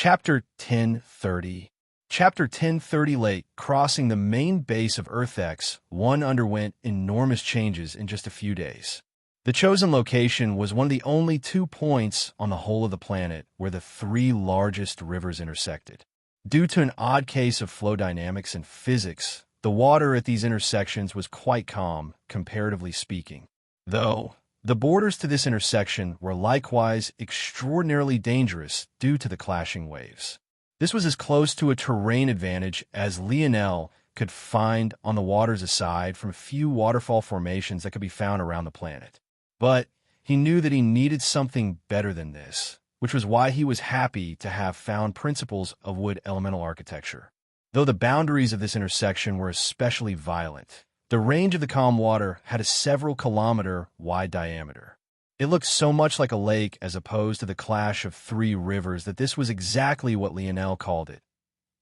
Chapter 1030. Chapter 1030 Lake crossing the main base of Earth X1 underwent enormous changes in just a few days. The chosen location was one of the only 2 points on the whole of the planet where the 3 largest rivers intersected. Due to an odd case of flow dynamics and physics, the water at these intersections was quite calm, comparatively speaking. Though, the borders to this intersection were likewise extraordinarily dangerous due to the clashing waves. This was as close to a terrain advantage as Lionel could find on the waters aside from a few waterfall formations that could be found around the planet. But he knew that he needed something better than this, which was why he was happy to have found principles of wood elemental architecture. Though the boundaries of this intersection were especially violent, the range of the calm water had a several-kilometer-wide diameter. It looked so much like a lake as opposed to the clash of 3 rivers that this was exactly what Lionel called it: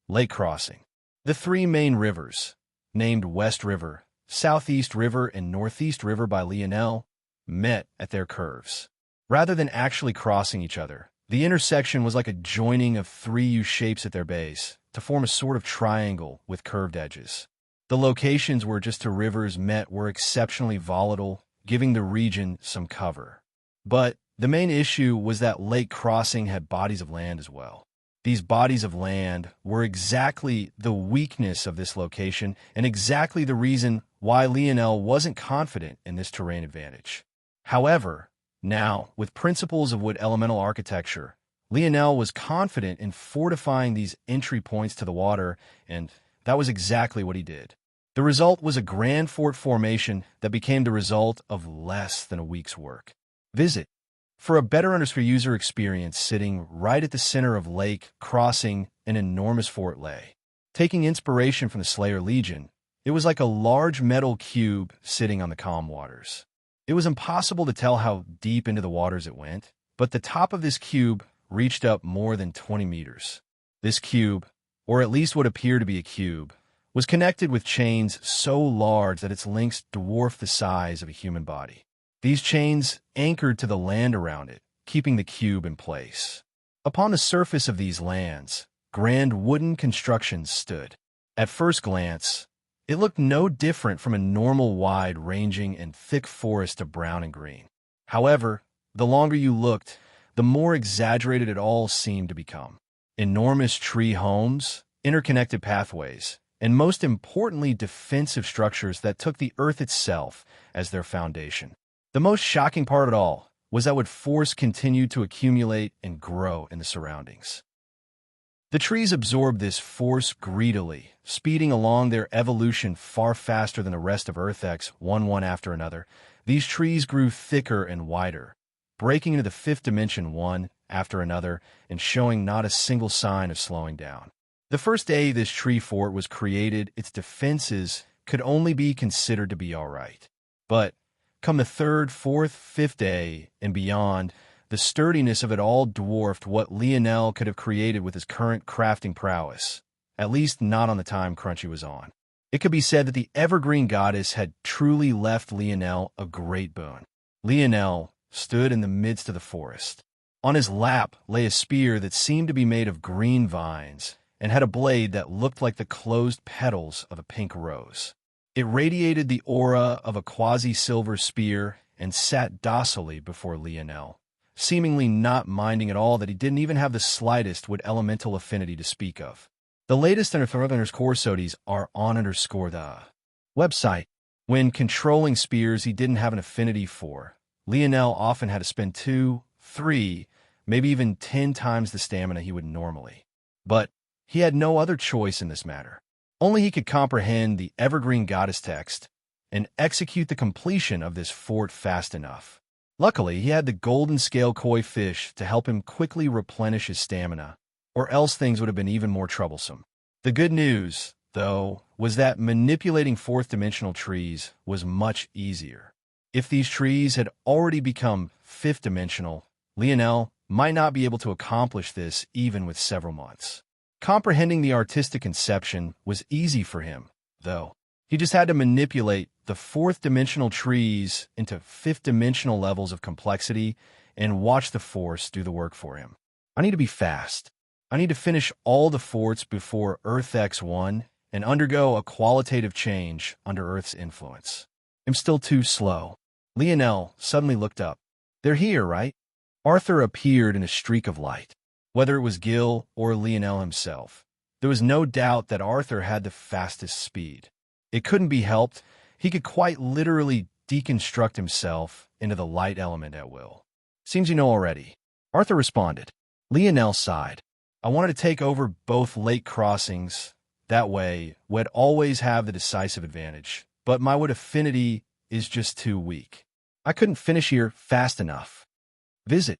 lake crossing. The 3 main rivers, named West River, Southeast River, and Northeast River by Lionel, met at their curves. Rather than actually crossing each other, the intersection was like a joining of 3 U-shapes at their base to form a sort of triangle with curved edges. The locations where just 2 rivers met were exceptionally volatile, giving the region some cover. But the main issue was that lake crossing had bodies of land as well. These bodies of land were exactly the weakness of this location and exactly the reason why Lionel wasn't confident in this terrain advantage. However, now, with principles of wood elemental architecture, Lionel was confident in fortifying these entry points to the water, and that was exactly what he did. The result was a grand fort formation that became the result of less than a week's work. Visit for a better user experience. Sitting right at the center of lake crossing, an enormous fort lay. Taking inspiration from the Slayer Legion, it was like a large metal cube sitting on the calm waters. It was impossible to tell how deep into the waters it went, but the top of this cube reached up more than 20 meters. This cube, or at least what appeared to be a cube, was connected with chains so large that its links dwarfed the size of a human body. These chains anchored to the land around it, keeping the cube in place. Upon the surface of these lands, grand wooden constructions stood. At first glance, it looked no different from a normal wide-ranging and thick forest of brown and green. However, the longer you looked, the more exaggerated it all seemed to become. Enormous tree homes, interconnected pathways, and most importantly, defensive structures that took the earth itself as their foundation. The most shocking part of it all was that force continued to accumulate and grow in the surroundings. The trees absorbed this force greedily, speeding along their evolution far faster than the rest of Earth X, one after another. These trees grew thicker and wider, breaking into the 5th dimension one after another and showing not a single sign of slowing down. The first day this tree fort was created, its defenses could only be considered to be all right. But come the 3rd, 4th, 5th day and beyond, the sturdiness of it all dwarfed what Lionel could have created with his current crafting prowess, at least not on the time Crunchy was on. It could be said that the Evergreen Goddess had truly left Lionel a great boon. Lionel stood in the midst of the forest. On his lap lay a spear that seemed to be made of green vines and had a blade that looked like the closed petals of a pink rose. It radiated the aura of a quasi-silver spear and sat docilely before Lionel, seemingly not minding at all that he didn't even have the slightest wood elemental affinity to speak of. The latest _core sodies are on _the website. When controlling spears he didn't have an affinity for, Lionel often had to spend 2, 3, maybe even 10 times the stamina he would normally. But he had no other choice in this matter. Only he could comprehend the Evergreen Goddess text and execute the completion of this fort fast enough. Luckily, he had the golden scale koi fish to help him quickly replenish his stamina, or else things would have been even more troublesome. The good news, though, was that manipulating 4th-dimensional trees was much easier. If these trees had already become 5th-dimensional, Lionel might not be able to accomplish this even with several months. Comprehending the artistic conception was easy for him, though. He just had to manipulate the 4th-dimensional trees into 5th-dimensional levels of complexity and watch the force do the work for him. I need to be fast. I need to finish all the forts before Earth X1 and undergo a qualitative change under Earth's influence. I'm still too slow. Lionel suddenly looked up. They're here, right? Arthur appeared in a streak of light. Whether it was Gil or Lionel himself, there was no doubt that Arthur had the fastest speed. It couldn't be helped. He could quite literally deconstruct himself into the light element at will. Seems you know already. Arthur responded. Lionel sighed. I wanted to take over both lake crossings. That way, we'd always have the decisive advantage. But my wood affinity is just too weak. I couldn't finish here fast enough. Visit.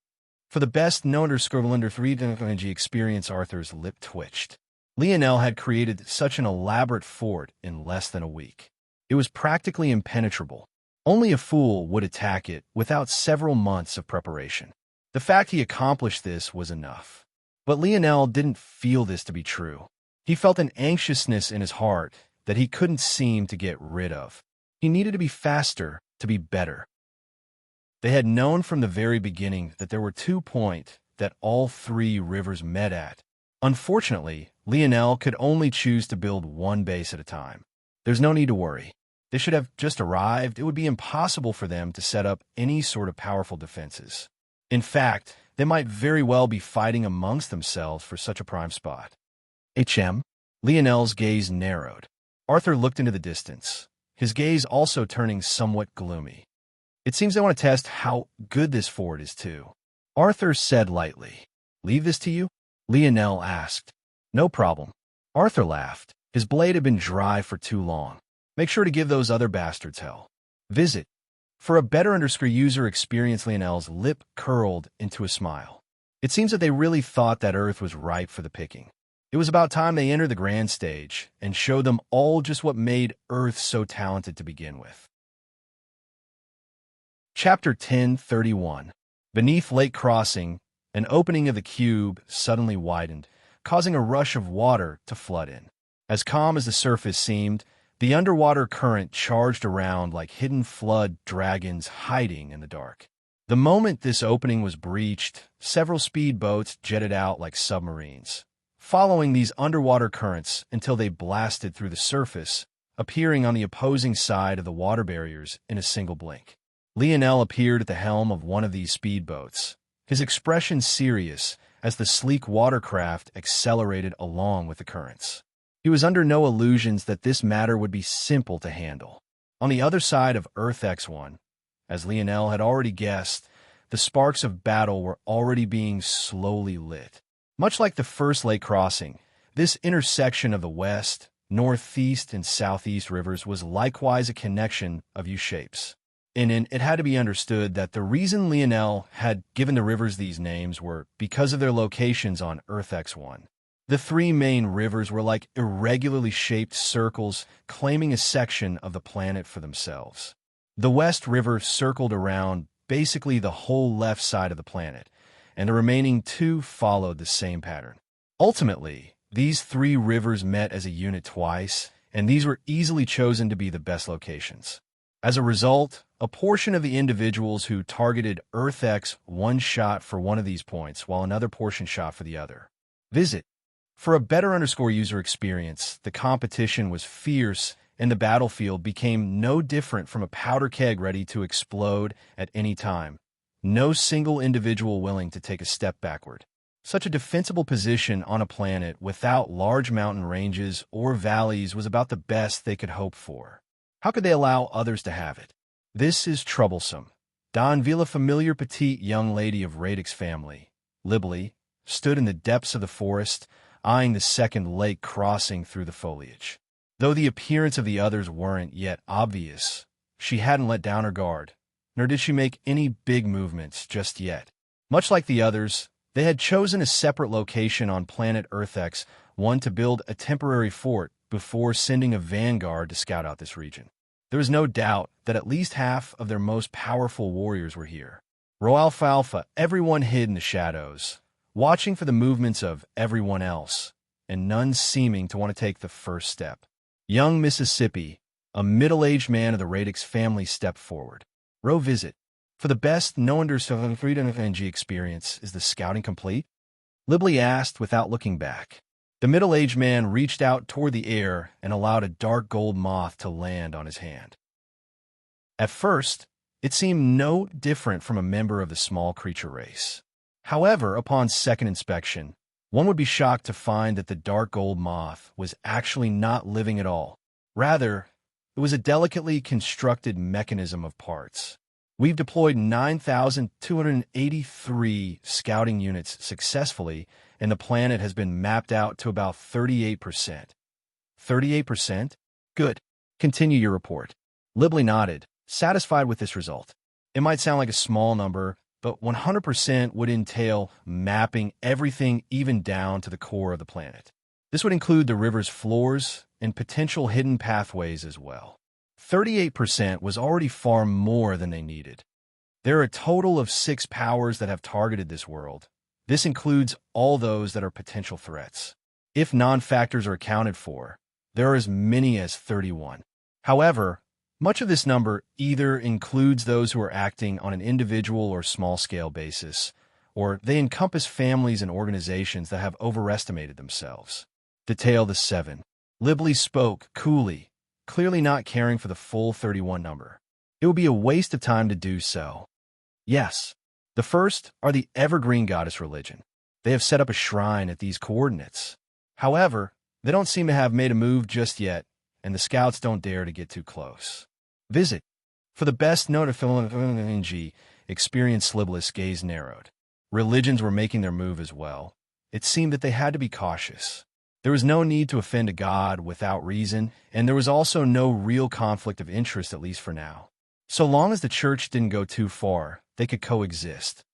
For the best no_3 experience, Arthur's lip twitched. Lionel had created such an elaborate fort in less than a week. It was practically impenetrable. Only a fool would attack it without several months of preparation. The fact he accomplished this was enough. But Lionel didn't feel this to be true. He felt an anxiousness in his heart that he couldn't seem to get rid of. He needed to be faster, to be better. They had known from the very beginning that there were 2 points that all 3 rivers met at. Unfortunately, Lionel could only choose to build one base at a time. There's no need to worry. They should have just arrived. It would be impossible for them to set up any sort of powerful defenses. In fact, they might very well be fighting amongst themselves for such a prime spot. HM? Lionel's gaze narrowed. Arthur looked into the distance, his gaze also turning somewhat gloomy. It seems they want to test how good this fort is, too. Arthur said lightly. Leave this to you? Lionel asked. No problem. Arthur laughed. His blade had been dry for too long. Make sure to give those other bastards hell. Visit. For a better user experience, Lionel's lip curled into a smile. It seems that they really thought that Earth was ripe for the picking. It was about time they entered the grand stage and showed them all just what made Earth so talented to begin with. Chapter 10:31. Beneath Lake Crossing, an opening of the cube suddenly widened, causing a rush of water to flood in. As calm as the surface seemed, the underwater current charged around like hidden flood dragons hiding in the dark. The moment this opening was breached, several speedboats jetted out like submarines, following these underwater currents until they blasted through the surface, appearing on the opposing side of the water barriers in a single blink. Lionel appeared at the helm of one of these speedboats, his expression serious as the sleek watercraft accelerated along with the currents. He was under no illusions that this matter would be simple to handle. On the other side of Earth X1, as Lionel had already guessed, the sparks of battle were already being slowly lit. Much like the first lake crossing, this intersection of the west, northeast, and southeast rivers was likewise a connection of U-shapes. And it had to be understood that the reason Lionel had given the rivers these names were because of their locations on Earth X1. The 3 main rivers were like irregularly shaped circles claiming a section of the planet for themselves. The West River circled around basically the whole left side of the planet, and the remaining 2 followed the same pattern. Ultimately, these 3 rivers met as a unit twice, and these were easily chosen to be the best locations. As a result, a portion of the individuals who targeted Earth X one shot for one of these points, while another portion shot for the other. Visit. For a better user experience, the competition was fierce and the battlefield became no different from a powder keg ready to explode at any time. No single individual willing to take a step backward. Such a defensible position on a planet without large mountain ranges or valleys was about the best they could hope for. How could they allow others to have it? This is troublesome. Danville, a familiar petite young lady of Radix family, Libly, stood in the depths of the forest, eyeing the second lake crossing through the foliage. Though the appearance of the others weren't yet obvious, she hadn't let down her guard, nor did she make any big movements just yet. Much like the others, they had chosen a separate location on planet Earth X1 to build a temporary fort before sending a vanguard to scout out this region. There was no doubt that at least half of their most powerful warriors were here. Row Alfalfa, everyone hid in the shadows, watching for the movements of everyone else, and none seeming to want to take the first step. Young Mississippi, a middle-aged man of the Radix family, stepped forward. Row Visit. For the best no-understanding experience, is the scouting complete? Libly asked without looking back. The middle-aged man reached out toward the air and allowed a dark gold moth to land on his hand. At first, it seemed no different from a member of the small creature race. However, upon second inspection, one would be shocked to find that the dark gold moth was actually not living at all. Rather, it was a delicately constructed mechanism of parts. We've deployed 9,283 scouting units successfully, and the planet has been mapped out to about 38%. 38%? Good. Continue your report. Libly nodded, satisfied with this result. It might sound like a small number, but 100% would entail mapping everything even down to the core of the planet. This would include the river's floors and potential hidden pathways as well. 38% was already far more than they needed. There are a total of 6 powers that have targeted this world. This includes all those that are potential threats. If non-factors are accounted for, there are as many as 31. However, much of this number either includes those who are acting on an individual or small-scale basis, or they encompass families and organizations that have overestimated themselves. Detail the 7. Libly spoke coolly, clearly not caring for the full 31 number. It would be a waste of time to do so. Yes, the first are the Evergreen Goddess religion. They have set up a shrine at these coordinates. However, they don't seem to have made a move just yet, and the scouts don't dare to get too close. Visit. For the best known of experienced Libly's gaze narrowed. Religions were making their move as well. It seemed that they had to be cautious. There was no need to offend a god without reason, and there was also no real conflict of interest, at least for now. So long as the church didn't go too far, they could coexist.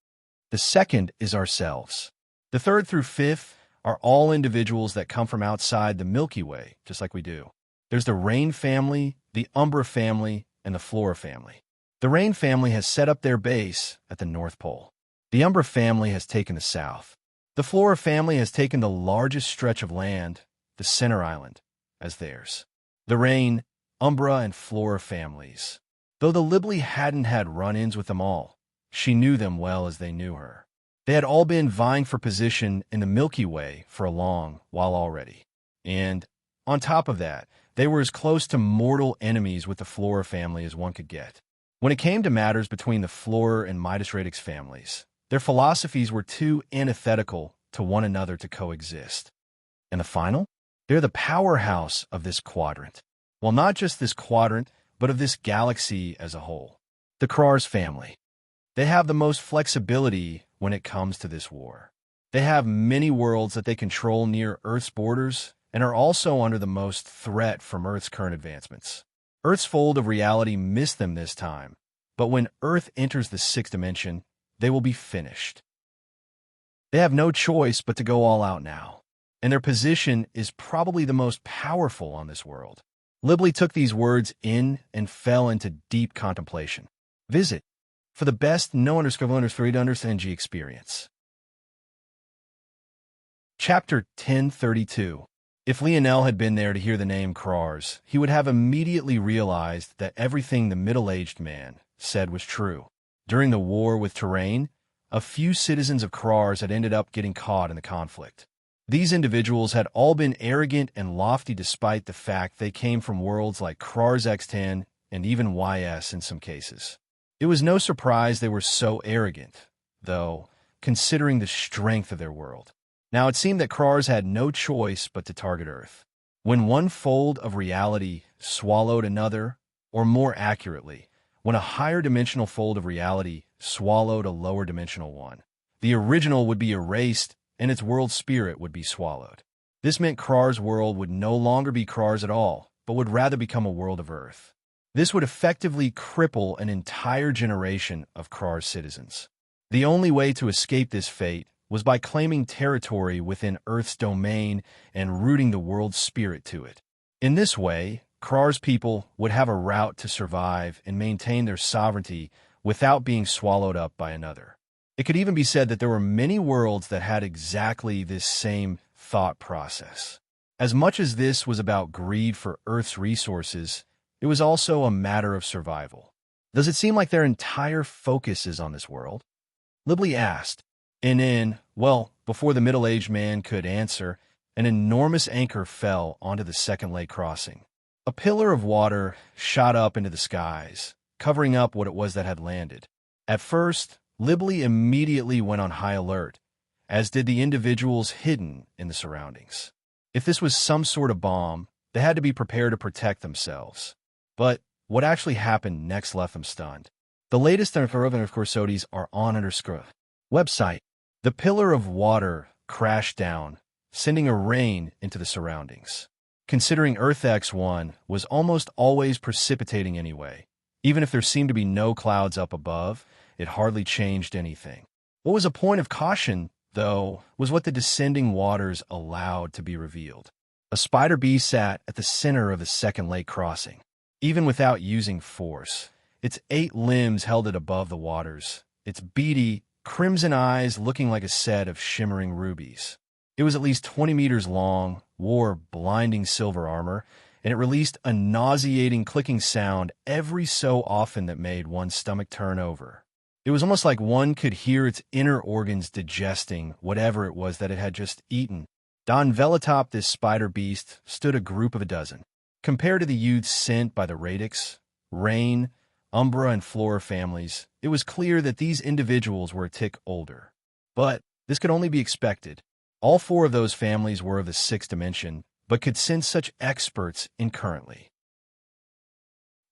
The second is ourselves. The third through fifth are all individuals that come from outside the Milky Way, just like we do. There's the Rain family, the Umbra family, and the Flora family. The Rain family has set up their base at the North Pole. The Umbra family has taken the south. The Flora family has taken the largest stretch of land, the Center Island, as theirs. The Rain, Umbra, and Flora families. Though the Libly hadn't had run-ins with them all, she knew them well as they knew her. They had all been vying for position in the Milky Way for a long while already. And, on top of that, they were as close to mortal enemies with the Flora family as one could get. When it came to matters between the Flora and Midas Radix families, their philosophies were too antithetical to one another to coexist. And the final? They're the powerhouse of this quadrant. Well, not just this quadrant, but of this galaxy as a whole. The Krars family. They have the most flexibility when it comes to this war. They have many worlds that they control near Earth's borders and are also under the most threat from Earth's current advancements. Earth's fold of reality missed them this time, but when Earth enters the 6th dimension, they will be finished. They have no choice but to go all out now, and their position is probably the most powerful on this world. Libly took these words in and fell into deep contemplation. Visit. For the best no_3 experience. Chapter 1032. If Lionel had been there to hear the name Krars, he would have immediately realized that everything the middle-aged man said was true. During the war with Terrain, a few citizens of Krars had ended up getting caught in the conflict. These individuals had all been arrogant and lofty despite the fact they came from worlds like Krars X10 and even YS in some cases. It was no surprise they were so arrogant, though, considering the strength of their world. Now it seemed that Krars had no choice but to target Earth. When one fold of reality swallowed another, or more accurately, when a higher dimensional fold of reality swallowed a lower dimensional one, the original would be erased and its world spirit would be swallowed. This meant Krars' world would no longer be Krars at all, but would rather become a world of Earth. This would effectively cripple an entire generation of Krars citizens. The only way to escape this fate was by claiming territory within Earth's domain and rooting the world's spirit to it. In this way, Krars people would have a route to survive and maintain their sovereignty without being swallowed up by another. It could even be said that there were many worlds that had exactly this same thought process. As much as this was about greed for Earth's resources, it was also a matter of survival. Does it seem like their entire focus is on this world? Libly asked, and in Well, before the middle-aged man could answer, an enormous anchor fell onto the second lake crossing. A pillar of water shot up into the skies, covering up what it was that had landed. At first, Libley immediately went on high alert, as did the individuals hidden in the surroundings. If this was some sort of bomb, they had to be prepared to protect themselves. But what actually happened next left them stunned. The latest information, of course, are on underscore website. The pillar of water crashed down, sending a rain into the surroundings. Considering Earth X1 was almost always precipitating anyway, even if there seemed to be no clouds up above, it hardly changed anything. What was a point of caution, though, was what the descending waters allowed to be revealed. A spider bee sat at the center of the second lake crossing. Even without using force, its 8 limbs held it above the waters, its beady, crimson eyes looking like a set of shimmering rubies. It was at least 20 meters long, wore blinding silver armor, and it released a nauseating clicking sound every so often that made one's stomach turn over. It was almost like one could hear its inner organs digesting whatever it was that it had just eaten. Don Velotop, this spider beast, stood a group of a dozen. Compared to the youths sent by the Radix, Rain, Umbra, and Flora families, it was clear that these individuals were a tick older. But this could only be expected. All 4 of those families were of the 6th dimension, but could send such experts in currently.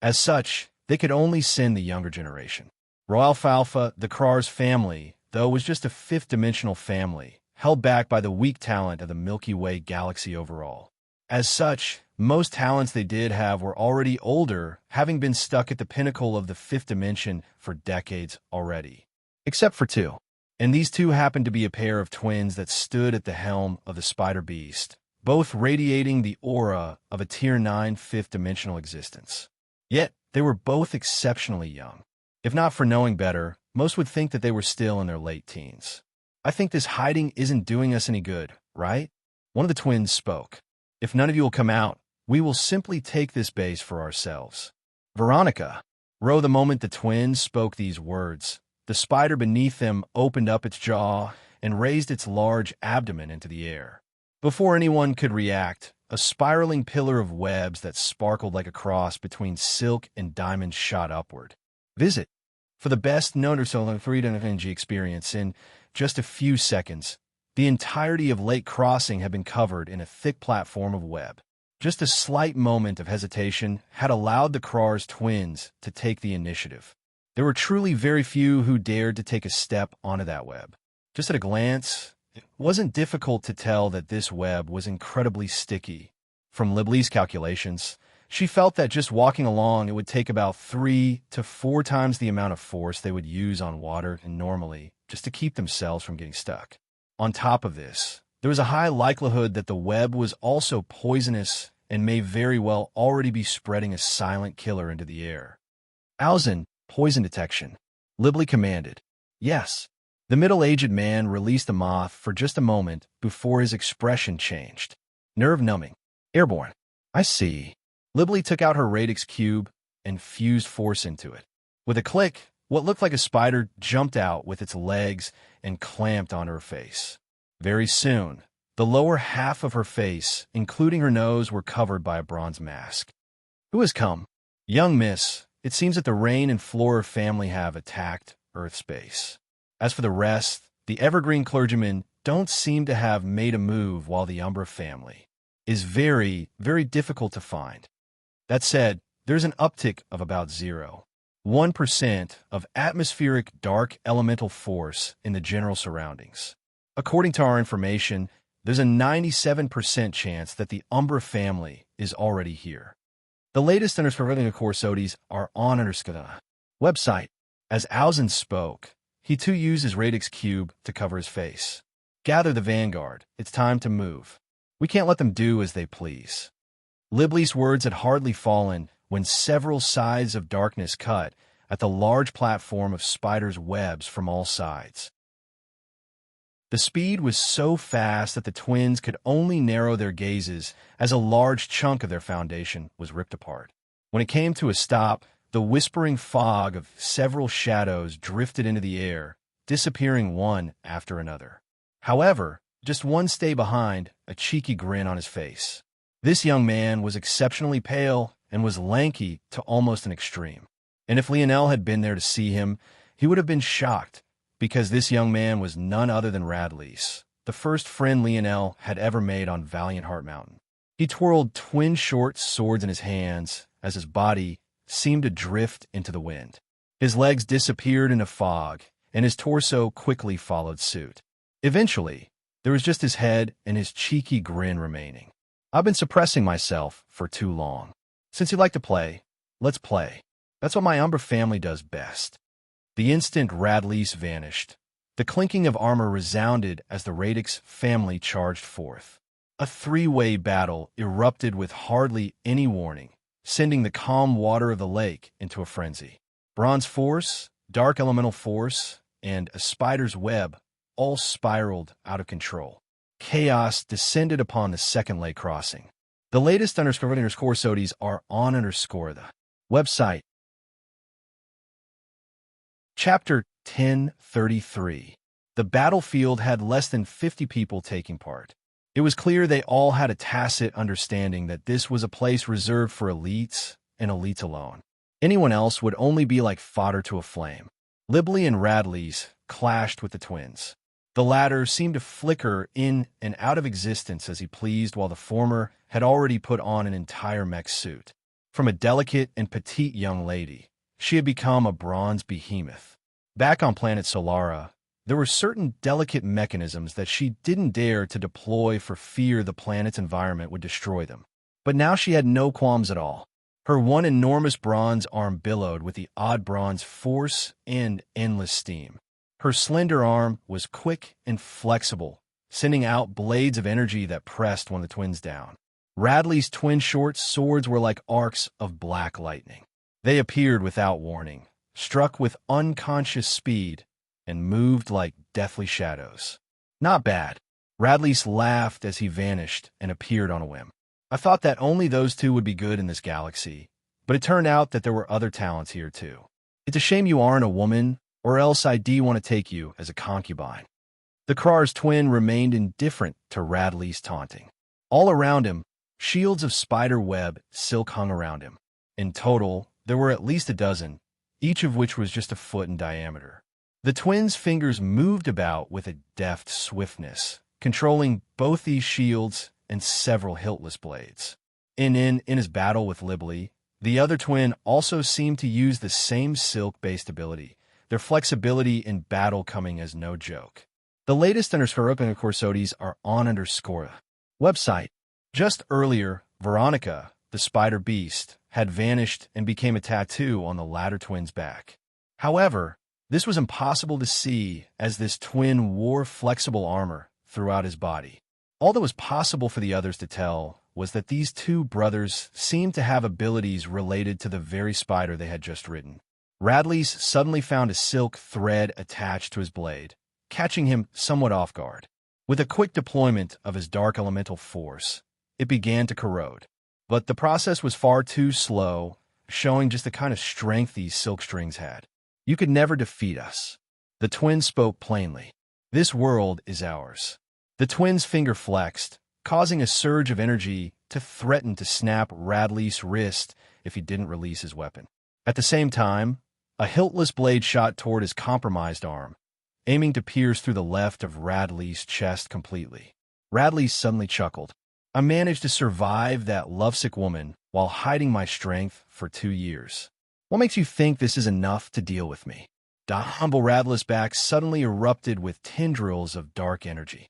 As such, they could only send the younger generation. Roalfalfa, the Krar's family, though, was just a 5th-dimensional family, held back by the weak talent of the Milky Way galaxy overall. As such, most talents they did have were already older, having been stuck at the pinnacle of the 5th dimension for decades already. Except for 2. And these 2 happened to be a pair of twins that stood at the helm of the Spider Beast, both radiating the aura of a Tier 9 5th-dimensional existence. Yet, they were both exceptionally young. If not for knowing better, most would think that they were still in their late teens. I think this hiding isn't doing us any good, right? One of the twins spoke. If none of you will come out, we will simply take this base for ourselves. Veronica. The moment the twins spoke these words, the spider beneath them opened up its jaw and raised its large abdomen into the air. Before anyone could react, a spiraling pillar of webs that sparkled like a cross between silk and diamond shot upward. Visit. For the best known freedom energy experience in just a few seconds, the entirety of Lake Crossing had been covered in a thick platform of web. Just a slight moment of hesitation had allowed the Krar's twins to take the initiative. There were truly very few who dared to take a step onto that web. Just at a glance, it wasn't difficult to tell that this web was incredibly sticky. From Libley's calculations, she felt that just walking along it would take about 3 to 4 times the amount of force they would use on water and normally just to keep themselves from getting stuck. On top of this, there was a high likelihood that the web was also poisonous and may very well already be spreading a silent killer into the air. Alzin, poison detection. Libley commanded. Yes. The middle-aged man released the moth for just a moment before his expression changed. Nerve-numbing. Airborne. I see. Libley took out her radix cube and fused force into it. With a click, what looked like a spider jumped out with its legs and clamped onto her face. Very soon, the lower half of her face, including her nose, were covered by a bronze mask. Who has come? Young miss, it seems that the Rain and Flora family have attacked Earth space. As for the rest, the Evergreen clergymen don't seem to have made a move, while the Umbra family is very, very difficult to find. That said, there's an uptick of about 0.1% of atmospheric dark elemental force in the general surroundings. According to our information, there's a 97% chance that the Umbra family is already here. The latest underscoring Corsodis are on underscore website. As Alzin spoke, he too used his radix cube to cover his face. Gather the vanguard. It's time to move. We can't let them do as they please. Libley's words had hardly fallen when several sides of darkness cut at the large platform of spiders' webs from all sides. The speed was so fast that the twins could only narrow their gazes as a large chunk of their foundation was ripped apart. When it came to a stop, the whispering fog of several shadows drifted into the air, disappearing one after another. However, just one stay behind, a cheeky grin on his face. This young man was exceptionally pale and was lanky to almost an extreme. And if Lionel had been there to see him, he would have been shocked, because this young man was none other than Radlease, the first friend Lionel had ever made on Valiant Heart Mountain. He twirled twin short swords in his hands as his body seemed to drift into the wind. His legs disappeared in a fog, and his torso quickly followed suit. Eventually, there was just his head and his cheeky grin remaining. I've been suppressing myself for too long. Since you like to play, let's play. That's what my Umbra family does best. The instant Radlease vanished, the clinking of armor resounded as the Radix family charged forth. A three-way battle erupted with hardly any warning, sending the calm water of the lake into a frenzy. Bronze Force, Dark Elemental Force, and a spider's web all spiraled out of control. Chaos descended upon the second lake crossing. The latest underscore SOTIs are on underscore the website. Chapter 1033. The battlefield had less than 50 people taking part. It was clear they all had a tacit understanding that this was a place reserved for elites and elites alone. Anyone else would only be like fodder to a flame. Libly and Radlease clashed with the twins. The latter seemed to flicker in and out of existence as he pleased, while the former had already put on an entire mech suit. From a delicate and petite young lady, she had become a bronze behemoth. Back on planet Solara, there were certain delicate mechanisms that she didn't dare to deploy for fear the planet's environment would destroy them. But now she had no qualms at all. Her one enormous bronze arm billowed with the odd bronze force and endless steam. Her slender arm was quick and flexible, sending out blades of energy that pressed one of the twins down. Radley's twin short swords were like arcs of black lightning. They appeared without warning, struck with unconscious speed, and moved like deathly shadows. Not bad. Radlease laughed as he vanished and appeared on a whim. I thought that only those two would be good in this galaxy, but it turned out that there were other talents here too. It's a shame you aren't a woman, or else I do want to take you as a concubine. The Krar's twin remained indifferent to Radlease taunting. All around him, shields of spider web silk hung around him. In total, there were at least a dozen, each of which was just a foot in diameter. The twins' fingers moved about with a deft swiftness, controlling both these shields and several hiltless blades. In his battle with Libly, the other twin also seemed to use the same silk-based ability, their flexibility in battle coming as no joke. The latest underscore SOTIs are on underscore website. Just earlier, Veronica, the spider beast, had vanished and became a tattoo on the latter twin's back. However, this was impossible to see as this twin wore flexible armor throughout his body. All that was possible for the others to tell was that these two brothers seemed to have abilities related to the very spider they had just ridden. Radlease suddenly found a silk thread attached to his blade, catching him somewhat off guard. With a quick deployment of his dark elemental force, it began to corrode. But the process was far too slow, showing just the kind of strength these silk strings had. You could never defeat us. The twins spoke plainly. This world is ours. The twins' finger flexed, causing a surge of energy to threaten to snap Radlease's wrist if he didn't release his weapon. At the same time, a hiltless blade shot toward his compromised arm, aiming to pierce through the left of Radlease's chest completely. Radlease suddenly chuckled. I managed to survive that lovesick woman while hiding my strength for 2 years. What makes you think this is enough to deal with me? The humble Radlease's back suddenly erupted with tendrils of dark energy.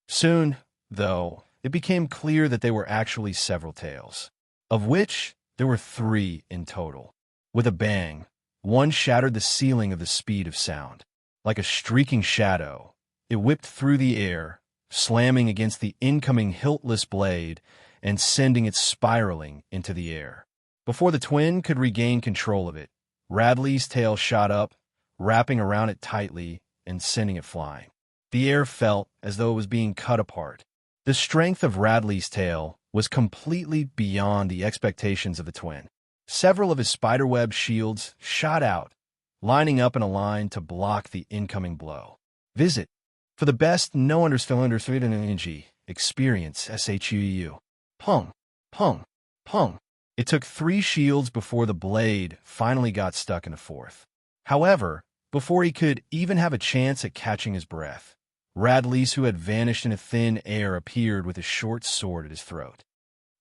Soon, though, it became clear that they were actually several tails, of which there were 3 in total. With a bang, one shattered the ceiling of the speed of sound. Like a streaking shadow, it whipped through the air, slamming against the incoming hiltless blade and sending it spiraling into the air. Before the twin could regain control of it, Radlease's tail shot up, wrapping around it tightly and sending it flying. The air felt as though it was being cut apart. The strength of Radlease's tail was completely beyond the expectations of the twin. Several of his spiderweb shields shot out, lining up in a line to block the incoming blow. Visit For the best no understand experience, SHUU. Pung, pung, pung. It took 3 shields before the blade finally got stuck in the 4th. However, before he could even have a chance at catching his breath, Radlease, who had vanished into thin air, appeared with a short sword at his throat.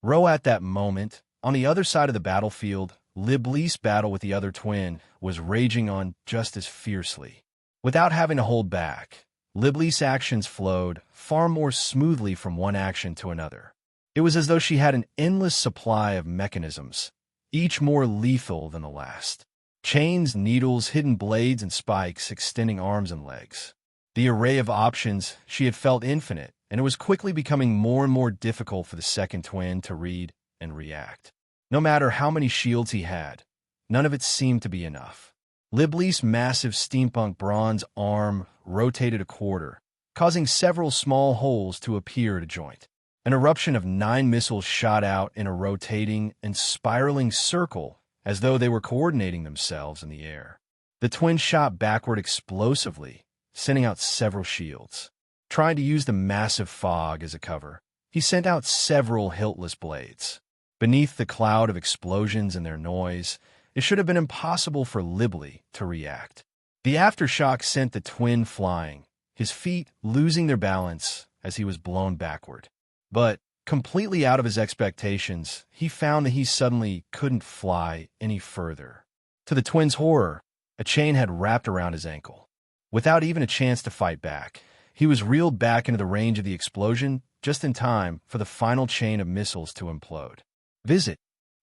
At that moment, on the other side of the battlefield, Liblee's battle with the other twin was raging on just as fiercely. Without having to hold back, Liblee's actions flowed far more smoothly from one action to another. It was as though she had an endless supply of mechanisms, each more lethal than the last. Chains, needles, hidden blades, and spikes extending arms and legs. The array of options she had felt infinite, and it was quickly becoming more and more difficult for the second twin to read and react. No matter how many shields he had, none of it seemed to be enough. Liblee's massive steampunk bronze arm rotated a quarter, causing several small holes to appear at a joint. An eruption of 9 missiles shot out in a rotating and spiraling circle as though they were coordinating themselves in the air. The twin shot backward explosively, sending out several shields. Trying to use the massive fog as a cover, he sent out several hiltless blades. Beneath the cloud of explosions and their noise, it should have been impossible for Liblee to react. The aftershock sent the twin flying, his feet losing their balance as he was blown backward. But, completely out of his expectations, he found that he suddenly couldn't fly any further. To the twin's horror, a chain had wrapped around his ankle. Without even a chance to fight back, he was reeled back into the range of the explosion just in time for the final chain of missiles to implode.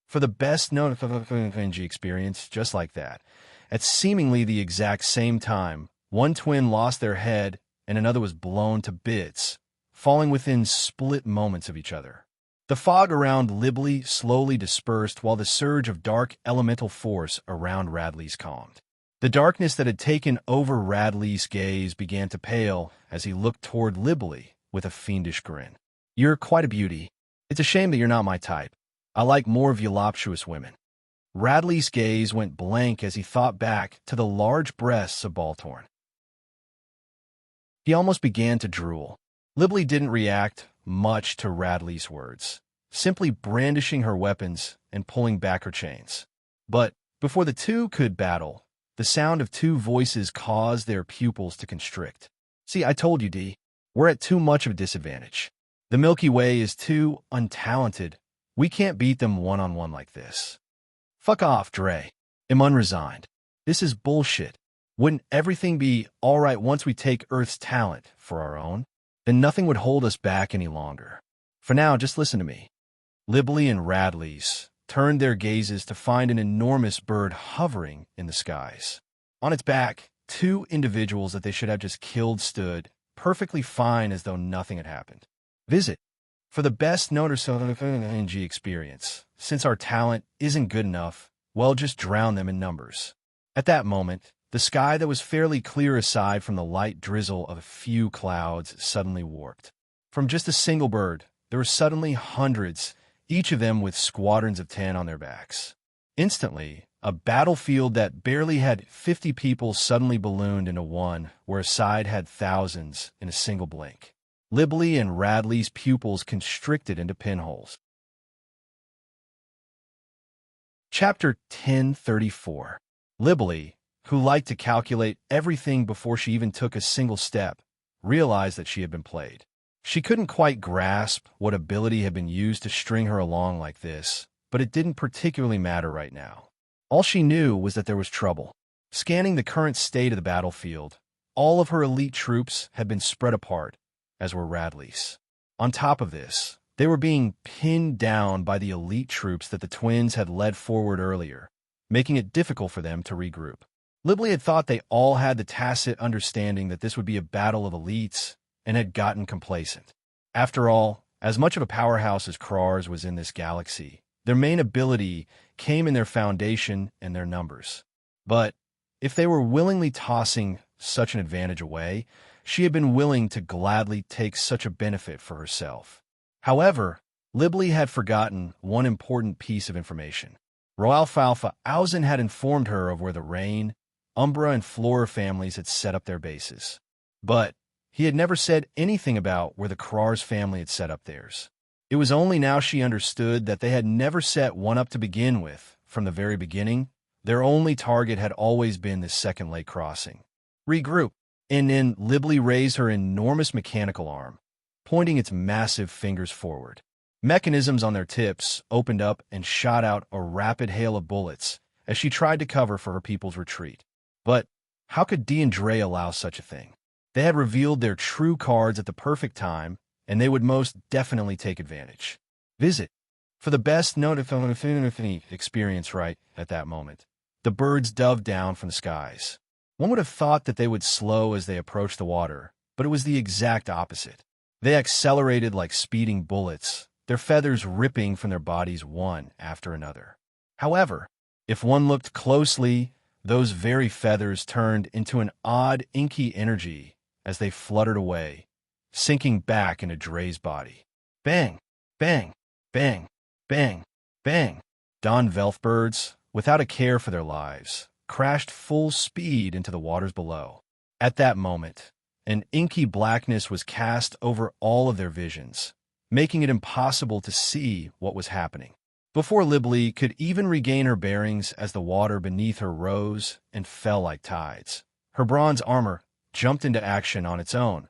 For the best known experience just like that, at seemingly the exact same time, one twin lost their head and another was blown to bits, falling within split moments of each other. The fog around Liblee slowly dispersed while the surge of dark elemental force around Radlease calmed. The darkness that had taken over Radlee's gaze began to pale as he looked toward Liblee with a fiendish grin. "You're quite a beauty. It's a shame that you're not my type. I like more voluptuous women." Radlee's gaze went blank as he thought back to the large breasts of Baltorn. He almost began to drool. Liblee didn't react much to Radlee's words, simply brandishing her weapons and pulling back her chains. But before the two could battle, the sound of 2 voices caused their pupils to constrict. "See, I told you, D. We're at too much of a disadvantage. The Milky Way is too untalented. We can't beat them one-on-one like this." "Fuck off, Dre. I'm unresigned. This is bullshit. Wouldn't everything be all right once we take Earth's talent for our own? Then nothing would hold us back any longer. For now, just listen to me." Liblee and Radlease turned their gazes to find an enormous bird hovering in the skies. On its back, 2 individuals that they should have just killed stood, perfectly fine as though nothing had happened. For the best known experience, since our talent isn't good enough, well, just drown them in numbers. At that moment, the sky that was fairly clear aside from the light drizzle of a few clouds suddenly warped. From just a single bird, there were suddenly hundreds, each of them with squadrons of 10 on their backs. Instantly, a battlefield that barely had 50 people suddenly ballooned into one, where a side had thousands in a single blink. Liblee and Radlee's pupils constricted into pinholes. Chapter 1034. Liblee, who liked to calculate everything before she even took a single step, realized that she had been played. She couldn't quite grasp what ability had been used to string her along like this, but it didn't particularly matter right now. All she knew was that there was trouble. Scanning the current state of the battlefield, all of her elite troops had been spread apart, as were Radlease. On top of this, they were being pinned down by the elite troops that the twins had led forward earlier, making it difficult for them to regroup. Liblee had thought they all had the tacit understanding that this would be a battle of elites, and had gotten complacent. After all, as much of a powerhouse as Krars was in this galaxy, their main ability came in their foundation and their numbers. But if they were willingly tossing such an advantage away, she had been willing to gladly take such a benefit for herself. However, Liblee had forgotten one important piece of information. Roalfalfa Auzen had informed her of where the Rain, Umbra, and Flora families had set up their bases. But he had never said anything about where the Krar's family had set up theirs. It was only now she understood that they had never set one up to begin with. From the very beginning, their only target had always been this second lake crossing. Regroup. And then Libly raised her enormous mechanical arm, pointing its massive fingers forward. Mechanisms on their tips opened up and shot out a rapid hail of bullets as she tried to cover for her people's retreat. But how could Dee and Dre allow such a thing? They had revealed their true cards at the perfect time, and they would most definitely take advantage. Visit. For the best notification experience right at that moment, the birds dove down from the skies. One would have thought that they would slow as they approached the water, but it was the exact opposite. They accelerated like speeding bullets, their feathers ripping from their bodies one after another. However, if one looked closely, those very feathers turned into an odd, inky energy as they fluttered away, sinking back into Dre's body. Bang! Bang! Bang! Bang! Bang! Dawn Velfbirds, without a care for their lives, crashed full speed into the waters below. At that moment, an inky blackness was cast over all of their visions, making it impossible to see what was happening. Before Libly could even regain her bearings as the water beneath her rose and fell like tides, her bronze armor jumped into action on its own,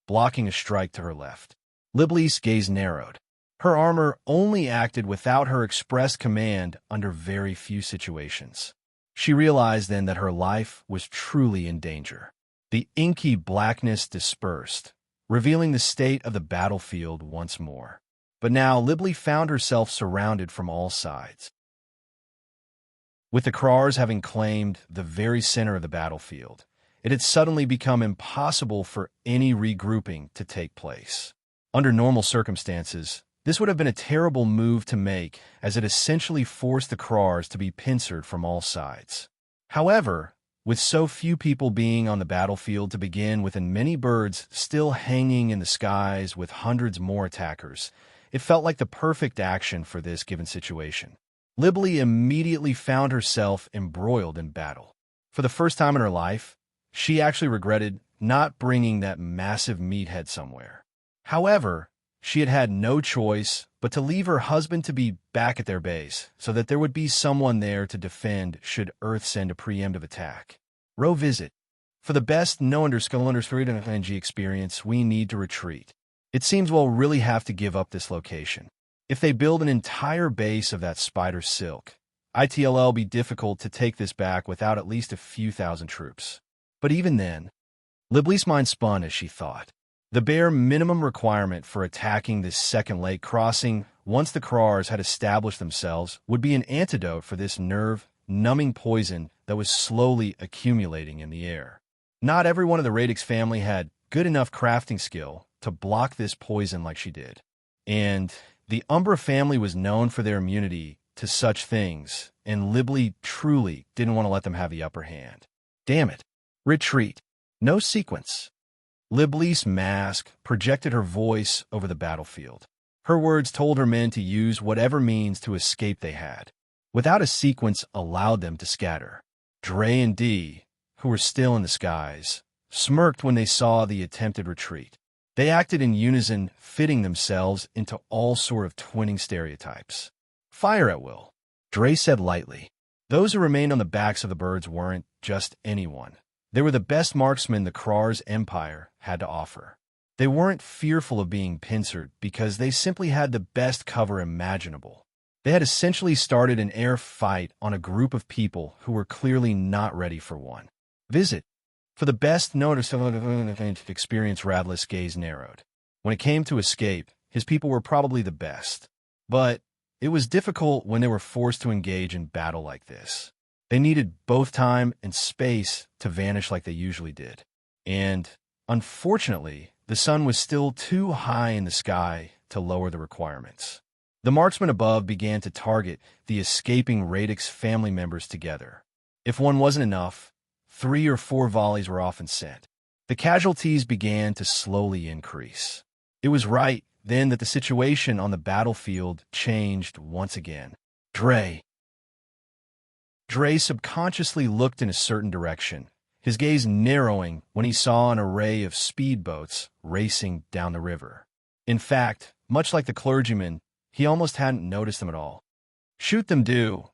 blocking a strike to her left. Libly's gaze narrowed. Her armor only acted without her expressed command under very few situations. She realized then that her life was truly in danger. The inky blackness dispersed, revealing the state of the battlefield once more. But now Libly found herself surrounded from all sides. With the Krars having claimed the very center of the battlefield, it had suddenly become impossible for any regrouping to take place. Under normal circumstances, this would have been a terrible move to make, as it essentially forced the Krars to be pincered from all sides. However, with so few people being on the battlefield to begin with and many birds still hanging in the skies with hundreds more attackers, it felt like the perfect action for this given situation. Libly immediately found herself embroiled in battle. For the first time in her life, she actually regretted not bringing that massive meathead somewhere. However, she had had no choice but to leave her husband to be back at their base so that there would be someone there to defend should Earth send a preemptive attack. Row visit. For the best no-underscore-NG experience, we need to retreat. It seems we'll really have to give up this location. If they build an entire base of that spider silk, it'll be difficult to take this back without at least a few thousand troops. But even then, Libly's mind spun as she thought. The bare minimum requirement for attacking this second lake crossing, once the Krars had established themselves, would be an antidote for this nerve-numbing poison that was slowly accumulating in the air. Not everyone of the Radix family had good enough crafting skill to block this poison like she did. And the Umbra family was known for their immunity to such things, and Libly truly didn't want to let them have the upper hand. Damn it. Retreat. No sequence. Libly's mask projected her voice over the battlefield. Her words told her men to use whatever means to escape they had. Without a sequence allowed them to scatter. Dre and Dee, who were still in the skies, smirked when they saw the attempted retreat. They acted in unison, fitting themselves into all sort of twinning stereotypes. Fire at will, Dre said lightly. Those who remained on the backs of the birds weren't just anyone. They were the best marksmen the Krars Empire had to offer. They weren't fearful of being pincered because they simply had the best cover imaginable. They had essentially started an air fight on a group of people who were clearly not ready for one. Visit. For the best experience, Radlis' gaze narrowed. When it came to escape, his people were probably the best. But it was difficult when they were forced to engage in battle like this. They needed both time and space to vanish like they usually did. And, unfortunately, the sun was still too high in the sky to lower the requirements. The marksmen above began to target the escaping Radix family members together. If one wasn't enough, 3 or 4 volleys were often sent. The casualties began to slowly increase. It was right then that the situation on the battlefield changed once again. Dre subconsciously looked in a certain direction, his gaze narrowing when he saw an array of speedboats racing down the river. In fact, much like the clergyman, he almost hadn't noticed them at all. "Shoot them, do!"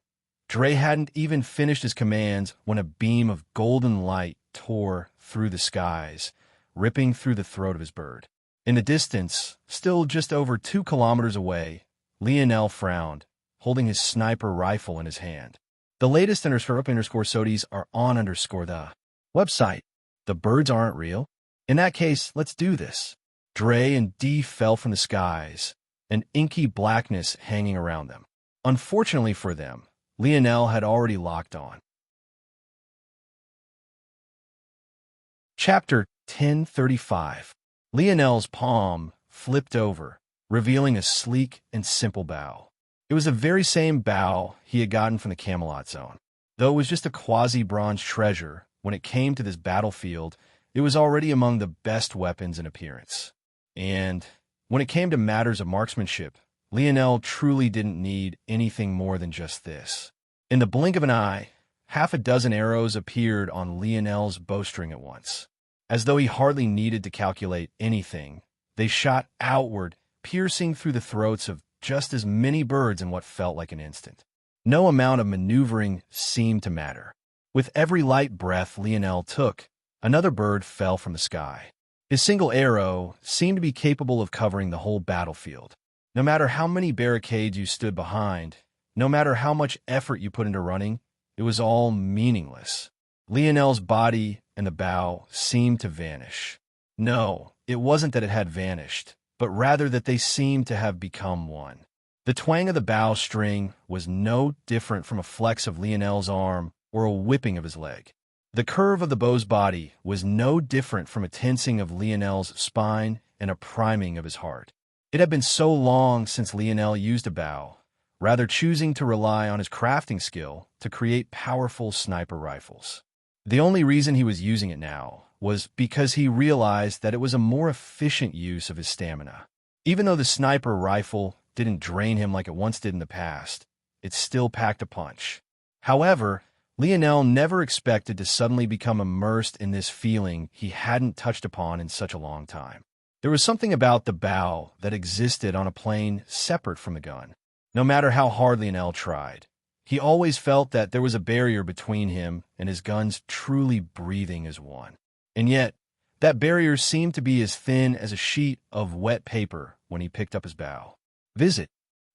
Dre hadn't even finished his commands when a beam of golden light tore through the skies, ripping through the throat of his bird. In the distance, still just over 2 kilometers away, Lionel frowned, holding his sniper rifle in his hand. The latest _SODIes are on the website. The birds aren't real? In that case, let's do this. Dre and Dee fell from the skies, an inky blackness hanging around them. Unfortunately for them, Lionel had already locked on. Chapter 1035. Lionel's palm flipped over, revealing a sleek and simple bow. It was the very same bow he had gotten from the Camelot Zone. Though it was just a quasi-bronze treasure, when it came to this battlefield, it was already among the best weapons in appearance. And when it came to matters of marksmanship, Lionel truly didn't need anything more than just this. In the blink of an eye, 6 arrows appeared on Lionel's bowstring at once. As though he hardly needed to calculate anything, they shot outward, piercing through the throats of just as many birds in what felt like an instant. No amount of maneuvering seemed to matter. With every light breath Lionel took, another bird fell from the sky. His single arrow seemed to be capable of covering the whole battlefield. No matter how many barricades you stood behind, no matter how much effort you put into running, it was all meaningless. Lionel's body and the bow seemed to vanish. No, it wasn't that it had vanished, but rather that they seemed to have become one. The twang of the bow string was no different from a flex of Lionel's arm or a whipping of his leg. The curve of the bow's body was no different from a tensing of Lionel's spine and a priming of his heart. It had been so long since Lionel used a bow, rather choosing to rely on his crafting skill to create powerful sniper rifles. The only reason he was using it now was because he realized that it was a more efficient use of his stamina. Even though the sniper rifle didn't drain him like it once did in the past, it still packed a punch. However, Lionel never expected to suddenly become immersed in this feeling he hadn't touched upon in such a long time. There was something about the bow that existed on a plane separate from the gun. No matter how hard Lionel tried, he always felt that there was a barrier between him and his guns truly breathing as one. And yet, that barrier seemed to be as thin as a sheet of wet paper when he picked up his bow. Visit.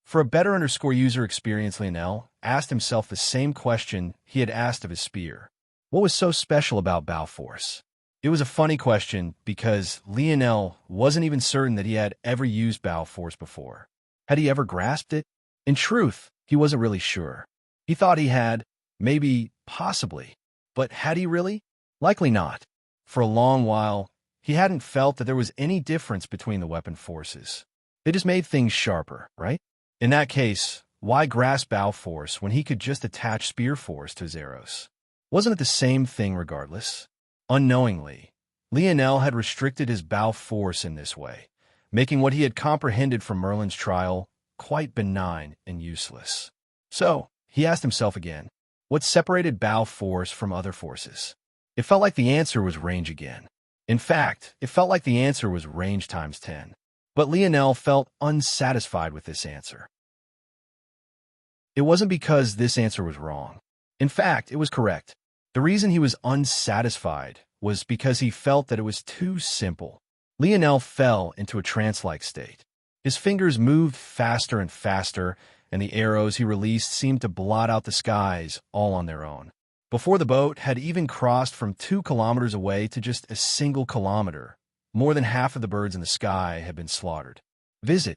For a better user experience, Lionel asked himself the same question he had asked of his spear. What was so special about bow force? It was a funny question because Lionel wasn't even certain that he had ever used bow force before. Had he ever grasped it? In truth, he wasn't really sure. He thought he had, maybe, possibly. But had he really? Likely not. For a long while, he hadn't felt that there was any difference between the weapon forces. They just made things sharper, right? In that case, why grasp bow force when he could just attach spear force to his arrows? Wasn't it the same thing regardless? Unknowingly, Lionel had restricted his bow force in this way, making what he had comprehended from Merlin's trial quite benign and useless. So, he asked himself again, what separated bow force from other forces? It felt like the answer was range again. In fact, it felt like the answer was range times 10. But Lionel felt unsatisfied with this answer. It wasn't because this answer was wrong. In fact, it was correct. The reason he was unsatisfied was because he felt that it was too simple. Lionel fell into a trance-like state. His fingers moved faster and faster, and the arrows he released seemed to blot out the skies all on their own. Before the boat had even crossed from 2 kilometers away to just a single kilometer, more than half of the birds in the sky had been slaughtered. Visit.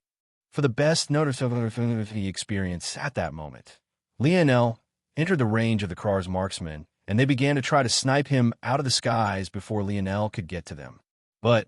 For the best noticeability experience at that moment, Lionel entered the range of the Krar's marksmen, and they began to try to snipe him out of the skies before Lionel could get to them. But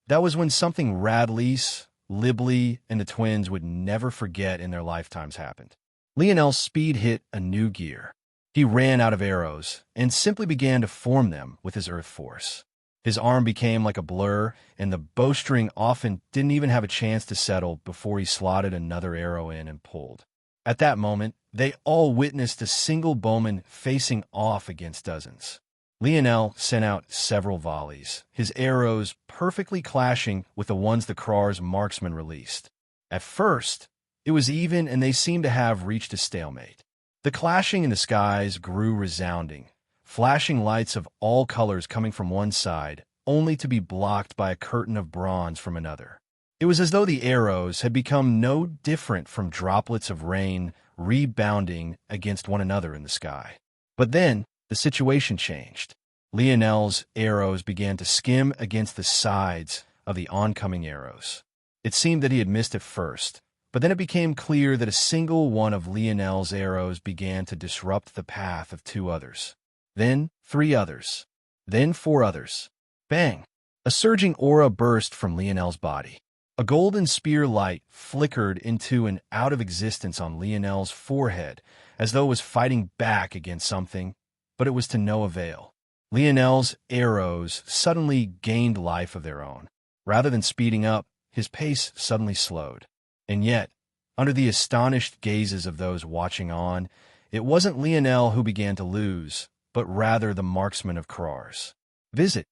that was when something Radlease, Libly, and the twins would never forget in their lifetimes happened. Lionel's speed hit a new gear. He ran out of arrows and simply began to form them with his earth force. His arm became like a blur, and the bowstring often didn't even have a chance to settle before he slotted another arrow in and pulled. At that moment, they all witnessed a single bowman facing off against dozens. Lionel sent out several volleys, his arrows perfectly clashing with the ones the Krar's marksman released. At first, it was even and they seemed to have reached a stalemate. The clashing in the skies grew resounding, flashing lights of all colors coming from one side, only to be blocked by a curtain of bronze from another. It was as though the arrows had become no different from droplets of rain rebounding against one another in the sky. But then, the situation changed. Lionel's arrows began to skim against the sides of the oncoming arrows. It seemed that he had missed at first, but then it became clear that a single one of Lionel's arrows began to disrupt the path of 2 others. Then 3 others. Then 4 others. Bang! A surging aura burst from Lionel's body. A golden spear light flickered into and out of existence on Lionel's forehead, as though it was fighting back against something, but it was to no avail. Lionel's arrows suddenly gained life of their own. Rather than speeding up, his pace suddenly slowed. And yet, under the astonished gazes of those watching on, it wasn't Lionel who began to lose, but rather the marksman of Krar's. Visit.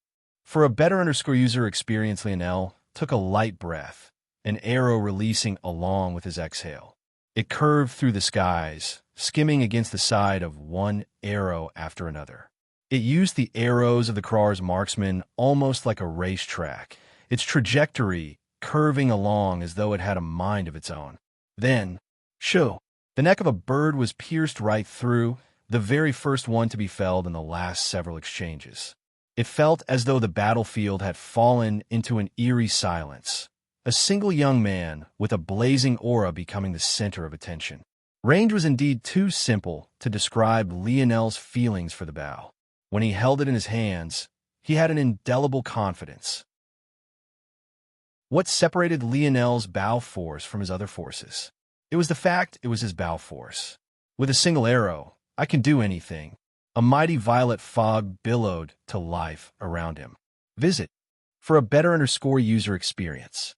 For a better user experience, Lionel took a light breath, an arrow releasing along with his exhale. It curved through the skies, skimming against the side of one arrow after another. It used the arrows of the Krar's marksman almost like a racetrack, its trajectory curving along as though it had a mind of its own. Then, shoo! The neck of a bird was pierced right through, the very first one to be felled in the last several exchanges. It felt as though the battlefield had fallen into an eerie silence, a single young man with a blazing aura becoming the center of attention. Range was indeed too simple to describe Lionel's feelings for the bow. When he held it in his hands, he had an indelible confidence. What separated Lionel's bow force from his other forces? It was the fact it was his bow force. With a single arrow, I can do anything. A mighty violet fog billowed to life around him. Visit for a better user experience.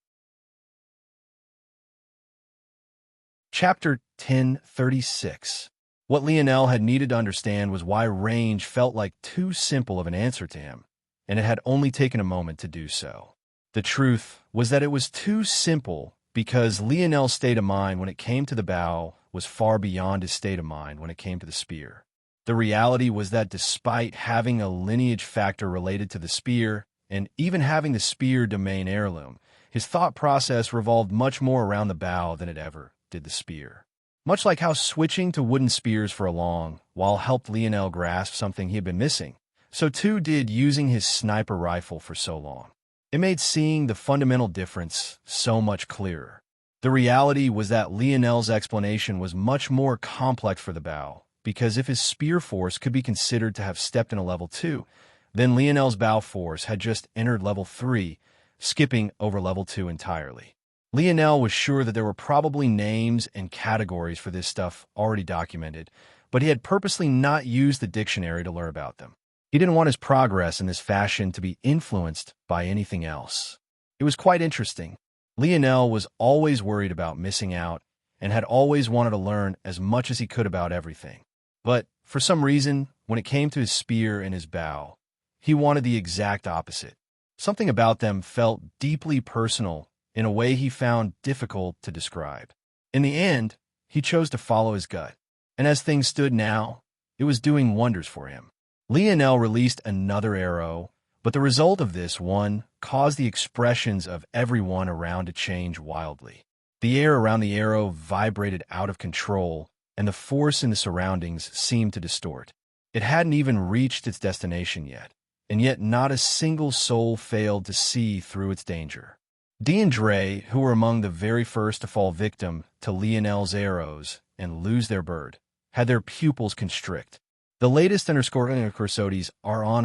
Chapter 1036. What Lionel had needed to understand was why range felt like too simple of an answer to him, and it had only taken a moment to do so. The truth was that it was too simple because Lionel's state of mind when it came to the bow was far beyond his state of mind when it came to the spear. The reality was that despite having a lineage factor related to the spear, and even having the spear domain heirloom, his thought process revolved much more around the bow than it ever did the spear. Much like how switching to wooden spears for a long while helped Lionel grasp something he had been missing, so too did using his sniper rifle for so long. It made seeing the fundamental difference so much clearer. The reality was that Lionel's explanation was much more complex for the bow, because if his spear force could be considered to have stepped in a level 2, then Lionel's bow force had just entered level 3, skipping over level 2 entirely. Lionel was sure that there were probably names and categories for this stuff already documented, but he had purposely not used the dictionary to learn about them. He didn't want his progress in this fashion to be influenced by anything else. It was quite interesting. Lionel was always worried about missing out and had always wanted to learn as much as he could about everything. But, for some reason, when it came to his spear and his bow, he wanted the exact opposite. Something about them felt deeply personal in a way he found difficult to describe. In the end, he chose to follow his gut, and as things stood now, it was doing wonders for him. Lionel released another arrow, but the result of this one caused the expressions of everyone around to change wildly. The air around the arrow vibrated out of control, and the force in the surroundings seemed to distort. It hadn't even reached its destination yet, and yet not a single soul failed to see through its danger. Dee and Dre, who were among the very first to fall victim to Lionel's arrows and lose their bird, had their pupils constrict. The latest _Cursodies are on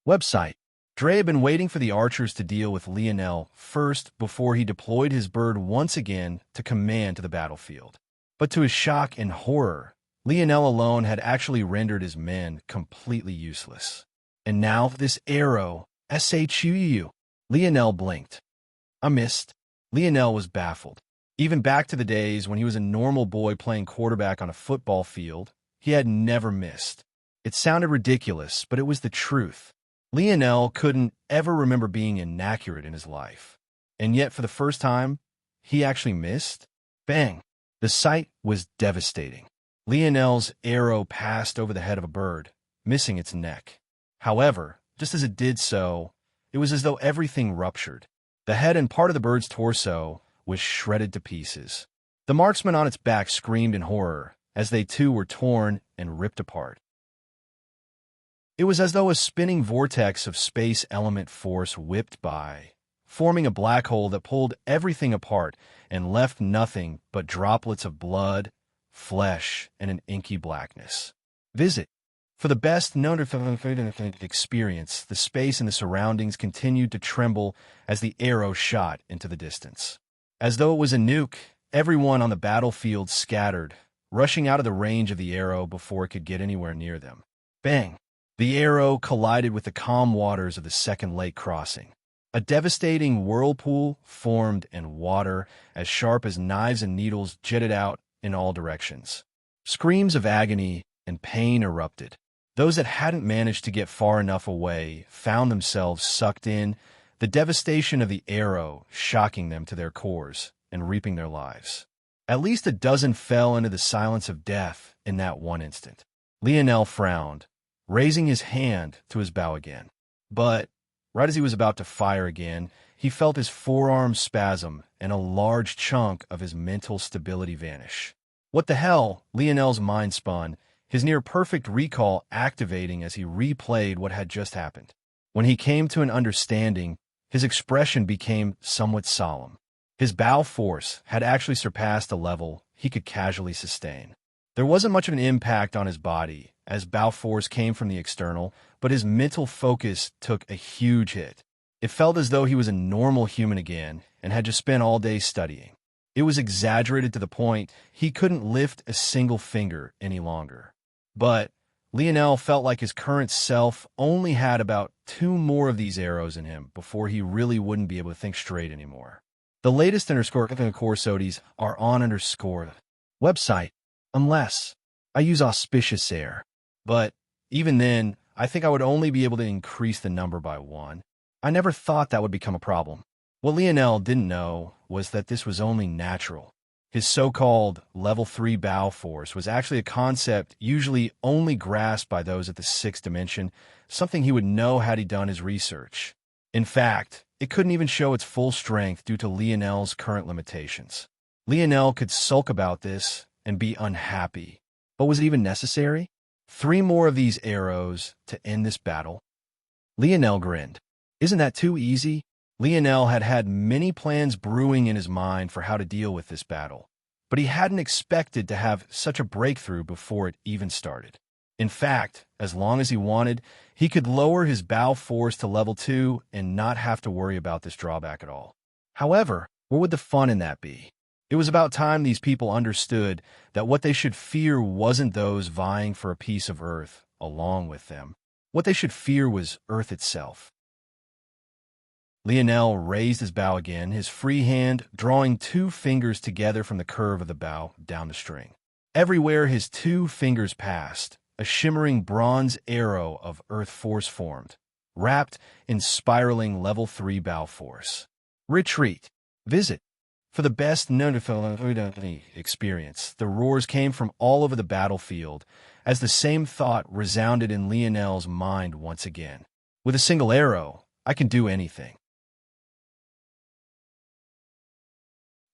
website. Dre had been waiting for the archers to deal with Lionel first before he deployed his bird once again to command to the battlefield. But to his shock and horror, Lionel alone had actually rendered his men completely useless. And now this arrow, SHUU. Lionel blinked. I missed. Lionel was baffled. Even back to the days when he was a normal boy playing quarterback on a football field, he had never missed. It sounded ridiculous, but it was the truth. Lionel couldn't ever remember being inaccurate in his life. And yet, for the first time, he actually missed. Bang! The sight was devastating. Lionel's arrow passed over the head of a bird, missing its neck. However, just as it did so, it was as though everything ruptured. The head and part of the bird's torso was shredded to pieces. The marksman on its back screamed in horror as they too were torn and ripped apart. It was as though a spinning vortex of space element force whipped by, forming a black hole that pulled everything apart and left nothing but droplets of blood, flesh, and an inky blackness. Visit. For the best known experience, the space and the surroundings continued to tremble as the arrow shot into the distance. As though it was a nuke, everyone on the battlefield scattered, rushing out of the range of the arrow before it could get anywhere near them. Bang! The arrow collided with the calm waters of the second lake crossing. A devastating whirlpool formed and water, as sharp as knives and needles, jetted out in all directions. Screams of agony and pain erupted. Those that hadn't managed to get far enough away found themselves sucked in, the devastation of the arrow shocking them to their cores and reaping their lives. At least a dozen fell into the silence of death in that one instant. Lionel frowned, raising his hand to his bow again. But right as he was about to fire again, he felt his forearm spasm and a large chunk of his mental stability vanish. What the hell? Lionel's mind spun, his near-perfect recall activating as he replayed what had just happened. When he came to an understanding, his expression became somewhat solemn. His bow force had actually surpassed a level he could casually sustain. There wasn't much of an impact on his body, as bow force came from the external, but his mental focus took a huge hit. It felt as though he was a normal human again and had just spent all day studying. It was exaggerated to the point he couldn't lift a single finger any longer. But Lionel felt like his current self only had about 2 more of these arrows in him before he really wouldn't be able to think straight anymore. The latest course ODs are on website, unless I use auspicious air. But even then, I think I would only be able to increase the number by 1. I never thought that would become a problem. What Lionel didn't know was that this was only natural. His so-called level 3 bow force was actually a concept usually only grasped by those at the 6th dimension, something he would know had he done his research. In fact, it couldn't even show its full strength due to Lionel's current limitations. Lionel could sulk about this and be unhappy. But was it even necessary? 3 more of these arrows to end this battle? Lionel grinned. Isn't that too easy? Lionel had had many plans brewing in his mind for how to deal with this battle, but he hadn't expected to have such a breakthrough before it even started. In fact, as long as he wanted, he could lower his bow force to level 2 and not have to worry about this drawback at all. However, where would the fun in that be? It was about time these people understood that what they should fear wasn't those vying for a piece of Earth along with them. What they should fear was Earth itself. Lionel raised his bow again, his free hand drawing 2 fingers together from the curve of the bow down the string. Everywhere his 2 fingers passed, a shimmering bronze arrow of Earth force formed, wrapped in spiraling level 3 bow force. Retreat. Visit. For the best known experience, the roars came from all over the battlefield as the same thought resounded in Lionel's mind once again. With a single arrow, I can do anything.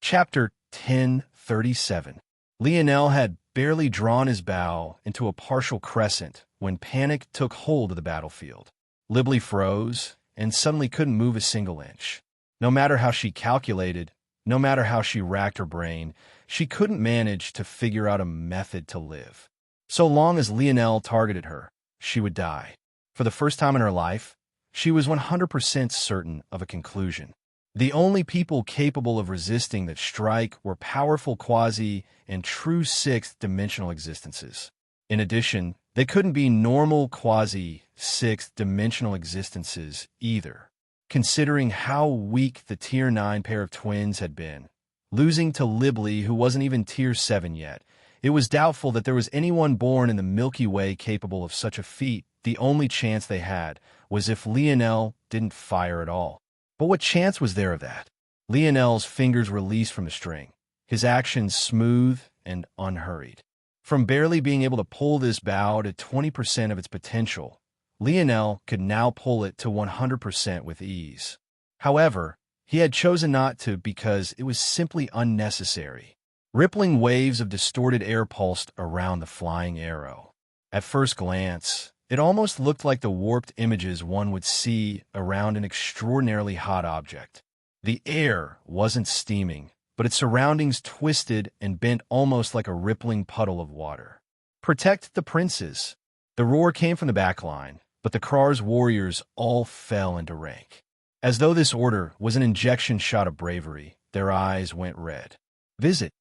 Chapter 1037. Lionel had barely drawn his bow into a partial crescent when panic took hold of the battlefield. Libly froze and suddenly couldn't move a single inch. No matter how she calculated, no matter how she racked her brain, she couldn't manage to figure out a method to live. So long as Lionel targeted her, she would die. For the first time in her life, she was 100% certain of a conclusion. The only people capable of resisting that strike were powerful quasi and true 6th-dimensional existences. In addition, they couldn't be normal quasi 6th-dimensional existences either, considering how weak the Tier 9 pair of twins had been. Losing to Libly, who wasn't even Tier 7 yet, It was doubtful that there was anyone born in the Milky Way capable of such a feat. The only chance they had was if Lionel didn't fire at all. But what chance was there of that? Lionel's fingers released from the string, his actions smooth and unhurried. From barely being able to pull this bow to 20% of its potential, Lionel could now pull it to 100% with ease. However, he had chosen not to because it was simply unnecessary. Rippling waves of distorted air pulsed around the flying arrow. At first glance, it almost looked like the warped images one would see around an extraordinarily hot object. The air wasn't steaming, but its surroundings twisted and bent almost like a rippling puddle of water. "Protect the princes!" The roar came from the back line, but the Krar's warriors all fell into rank. As though this order was an injection shot of bravery, their eyes went red. Visit.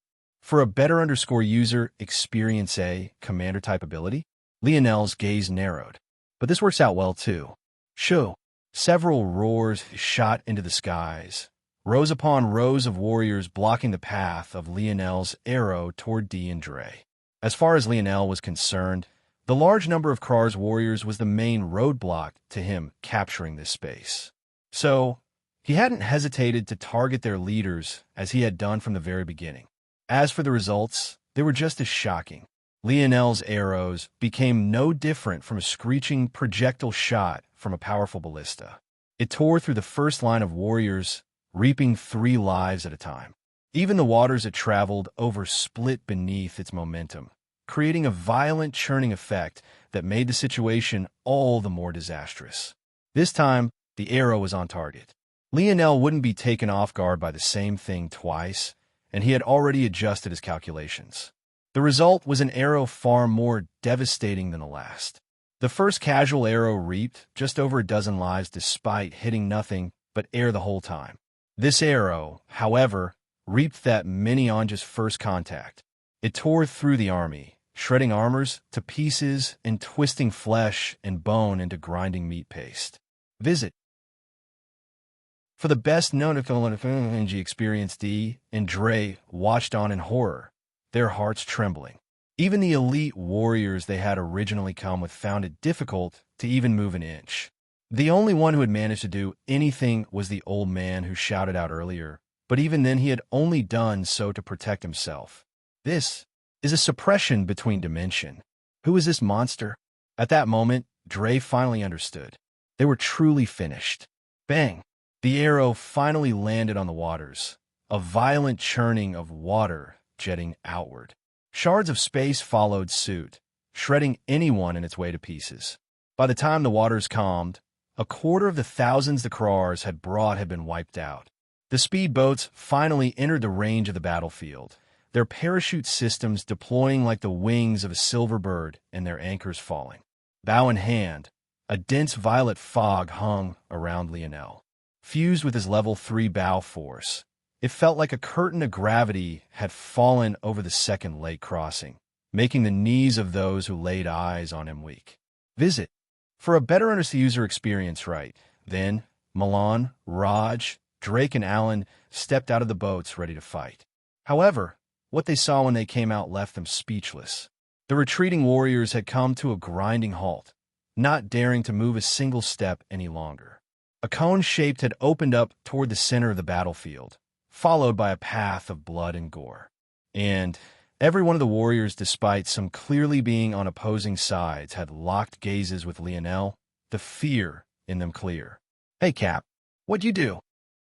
For a better user experience a commander type ability, Lionel's gaze narrowed. But this works out well too. Shoo! Several roars shot into the skies, rows upon rows of warriors blocking the path of Lionel's arrow toward Dee and Dre. As far as Lionel was concerned, the large number of Krar's warriors was the main roadblock to him capturing this space. So, he hadn't hesitated to target their leaders as he had done from the very beginning. As for the results, they were just as shocking. Lionel's arrows became no different from a screeching projectile shot from a powerful ballista. It tore through the first line of warriors, reaping 3 lives at a time. Even the waters it traveled over split beneath its momentum, creating a violent churning effect that made the situation all the more disastrous. This time, the arrow was on target. Lionel wouldn't be taken off guard by the same thing twice, and he had already adjusted his calculations. The result was an arrow far more devastating than the last. The first casual arrow reaped just over a dozen lives despite hitting nothing but air the whole time. This arrow, however, reaped that many on just first contact. It tore through the army, shredding armors to pieces and twisting flesh and bone into grinding meat paste. Visit. For the best known experience, Dee and Dre watched on in horror, their hearts trembling. Even the elite warriors they had originally come with found it difficult to even move an inch. The only one who had managed to do anything was the old man who shouted out earlier, but even then he had only done so to protect himself. This is a suppression between dimension. Who is this monster? At that moment, Dre finally understood. They were truly finished. Bang! The arrow finally landed on the waters, a violent churning of water jetting outward. Shards of space followed suit, shredding anyone in its way to pieces. By the time the waters calmed, a quarter of the thousands the Krars had brought had been wiped out. The speedboats finally entered the range of the battlefield, their parachute systems deploying like the wings of a silver bird and their anchors falling. Bow in hand, a dense violet fog hung around Lionel. Fused with his level 3 bow force, it felt like a curtain of gravity had fallen over the second lake crossing, making the knees of those who laid eyes on him weak. Visit. For a better user experience, right then, Milan, Raj, Drake, and Alan stepped out of the boats ready to fight. However, what they saw when they came out left them speechless. The retreating warriors had come to a grinding halt, not daring to move a single step any longer. A cone-shaped had opened up toward the center of the battlefield, followed by a path of blood and gore. And every one of the warriors, despite some clearly being on opposing sides, had locked gazes with Lionel, the fear in them clear. "Hey, Cap, what'd you do?"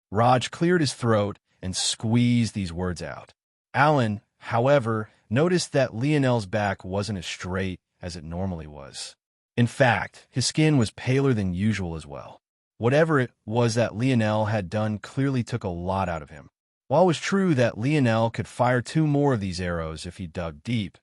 Raj cleared his throat and squeezed these words out. Alan, however, noticed that Lionel's back wasn't as straight as it normally was. In fact, his skin was paler than usual as well. Whatever it was that Lionel had done clearly took a lot out of him. While it was true that Lionel could fire 2 more of these arrows if he dug deep,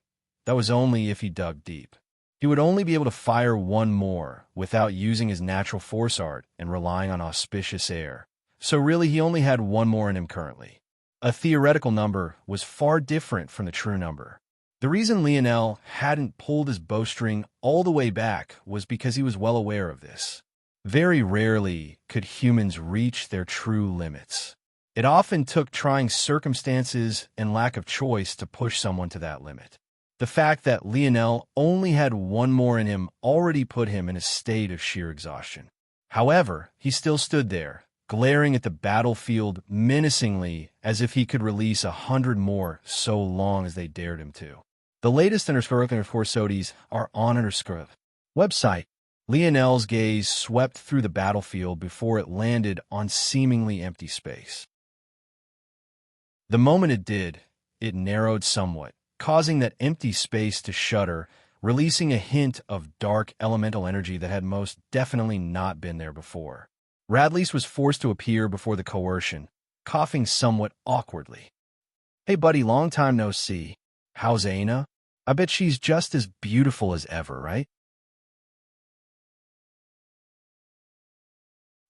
that was only if he dug deep. He would only be able to fire 1 more without using his natural force art and relying on auspicious air. So really he only had 1 more in him currently. A theoretical number was far different from the true number. The reason Lionel hadn't pulled his bowstring all the way back was because he was well aware of this. Very rarely could humans reach their true limits. It often took trying circumstances and lack of choice to push someone to that limit. The fact that Lionel only had one more in him already put him in a state of sheer exhaustion. However, he still stood there, glaring at the battlefield menacingly as if he could release 100 more so long as they dared him to. The latest Sodies are on website. Lionel's gaze swept through the battlefield before it landed on seemingly empty space. The moment it did, it narrowed somewhat, causing that empty space to shudder, releasing a hint of dark elemental energy that had most definitely not been there before. Radlease was forced to appear before the coercion, coughing somewhat awkwardly. "Hey buddy, long time no see. How's Aina? I bet she's just as beautiful as ever, right?"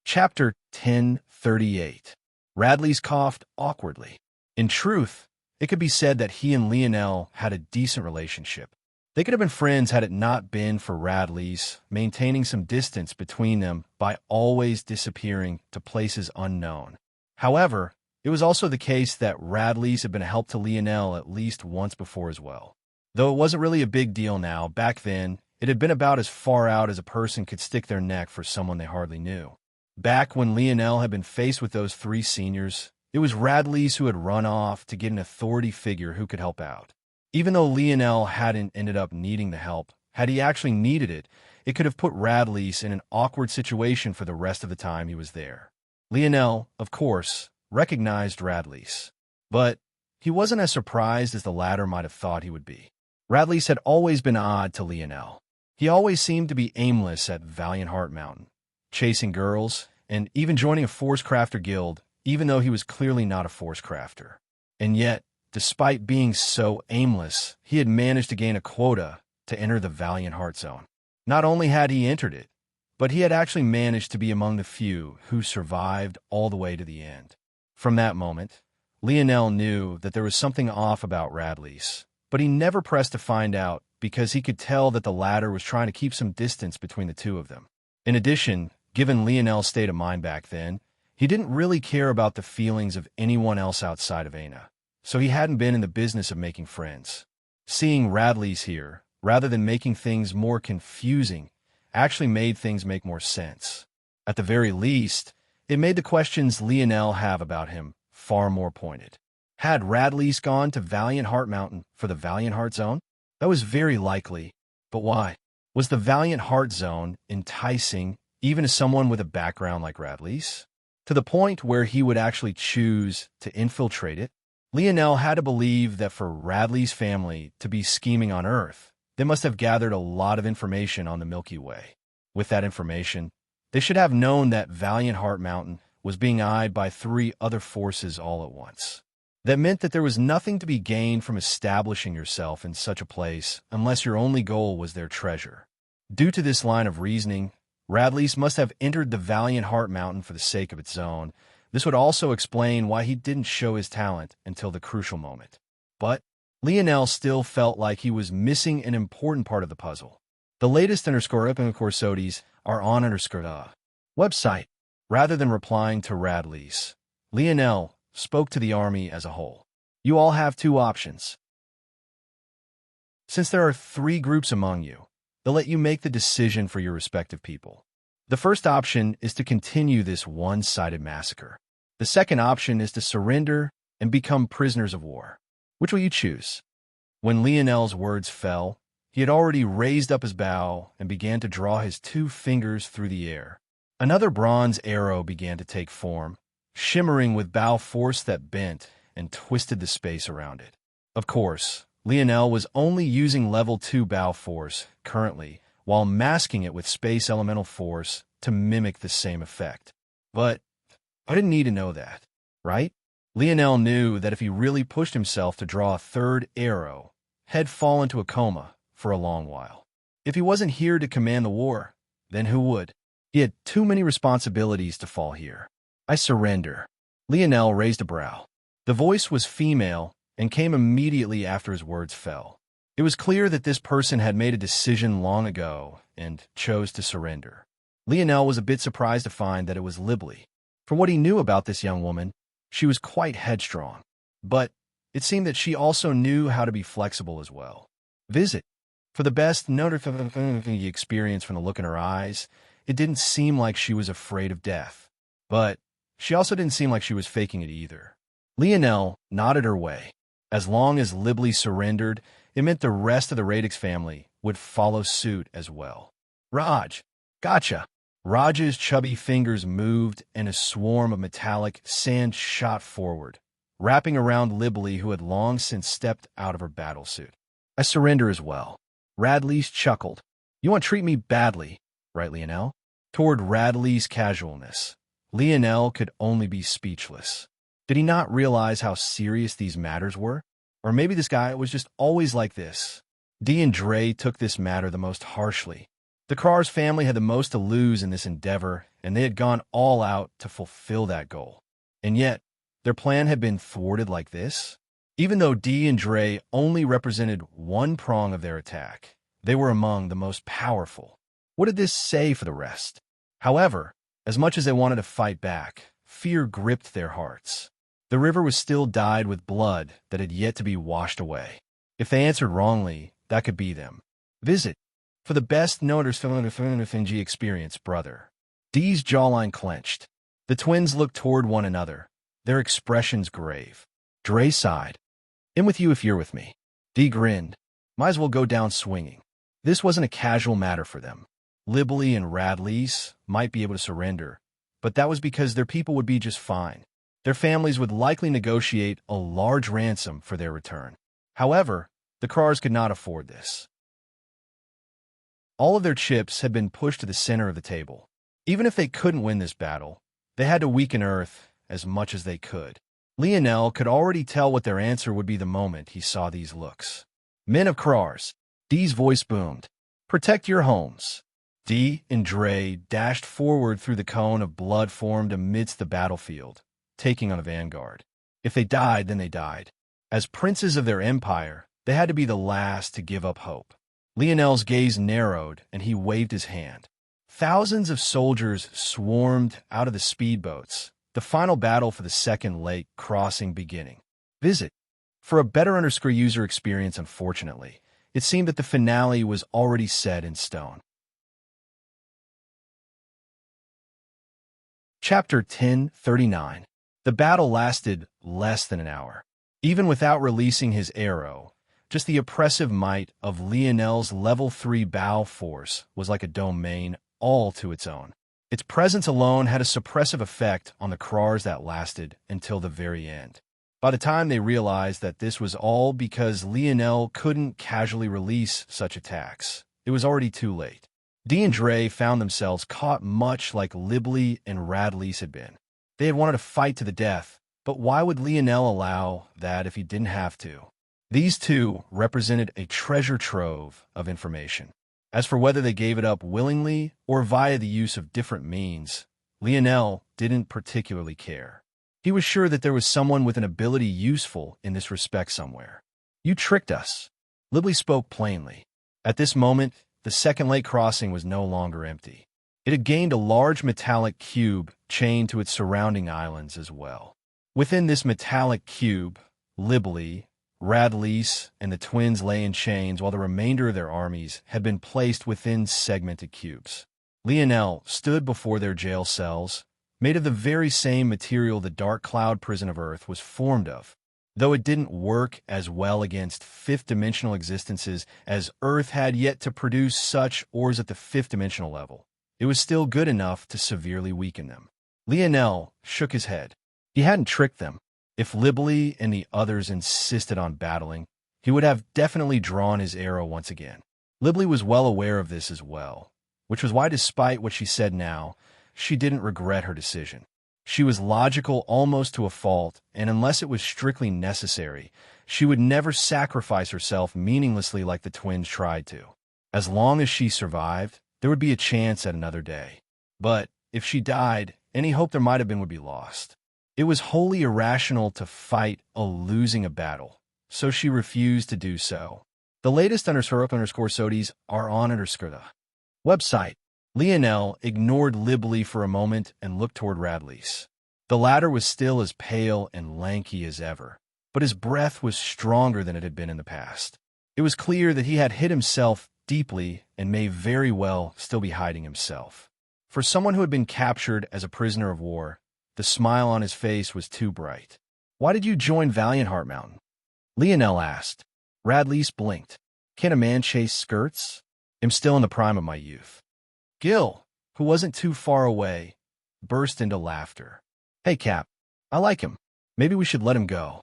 Chapter 1038. Radlease coughed awkwardly. In truth, it could be said that he and Lionel had a decent relationship. They could have been friends had it not been for Radlease maintaining some distance between them by always disappearing to places unknown. However, it was also the case that Radlease had been a help to Lionel at least once before as well. Though it wasn't really a big deal now, back then, it had been about as far out as a person could stick their neck for someone they hardly knew. Back when Lionel had been faced with those three seniors, it was Radlease who had run off to get an authority figure who could help out. Even though Lionel hadn't ended up needing the help, had he actually needed it, it could have put Radlease in an awkward situation for the rest of the time he was there. Lionel, of course, recognized Radlease, but he wasn't as surprised as the latter might have thought he would be. Radlease had always been odd to Lionel. He always seemed to be aimless at Valiant Heart Mountain, chasing girls, and even joining a Force Crafter guild, even though he was clearly not a Force Crafter. And yet, despite being so aimless, he had managed to gain a quota to enter the Valiant Heart Zone. Not only had he entered it, but he had actually managed to be among the few who survived all the way to the end. From that moment, Lionel knew that there was something off about Radlease, but he never pressed to find out because he could tell that the latter was trying to keep some distance between the two of them. In addition, given Lionel's state of mind back then, he didn't really care about the feelings of anyone else outside of Aina, so he hadn't been in the business of making friends. Seeing Radlease here, rather than making things more confusing, actually made things make more sense. At the very least, it made the questions Lionel have about him far more pointed. Had Radlease gone to Valiant Heart Mountain for the Valiant Heart Zone? That was very likely, but why? Was the Valiant Heart Zone enticing even to someone with a background like Radlease? To the point where he would actually choose to infiltrate it? Lionel had to believe that for Radlease's family to be scheming on Earth, they must have gathered a lot of information on the Milky Way. With that information, they should have known that Valiant Heart Mountain was being eyed by 3 other forces all at once. That meant that there was nothing to be gained from establishing yourself in such a place unless your only goal was their treasure. Due to this line of reasoning, Radlease must have entered the Valiant Heart Mountain for the sake of its zone. This would also explain why he didn't show his talent until the crucial moment. But Lionel still felt like he was missing an important part of the puzzle. The latest Sodies are on website. Rather than replying to Radlease, Lionel spoke to the army as a whole. You all have 2 options. Since there are 3 groups among you, they'll let you make the decision for your respective people. The first option is to continue this one-sided massacre. The second option is to surrender and become prisoners of war. Which will you choose? When Lionel's words fell, he had already raised up his bow and began to draw his 2 fingers through the air. Another bronze arrow began to take form, shimmering with bow force that bent and twisted the space around it. Of course, Lionel was only using level 2 bow force currently, while masking it with space elemental force to mimic the same effect. But I didn't need to know that, right? Lionel knew that if he really pushed himself to draw a 3rd arrow, he'd fall into a coma for a long while. If he wasn't here to command the war, then who would? He had too many responsibilities to fall here. I surrender. Lionel raised a brow. The voice was female and came immediately after his words fell. It was clear that this person had made a decision long ago and chose to surrender. Lionel was a bit surprised to find that it was Libly. From what he knew about this young woman, she was quite headstrong. But it seemed that she also knew how to be flexible as well. Visit. For the best notification experience from the look in her eyes, it didn't seem like she was afraid of death. But she also didn't seem like she was faking it either. Lionel nodded her way. As long as Libly surrendered, it meant the rest of the Radix family would follow suit as well. Raj, gotcha. Raj's chubby fingers moved, and a swarm of metallic sand shot forward, wrapping around Libly, who had long since stepped out of her battlesuit. I surrender as well. Radley's chuckled. You want to treat me badly, right, Lionel? Toward Radley's casualness, Lionel could only be speechless. Did he not realize how serious these matters were? Or maybe this guy was just always like this. Dee and Dre took this matter the most harshly. The Krars family had the most to lose in this endeavor, and they had gone all out to fulfill that goal. And yet, their plan had been thwarted like this? Even though Dee and Dre only represented one prong of their attack, they were among the most powerful. What did this say for the rest? However, as much as they wanted to fight back, fear gripped their hearts. The river was still dyed with blood that had yet to be washed away. If they answered wrongly, that could be them. Visit. For the best notification experience, brother. Dee's jawline clenched. The twins looked toward one another, their expressions grave. Dre sighed. In with you if you're with me. Dee grinned. Might as well go down swinging. This wasn't a casual matter for them. Libly and Radley's might be able to surrender, but that was because their people would be just fine. Their families would likely negotiate a large ransom for their return. However, the Krars could not afford this. All of their chips had been pushed to the center of the table. Even if they couldn't win this battle, they had to weaken Earth as much as they could. Lionel could already tell what their answer would be the moment he saw these looks. Men of Krars, Dee's voice boomed. Protect your homes. Dee and Dre dashed forward through the cone of blood formed amidst the battlefield, taking on a vanguard. If they died, then they died. As princes of their empire, they had to be the last to give up hope. Lionel's gaze narrowed, and he waved his hand. Thousands of soldiers swarmed out of the speedboats, the final battle for the second lake crossing beginning. Visit. For a better user experience, unfortunately, it seemed that the finale was already set in stone. Chapter 1039. The battle lasted less than an hour. Even without releasing his arrow, just the oppressive might of Lionel's level 3 bow force was like a domain all to its own. Its presence alone had a suppressive effect on the Krars that lasted until the very end. By the time they realized that this was all because Lionel couldn't casually release such attacks, it was already too late. Dee and Dre found themselves caught much like Libly and Radley's had been. They had wanted to fight to the death, but why would Lionel allow that if he didn't have to? These two represented a treasure trove of information. As for whether they gave it up willingly or via the use of different means, Lionel didn't particularly care. He was sure that there was someone with an ability useful in this respect somewhere. You tricked us. Libly spoke plainly. At this moment, the second lake crossing was no longer empty. It had gained a large metallic cube chained to its surrounding islands as well. Within this metallic cube, Libly, Radley's, and the twins lay in chains while the remainder of their armies had been placed within segmented cubes. Lionel stood before their jail cells, made of the very same material the dark cloud prison of Earth was formed of. Though it didn't work as well against fifth-dimensional existences as Earth had yet to produce such ores at the fifth-dimensional level, it was still good enough to severely weaken them. Lionel shook his head. He hadn't tricked them. If Libly and the others insisted on battling, he would have definitely drawn his arrow once again. Libly was well aware of this as well, which was why, despite what she said now, she didn't regret her decision. She was logical almost to a fault, and unless it was strictly necessary, she would never sacrifice herself meaninglessly like the twins tried to. As long as she survived, there would be a chance at another day. But if she died, any hope there might have been would be lost. It was wholly irrational to fight losing a battle, so she refused to do so. The latest _SODIs are on the website. Lionel ignored Libly for a moment and looked toward Radley's. The latter was still as pale and lanky as ever, but his breath was stronger than it had been in the past. It was clear that he had hid himself deeply and may very well still be hiding himself. For someone who had been captured as a prisoner of war, the smile on his face was too bright. "Why did you join Valiant Heart Mountain?" Lionel asked. Radlease blinked. "Can a man chase skirts? I'm still in the prime of my youth." Gil, who wasn't too far away, burst into laughter. "Hey, Cap, I like him. Maybe we should let him go."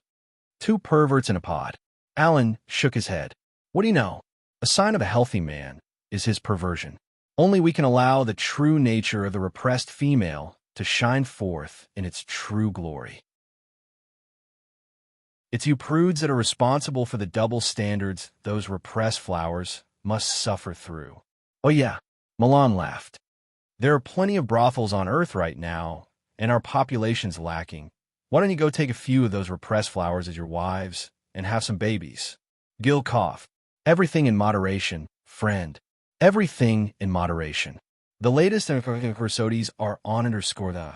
Two perverts in a pod. Alan shook his head. "What do you know? A sign of a healthy man is his perversion. Only we can allow the true nature of the repressed female to shine forth in its true glory. It's you prudes that are responsible for the double standards those repressed flowers must suffer through." "Oh yeah," Milan laughed. "There are plenty of brothels on Earth right now, and our population's lacking. Why don't you go take a few of those repressed flowers as your wives and have some babies?" Gil coughed. "Everything in moderation, friend. Everything in moderation. The latest episodes are on the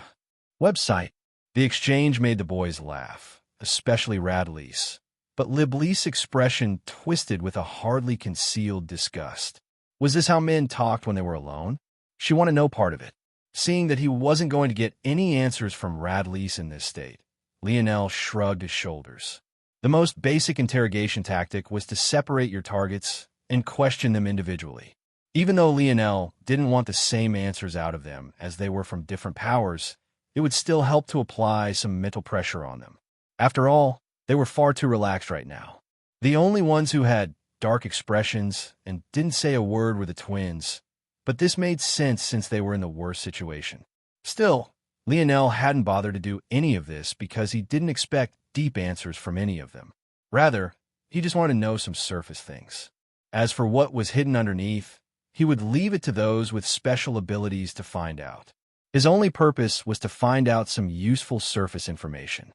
website." The exchange made the boys laugh, especially Radlease. But Liblee's expression twisted with a hardly concealed disgust. Was this how men talked when they were alone? She wanted no part of it. Seeing that he wasn't going to get any answers from Radlease in this state, Lionel shrugged his shoulders. The most basic interrogation tactic was to separate your targets and question them individually. Even though Lionel didn't want the same answers out of them as they were from different powers, it would still help to apply some mental pressure on them. After all, they were far too relaxed right now. The only ones who had dark expressions and didn't say a word were the twins, but this made sense since they were in the worst situation. Still, Lionel hadn't bothered to do any of this because he didn't expect deep answers from any of them. Rather, he just wanted to know some surface things. As for what was hidden underneath, he would leave it to those with special abilities to find out. His only purpose was to find out some useful surface information.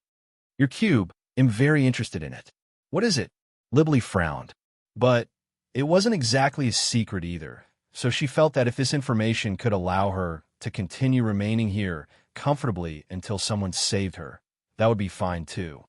"Your cube, I'm very interested in it." "What is it?" Liblee frowned. But it wasn't exactly a secret either, so she felt that if this information could allow her to continue remaining here comfortably until someone saved her, that would be fine too.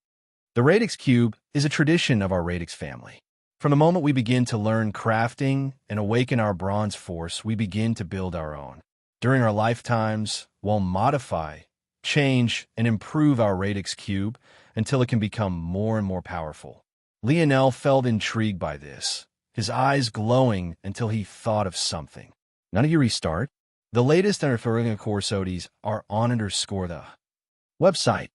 The Radix Cube is a tradition of our Radix family. From the moment we begin to learn crafting and awaken our bronze force, we begin to build our own. During our lifetimes, we'll modify, change, and improve our Radix Cube until it can become more and more powerful. Lionel felt intrigued by this, his eyes glowing until he thought of something. "None of you restart? The latest courses are on the website."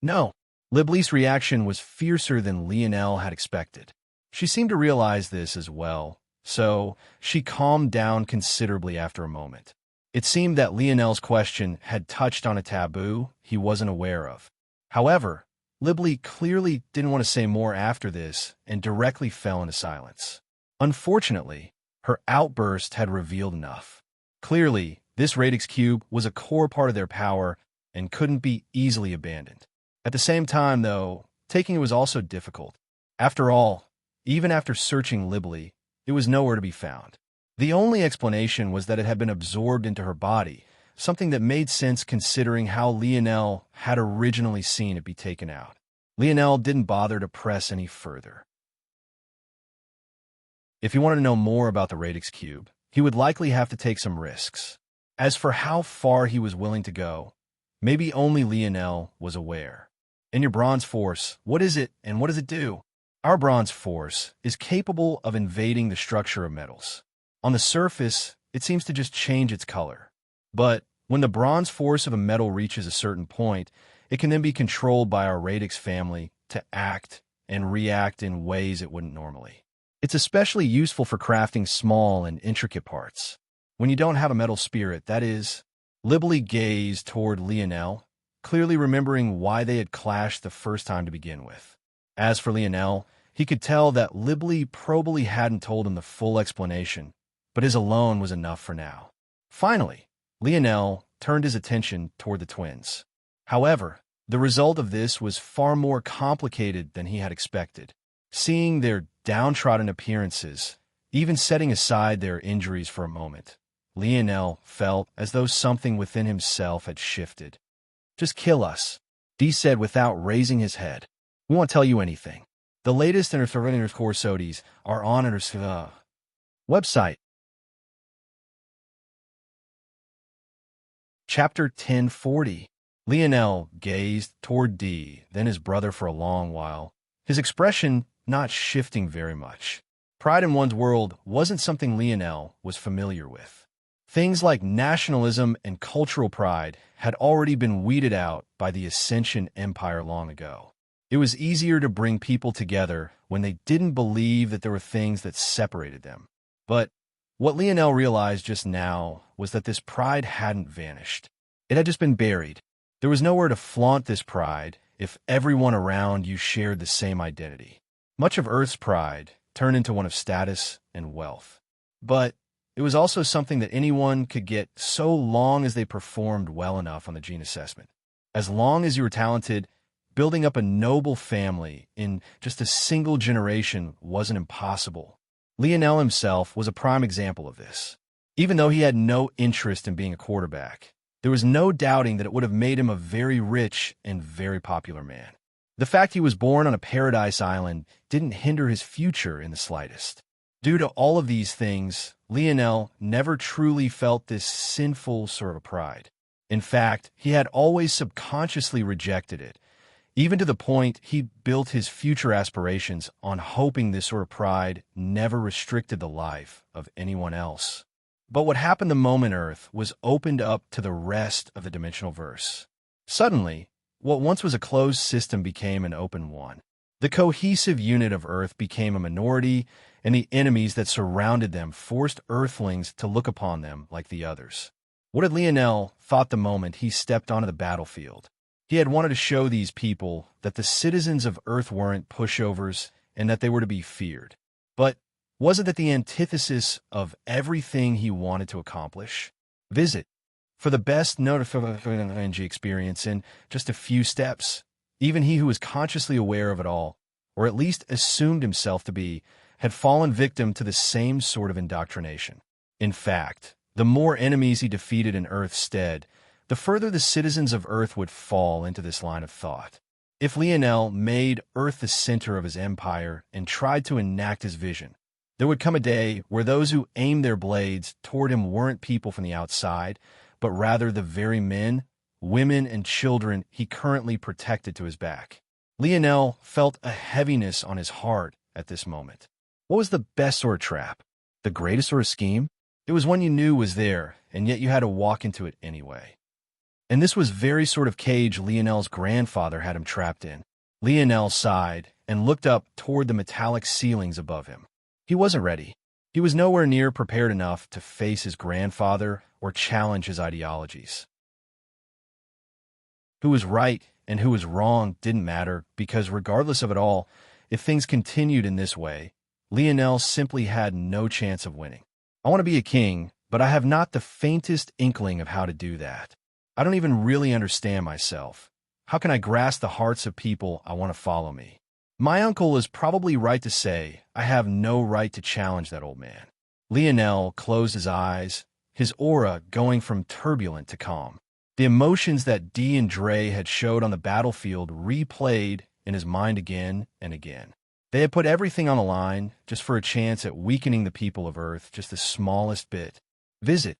"No." Liblee's reaction was fiercer than Lionel had expected. She seemed to realize this as well, so she calmed down considerably after a moment. It seemed that Lionel's question had touched on a taboo he wasn't aware of. However, Liblee clearly didn't want to say more after this and directly fell into silence. Unfortunately, her outburst had revealed enough. Clearly, this Radix Cube was a core part of their power and couldn't be easily abandoned. At the same time, though, taking it was also difficult. After all, even after searching Liblee, it was nowhere to be found. The only explanation was that it had been absorbed into her body, something that made sense considering how Lionel had originally seen it be taken out. Lionel didn't bother to press any further. If he wanted to know more about the Radix Cube, he would likely have to take some risks. As for how far he was willing to go, maybe only Lionel was aware. "In your bronze force, what is it and what does it do?" "Our bronze force is capable of invading the structure of metals. On the surface, it seems to just change its color. But when the bronze force of a metal reaches a certain point, it can then be controlled by our Radix family to act and react in ways it wouldn't normally. It's especially useful for crafting small and intricate parts. When you don't have a metal spirit, that is." Liblee gazed toward Lionel, clearly remembering why they had clashed the first time to begin with. As for Lionel, he could tell that Liblee probably hadn't told him the full explanation, but his alone was enough for now. Finally, Lionel turned his attention toward the twins. However, the result of this was far more complicated than he had expected. Seeing their downtrodden appearances, even setting aside their injuries for a moment, Lionel felt as though something within himself had shifted. "Just kill us," Dee said without raising his head. "We won't tell you anything." The latest in our course SODIs are on our website. Chapter 1040. Lionel gazed toward D, then his brother for a long while, his expression not shifting very much. Pride in one's world wasn't something Lionel was familiar with. Things like nationalism and cultural pride had already been weeded out by the Ascension Empire long ago. It was easier to bring people together when they didn't believe that there were things that separated them. But what Lionel realized just now was that this pride hadn't vanished. It had just been buried. There was nowhere to flaunt this pride if everyone around you shared the same identity. Much of Earth's pride turned into one of status and wealth. But it was also something that anyone could get so long as they performed well enough on the gene assessment. As long as you were talented, building up a noble family in just a single generation wasn't impossible. Lionel himself was a prime example of this. Even though he had no interest in being a quarterback, there was no doubting that it would have made him a very rich and very popular man. The fact he was born on a paradise island didn't hinder his future in the slightest. Due to all of these things, Lionel never truly felt this sinful sort of pride. In fact, he had always subconsciously rejected it, even to the point he built his future aspirations on hoping this sort of pride never restricted the life of anyone else. But what happened the moment Earth was opened up to the rest of the dimensional verse. Suddenly, what once was a closed system became an open one. The cohesive unit of Earth became a minority, and the enemies that surrounded them forced Earthlings to look upon them like the others. What had Lionel thought the moment he stepped onto the battlefield? He had wanted to show these people that the citizens of Earth weren't pushovers and that they were to be feared. But wasn't that the antithesis of everything he wanted to accomplish? Visit for the best notification experience in just a few steps. Even he who was consciously aware of it all, or at least assumed himself to be, had fallen victim to the same sort of indoctrination. In fact, the more enemies he defeated in Earth's stead, the further the citizens of Earth would fall into this line of thought. If Lionel made Earth the center of his empire and tried to enact his vision, there would come a day where those who aimed their blades toward him weren't people from the outside, but rather the very men, women, and children he currently protected to his back. Lionel felt a heaviness on his heart at this moment. What was the best sort of trap? The greatest sort of scheme? It was one you knew was there, and yet you had to walk into it anyway. And this was very sort of cage Lionel's grandfather had him trapped in. Lionel sighed and looked up toward the metallic ceilings above him. He wasn't ready. He was nowhere near prepared enough to face his grandfather or challenge his ideologies. Who was right and who was wrong didn't matter, because regardless of it all, if things continued in this way, Lionel simply had no chance of winning. I want to be a king, but I have not the faintest inkling of how to do that. I don't even really understand myself. How can I grasp the hearts of people I want to follow me? My uncle is probably right to say I have no right to challenge that old man. Lionel closed his eyes, his aura going from turbulent to calm. The emotions that Dee and Dre had showed on the battlefield replayed in his mind again and again. They had put everything on the line just for a chance at weakening the people of Earth just the smallest bit. Visit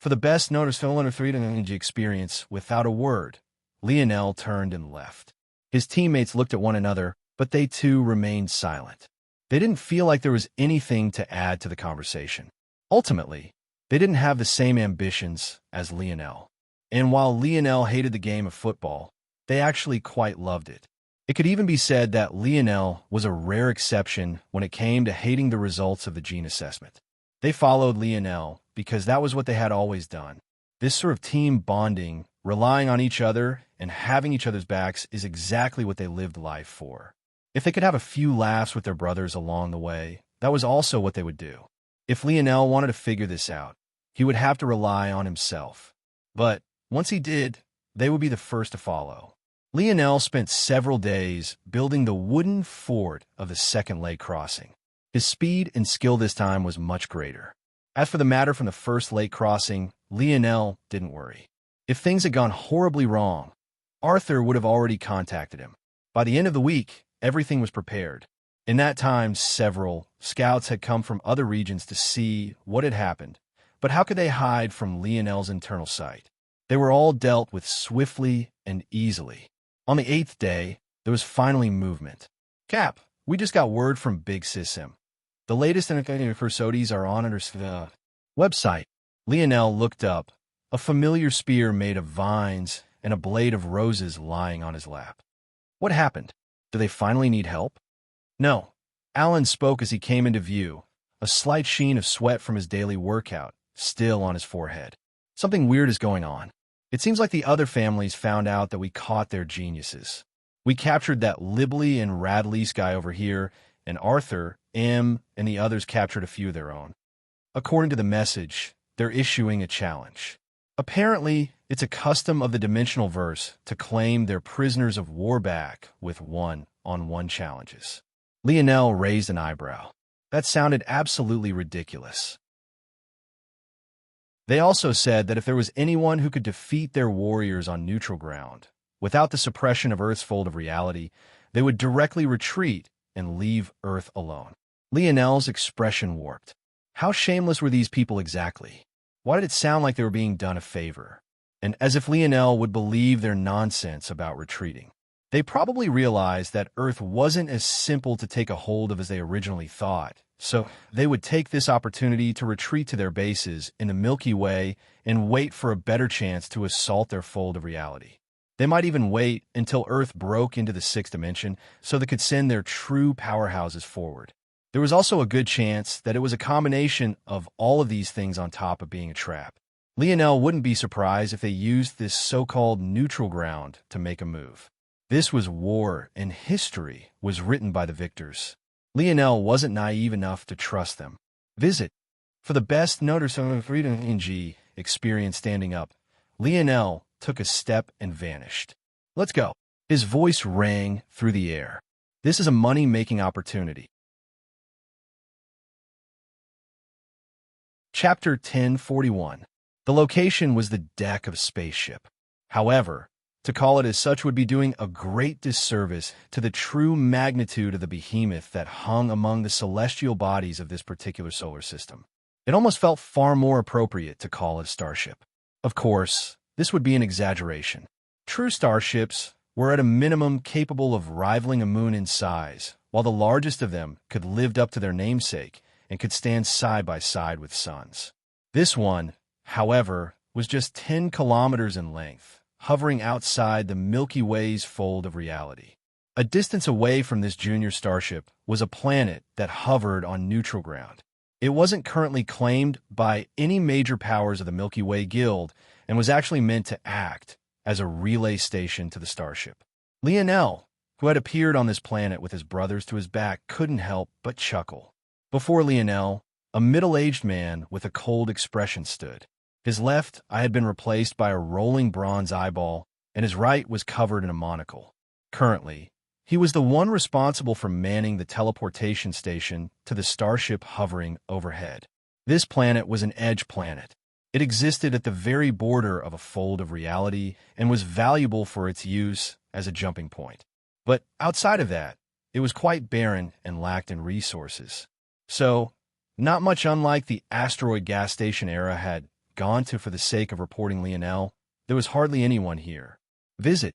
for the best noticeable energy experience without a word. Lionel turned and left. His teammates looked at one another, but they too remained silent. They didn't feel like there was anything to add to the conversation. Ultimately, they didn't have the same ambitions as Lionel. And while Lionel hated the game of football, they actually quite loved it. It could even be said that Lionel was a rare exception when it came to hating the results of the gene assessment. They followed Lionel because that was what they had always done. This sort of team bonding, relying on each other, and having each other's backs is exactly what they lived life for. If they could have a few laughs with their brothers along the way, that was also what they would do. If Lionel wanted to figure this out, he would have to rely on himself. But once he did, they would be the first to follow. Lionel spent several days building the wooden fort of the second lake crossing. His speed and skill this time was much greater. As for the matter from the first lake crossing, Lionel didn't worry. If things had gone horribly wrong, Arthur would have already contacted him. By the end of the week, everything was prepared. In that time, several scouts had come from other regions to see what had happened, but how could they hide from Lionel's internal sight? They were all dealt with swiftly and easily. On the 8th day, there was finally movement. Cap, we just got word from Big Sim. The latest episodes are on our website. Lionel looked up, a familiar spear made of vines and a blade of roses lying on his lap. What happened? Do they finally need help? No. Alan spoke as he came into view, a slight sheen of sweat from his daily workout still on his forehead. Something weird is going on. It seems like the other families found out that we caught their geniuses. We captured that Libley and Radlease guy over here, and Arthur, and the others captured a few of their own. According to the message, they're issuing a challenge. Apparently, it's a custom of the dimensional verse to claim their prisoners of war back with one-on-one challenges. Lionel raised an eyebrow. That sounded absolutely ridiculous. They also said that if there was anyone who could defeat their warriors on neutral ground, without the suppression of Earth's fold of reality, they would directly retreat and leave Earth alone. Lionel's expression warped. How shameless were these people exactly? Why did it sound like they were being done a favor? And as if Lionel would believe their nonsense about retreating. They probably realized that Earth wasn't as simple to take a hold of as they originally thought, so they would take this opportunity to retreat to their bases in the Milky Way and wait for a better chance to assault their fold of reality. They might even wait until Earth broke into the 6th dimension so they could send their true powerhouses forward. There was also a good chance that it was a combination of all of these things on top of being a trap. Lionel wouldn't be surprised if they used this so-called neutral ground to make a move. This was war, and history was written by the victors. Lionel wasn't naive enough to trust them. Visit. For the best notice of freedom NG experience standing up, Lionel took a step and vanished. Let's go. His voice rang through the air. This is a money-making opportunity. Chapter 1041. The location was the deck of a spaceship. However, to call it as such would be doing a great disservice to the true magnitude of the behemoth that hung among the celestial bodies of this particular solar system. It almost felt far more appropriate to call it a starship. Of course, this would be an exaggeration. True starships were at a minimum capable of rivaling a moon in size, while the largest of them could live up to their namesake and could stand side by side with suns. This one, however, was just 10 kilometers in length, hovering outside the Milky Way's fold of reality. A distance away from this junior starship was a planet that hovered on neutral ground. It wasn't currently claimed by any major powers of the Milky Way Guild and was actually meant to act as a relay station to the starship. Lionel, who had appeared on this planet with his brothers to his back, couldn't help but chuckle. Before Lionel, a middle-aged man with a cold expression stood. His left eye had been replaced by a rolling bronze eyeball, and his right was covered in a monocle. Currently, he was the one responsible for manning the teleportation station to the starship hovering overhead. This planet was an edge planet. It existed at the very border of a fold of reality and was valuable for its use as a jumping point. But outside of that, it was quite barren and lacked in resources. So, not much unlike the asteroid gas station era had gone to for the sake of reporting Lionel, there was hardly anyone here. Visit.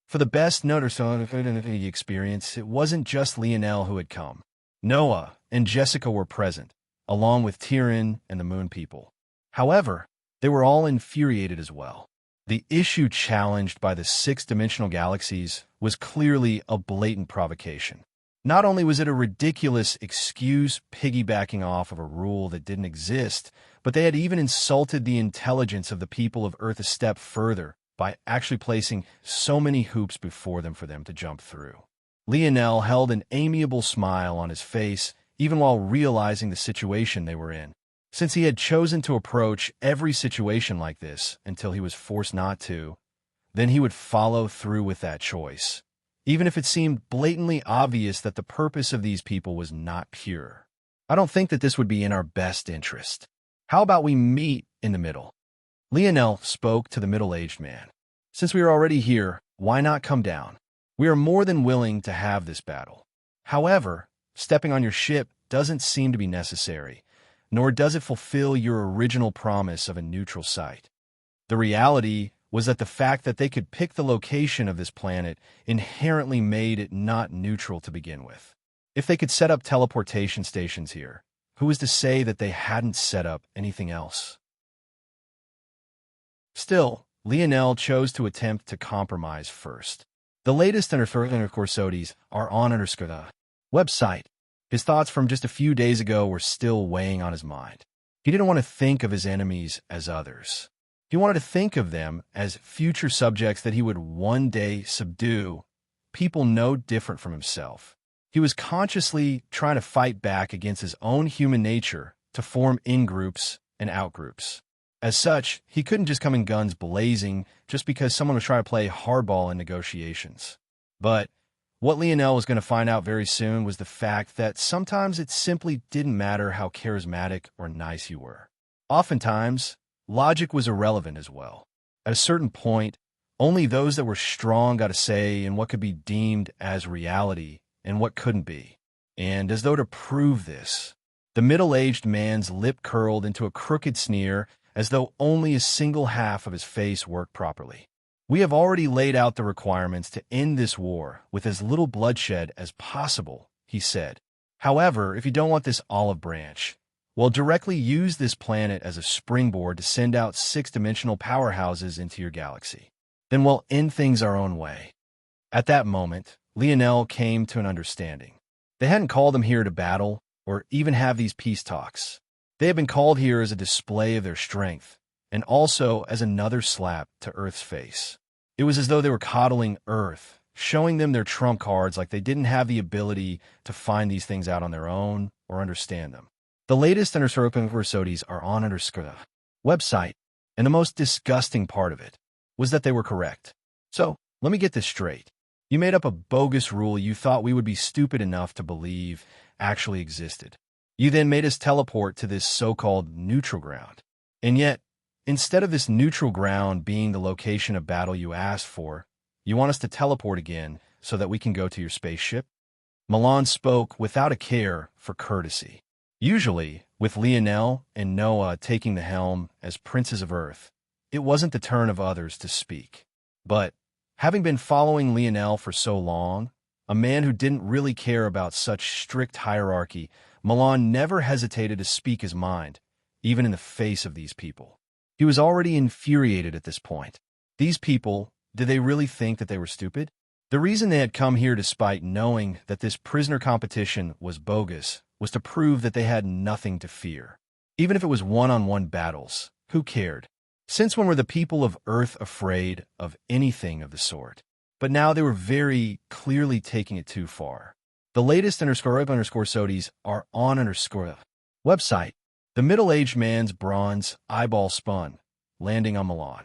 For the best noticeability experience, it wasn't just Lionel who had come. Noah and Jessica were present, along with Tyrion and the Moon People. However, they were all infuriated as well. The issue challenged by the 6-dimensional galaxies was clearly a blatant provocation. Not only was it a ridiculous excuse piggybacking off of a rule that didn't exist, but they had even insulted the intelligence of the people of Earth a step further by actually placing so many hoops before them for them to jump through. Lionel held an amiable smile on his face, even while realizing the situation they were in. Since he had chosen to approach every situation like this until he was forced not to, then he would follow through with that choice, even if it seemed blatantly obvious that the purpose of these people was not pure. I don't think that this would be in our best interest. How about we meet in the middle? Lionel spoke to the middle-aged man. Since we are already here, why not come down? We are more than willing to have this battle. However, Stepping on your ship doesn't seem to be necessary, nor does it fulfill your original promise of a neutral site. The reality was that the fact that they could pick the location of this planet inherently made it not neutral to begin with. If they could set up teleportation stations here, who is to say that they hadn't set up anything else? Still, Lionel chose to attempt to compromise first. The latest Corsodies are on the website. His thoughts from just a few days ago were still weighing on his mind. He didn't want to think of his enemies as others. He wanted to think of them as future subjects that he would one day subdue, people no different from himself. He was consciously trying to fight back against his own human nature to form in-groups and out-groups. As such, he couldn't just come in guns blazing just because someone was trying to play hardball in negotiations. But what Lionel was going to find out very soon was the fact that sometimes it simply didn't matter how charismatic or nice you were. Oftentimes, logic was irrelevant as well. At a certain point, only those that were strong got a say in what could be deemed as reality and what couldn't be. And as though to prove this, the middle-aged man's lip curled into a crooked sneer as though only a single half of his face worked properly. We have already laid out the requirements to end this war with as little bloodshed as possible, he said. However, if you don't want this olive branch, well, directly use this planet as a springboard to send out six-dimensional powerhouses into your galaxy. Then we'll end things our own way. At that moment, Lionel came to an understanding. They hadn't called him here to battle or even have these peace talks. They had been called here as a display of their strength, and also as another slap to Earth's face. It was as though they were coddling Earth, showing them their trump cards like they didn't have the ability to find these things out on their own or understand them. The latest Corsodies are on the website, and the most disgusting part of it was that they were correct. So, let me get this straight. You made up a bogus rule you thought we would be stupid enough to believe actually existed. You then made us teleport to this so-called neutral ground. And yet, instead of this neutral ground being the location of battle you asked for, you want us to teleport again so that we can go to your spaceship? Milan spoke without a care for courtesy. Usually, with Lionel and Noah taking the helm as princes of Earth, it wasn't the turn of others to speak. But, having been following Lionel for so long, a man who didn't really care about such strict hierarchy, Milan never hesitated to speak his mind, even in the face of these people. He was already infuriated at this point. These people, did they really think that they were stupid? The reason they had come here despite knowing that this prisoner competition was bogus was to prove that they had nothing to fear. Even if it was one-on-one battles, who cared? Since when were the people of Earth afraid of anything of the sort? But now they were very clearly taking it too far. The latest Corsodies are on website. The middle-aged man's bronze eyeball spun, landing on Milan.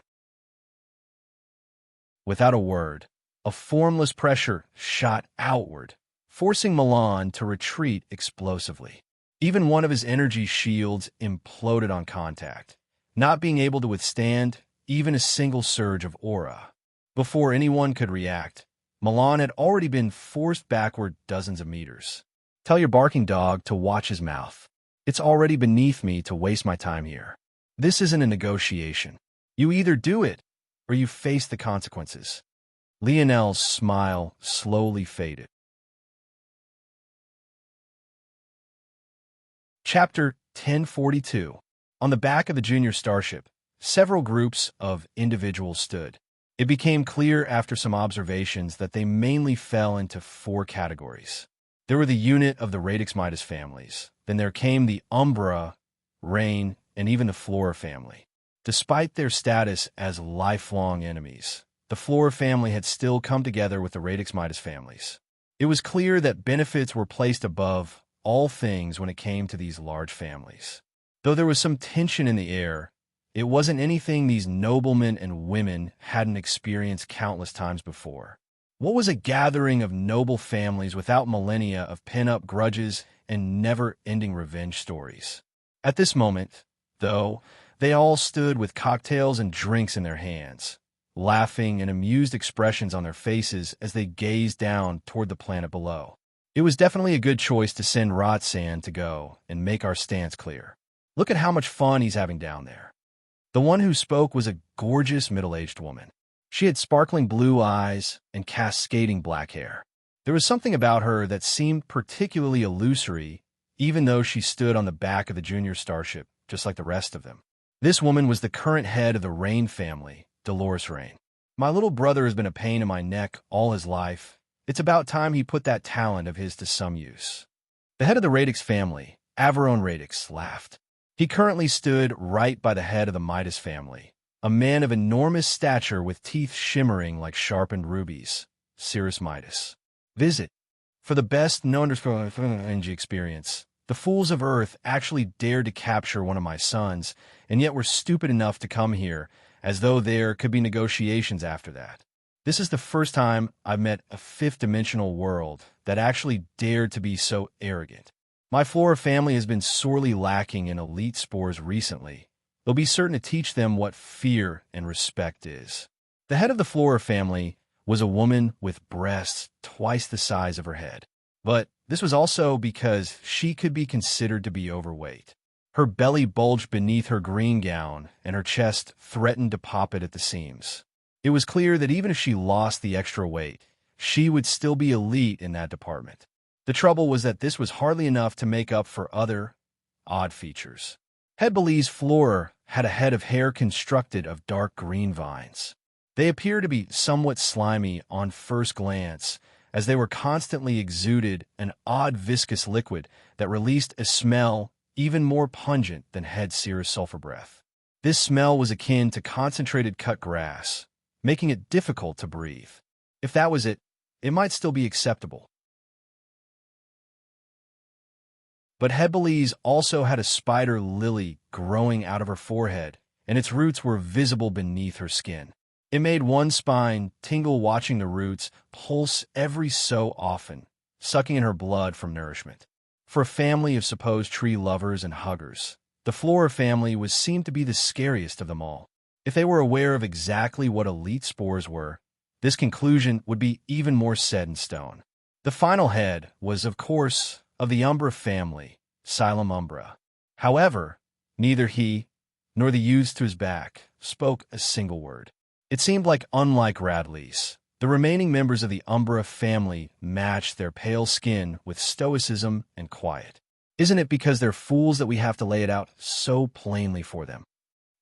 Without a word, a formless pressure shot outward, forcing Milan to retreat explosively. Even one of his energy shields imploded on contact, not being able to withstand even a single surge of aura. Before anyone could react, Milan had already been forced backward dozens of meters. Tell your barking dog to watch his mouth. It's already beneath me to waste my time here. This isn't a negotiation. You either do it, or you face the consequences. Lionel's smile slowly faded. Chapter 1042. On the back of the junior starship, several groups of individuals stood. It became clear after some observations that they mainly fell into four categories. There were the unit of the Radix Midas families. Then there came the Umbra, Rain, and even the Flora family. Despite their status as lifelong enemies, the Flora family had still come together with the Radix Midas families. It was clear that benefits were placed above all things when it came to these large families. Though there was some tension in the air, it wasn't anything these noblemen and women hadn't experienced countless times before. What was a gathering of noble families without millennia of pent-up grudges and never-ending revenge stories? At this moment, though, they all stood with cocktails and drinks in their hands, laughing and amused expressions on their faces as they gazed down toward the planet below. It was definitely a good choice to send Roxanne to go and make our stance clear. Look at how much fun he's having down there. The one who spoke was a gorgeous middle-aged woman. She had sparkling blue eyes and cascading black hair. There was something about her that seemed particularly illusory, even though she stood on the back of the junior starship, just like the rest of them. This woman was the current head of the Rain family, Dolores Rain. My little brother has been a pain in my neck all his life. It's about time he put that talent of his to some use. The head of the Radix family, Averone Radix, laughed. He currently stood right by the head of the Midas family, a man of enormous stature with teeth shimmering like sharpened rubies, Cirrus Midas. Visit. For the best no_NG experience, the fools of Earth actually dared to capture one of my sons, and yet were stupid enough to come here, as though there could be negotiations after that. This is the first time I've met a fifth-dimensional world that actually dared to be so arrogant. My Flora family has been sorely lacking in elite spores recently. They'll be certain to teach them what fear and respect is. The head of the Flora family was a woman with breasts twice the size of her head. But this was also because she could be considered to be overweight. Her belly bulged beneath her green gown, and her chest threatened to pop it at the seams. It was clear that even if she lost the extra weight, she would still be elite in that department. The trouble was that this was hardly enough to make up for other odd features. Head Belize Flora had a head of hair constructed of dark green vines. They appeared to be somewhat slimy on first glance, as they were constantly exuded an odd viscous liquid that released a smell even more pungent than Head Cirrus sulfur breath. This smell was akin to concentrated cut grass, making it difficult to breathe. If that was it, it might still be acceptable. But Head Belize also had a spider lily growing out of her forehead, and its roots were visible beneath her skin. It made one's spine tingle watching the roots pulse every so often, sucking in her blood from nourishment. For a family of supposed tree lovers and huggers, the Flora family was seemed to be the scariest of them all. If they were aware of exactly what elite spores were, this conclusion would be even more set in stone. The final head was, of course, of the Umbra family, Xylem Umbra. However, neither he nor the youths to his back spoke a single word. It seemed like, unlike Radley's, the remaining members of the Umbra family matched their pale skin with stoicism and quiet. Isn't it because they're fools that we have to lay it out so plainly for them?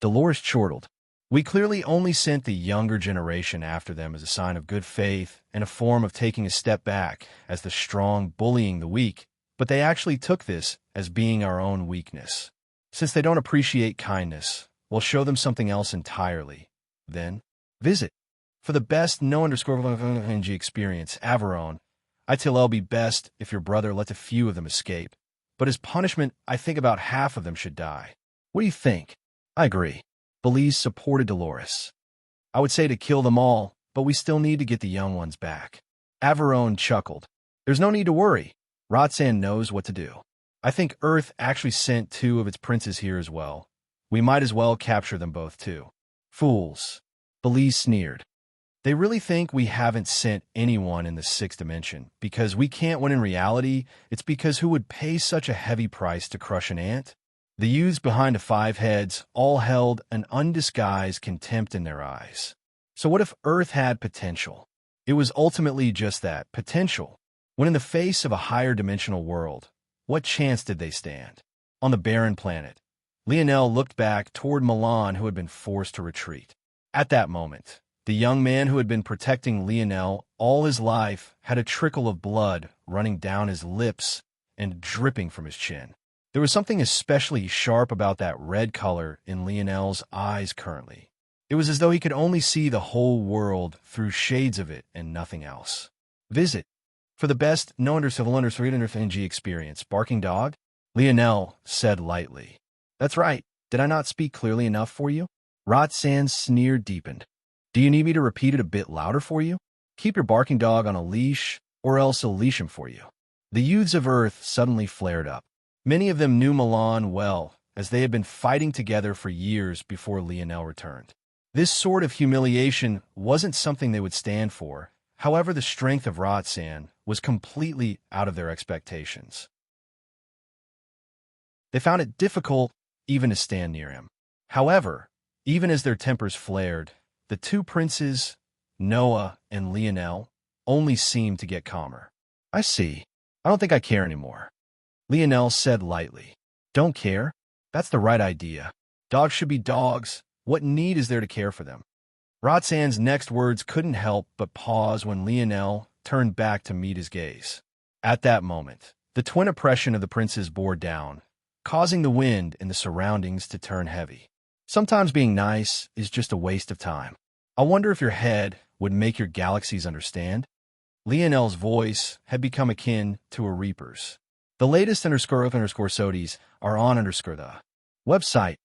Dolores chortled. We clearly only sent the younger generation after them as a sign of good faith and a form of taking a step back as the strong bullying the weak, but they actually took this as being our own weakness. Since they don't appreciate kindness, we'll show them something else entirely. Then, visit. For the best no_NG experience, Averone, I tell I'll be best if your brother lets a few of them escape. But as punishment, I think about half of them should die. What do you think? I agree. Belize supported Dolores. I would say to kill them all, but we still need to get the young ones back. Averone chuckled. There's no need to worry. Roxanne knows what to do. I think Earth actually sent 2 of its princes here as well. We might as well capture them both too. Fools. Belize sneered. They really think we haven't sent anyone in the 6th dimension because we can't, when in reality, it's because who would pay such a heavy price to crush an ant? The youths behind the 5 heads all held an undisguised contempt in their eyes. So what if Earth had potential? It was ultimately just that, potential. When in the face of a higher dimensional world, what chance did they stand? On the barren planet, Lionel looked back toward Milan, who had been forced to retreat. At that moment, the young man who had been protecting Lionel all his life had a trickle of blood running down his lips and dripping from his chin. There was something especially sharp about that red color in Lionel's eyes currently. It was as though he could only see the whole world through shades of it and nothing else. Visit. For the best no_NG experience, Barking Dog? Lionel said lightly. That's right. Did I not speak clearly enough for you? Roxanne's sneer deepened. Do you need me to repeat it a bit louder for you? Keep your barking dog on a leash, or else I'll leash him for you. The youths of Earth suddenly flared up. Many of them knew Milan well, as they had been fighting together for years before Lionel returned. This sort of humiliation wasn't something they would stand for. However, the strength of Roxanne was completely out of their expectations. They found it difficult even to stand near him. However, even as their tempers flared, the two princes, Noah and Lionel, only seemed to get calmer. I see. I don't think I care anymore, Lionel said lightly. Don't care? That's the right idea. Dogs should be dogs. What need is there to care for them? Roxanne's next words couldn't help but pause when Lionel turned back to meet his gaze. At that moment, the twin oppression of the princes bore down, causing the wind in the surroundings to turn heavy. Sometimes being nice is just a waste of time. I wonder if your head would make your galaxies understand? Lionel's voice had become akin to a reaper's. The latest _SODIes are on the website.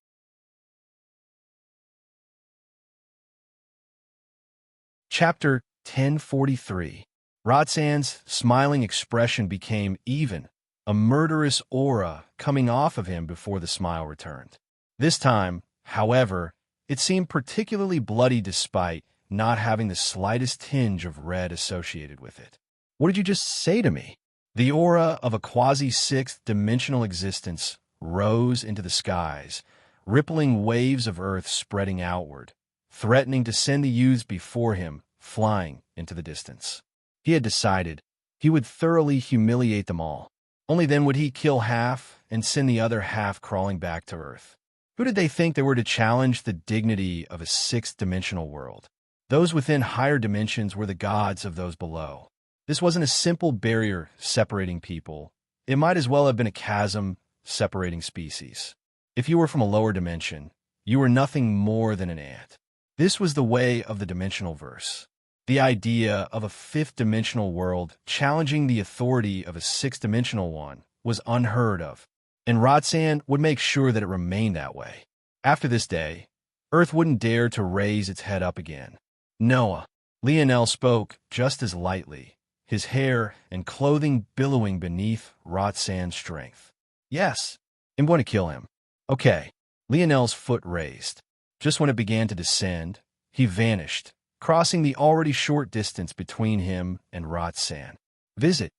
Chapter 1043. Roxanne's smiling expression became even, a murderous aura coming off of him before the smile returned. This time, however, it seemed particularly bloody despite not having the slightest tinge of red associated with it. What did you just say to me? The aura of a quasi-sixth-dimensional existence rose into the skies, rippling waves of earth spreading outward, threatening to send the youths before him flying into the distance. He had decided he would thoroughly humiliate them all. Only then would he kill half and send the other half crawling back to Earth. Who did they think they were to challenge the dignity of a sixth-dimensional world? Those within higher dimensions were the gods of those below. This wasn't a simple barrier separating people. It might as well have been a chasm separating species. If you were from a lower dimension, you were nothing more than an ant. This was the way of the dimensional verse. The idea of a fifth-dimensional world challenging the authority of a sixth-dimensional one was unheard of, and Roxanne would make sure that it remained that way. After this day, Earth wouldn't dare to raise its head up again. Noah, Lionel spoke just as lightly, his hair and clothing billowing beneath Roxanne's strength. Yes, I'm going to kill him. Okay. Lionel's foot raised. Just when it began to descend, he vanished, crossing the already short distance between him and Roxanne. Visit.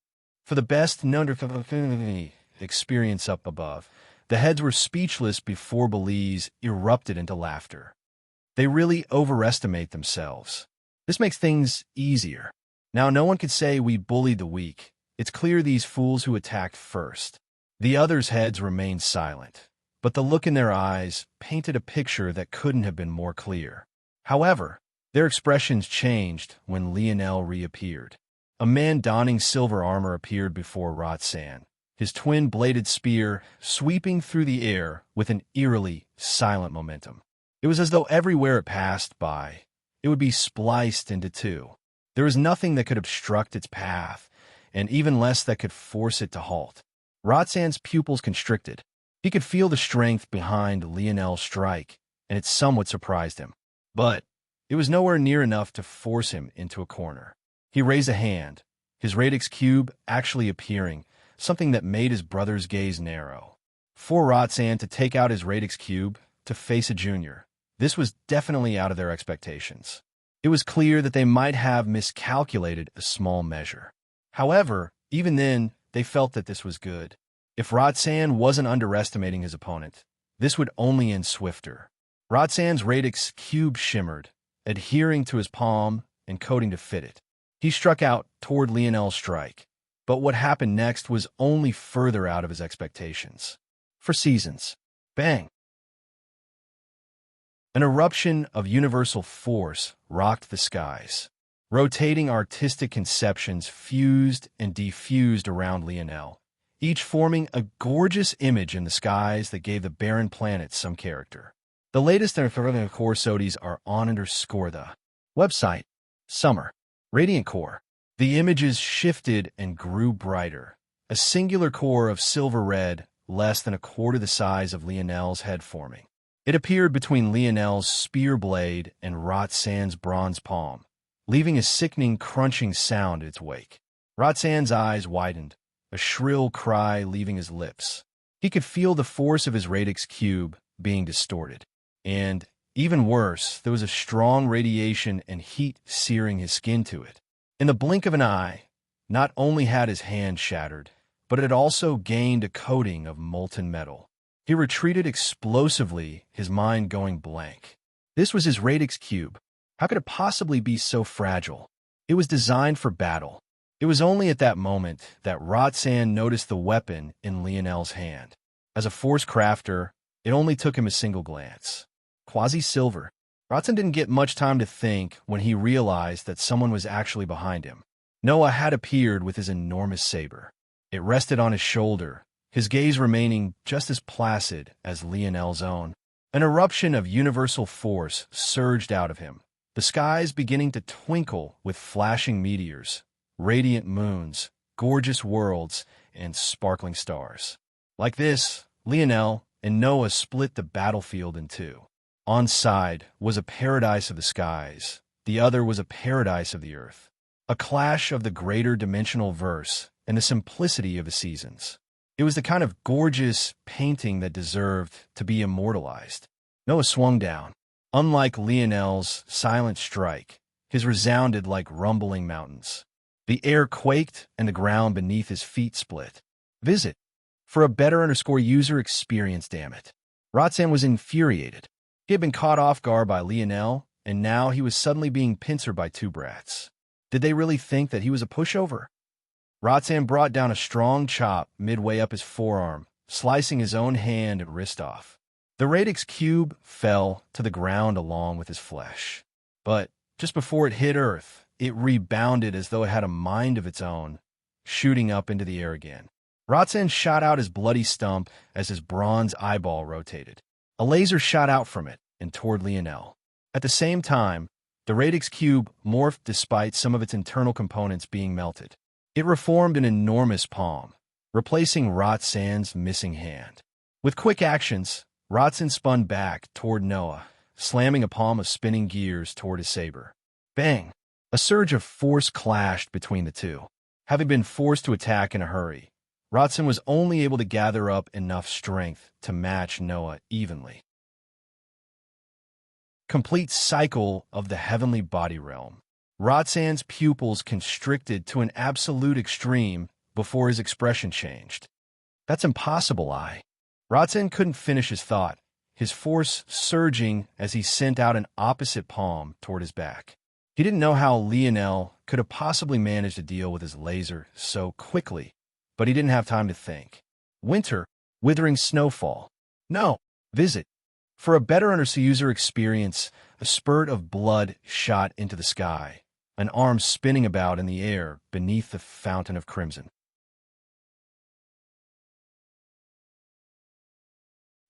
For the best known experience up above, the heads were speechless before Belize erupted into laughter. They really overestimate themselves. This makes things easier. Now no one could say we bullied the weak. It's clear these fools who attacked first. The others' heads remained silent, but the look in their eyes painted a picture that couldn't have been more clear. However, their expressions changed when Lionel reappeared. A man donning silver armor appeared before Roxanne, his twin-bladed spear sweeping through the air with an eerily silent momentum. It was as though everywhere it passed by, it would be spliced into two. There was nothing that could obstruct its path, and even less that could force it to halt. Roxanne's pupils constricted. He could feel the strength behind Lionel's strike, and it somewhat surprised him. But it was nowhere near enough to force him into a corner. He raised a hand, his radix cube actually appearing, something that made his brother's gaze narrow. For Roxanne to take out his radix cube to face a junior, this was definitely out of their expectations. It was clear that they might have miscalculated a small measure. However, even then, they felt that this was good. If Roxanne wasn't underestimating his opponent, this would only end swifter. Roxanne's radix cube shimmered, adhering to his palm and coding to fit it. He struck out toward Lionel's strike, but what happened next was only further out of his expectations. For seasons. Bang! An eruption of universal force rocked the skies. Rotating artistic conceptions fused and defused around Lionel, each forming a gorgeous image in the skies that gave the barren planet some character. The latest _SODIes are on the website. Summer. Radiant core. The images shifted and grew brighter. A singular core of silver red, less than a quarter the size of Lionel's head forming. It appeared between Lionel's spear blade and Roxanne's bronze palm, leaving a sickening crunching sound in its wake. Roxanne's eyes widened, a shrill cry leaving his lips. He could feel the force of his radix cube being distorted. And, even worse, there was a strong radiation and heat searing his skin to it. In the blink of an eye, not only had his hand shattered, but it had also gained a coating of molten metal. He retreated explosively, his mind going blank. This was his radix cube. How could it possibly be so fragile? It was designed for battle. It was only at that moment that Roxanne noticed the weapon in Lionel's hand. As a force crafter, it only took him a single glance. Quasi-silver. Roxanne didn't get much time to think when he realized that someone was actually behind him. Noah had appeared with his enormous saber. It rested on his shoulder, his gaze remaining just as placid as Lionel's own. An eruption of universal force surged out of him, the skies beginning to twinkle with flashing meteors, radiant moons, gorgeous worlds, and sparkling stars. Like this, Lionel and Noah split the battlefield in two. On side was a paradise of the skies, the other was a paradise of the earth. A clash of the greater dimensional verse and the simplicity of the seasons. It was the kind of gorgeous painting that deserved to be immortalized. Noah swung down. Unlike Lionel's silent strike, his resounded like rumbling mountains. The air quaked and the ground beneath his feet split. Visit. For a better_user experience, damn it. Roxanne was infuriated. He had been caught off guard by Lionel, and now he was suddenly being pincered by two brats. Did they really think that he was a pushover? Roxanne brought down a strong chop midway up his forearm, slicing his own hand and wrist off. The radix cube fell to the ground along with his flesh. But just before it hit Earth, it rebounded as though it had a mind of its own, shooting up into the air again. Roxanne shot out his bloody stump as his bronze eyeball rotated. A laser shot out from it and toward Lionel. At the same time, the radix cube morphed despite some of its internal components being melted. It reformed an enormous palm, replacing Roxanne's missing hand. With quick actions, Roxanne spun back toward Noah, slamming a palm of spinning gears toward his saber. Bang! A surge of force clashed between the two. Having been forced to attack in a hurry, Roxanne was only able to gather up enough strength to match Noah evenly. Complete cycle of the heavenly body realm. Roxanne's pupils constricted to an absolute extreme before his expression changed. That's impossible, Roxanne couldn't finish his thought, his force surging as he sent out an opposite palm toward his back. He didn't know how Lionel could have possibly managed to deal with his laser so quickly, but he didn't have time to think. Winter, withering snowfall. No, visit. For a better_user experience, a spurt of blood shot into the sky, an arm spinning about in the air beneath the fountain of crimson.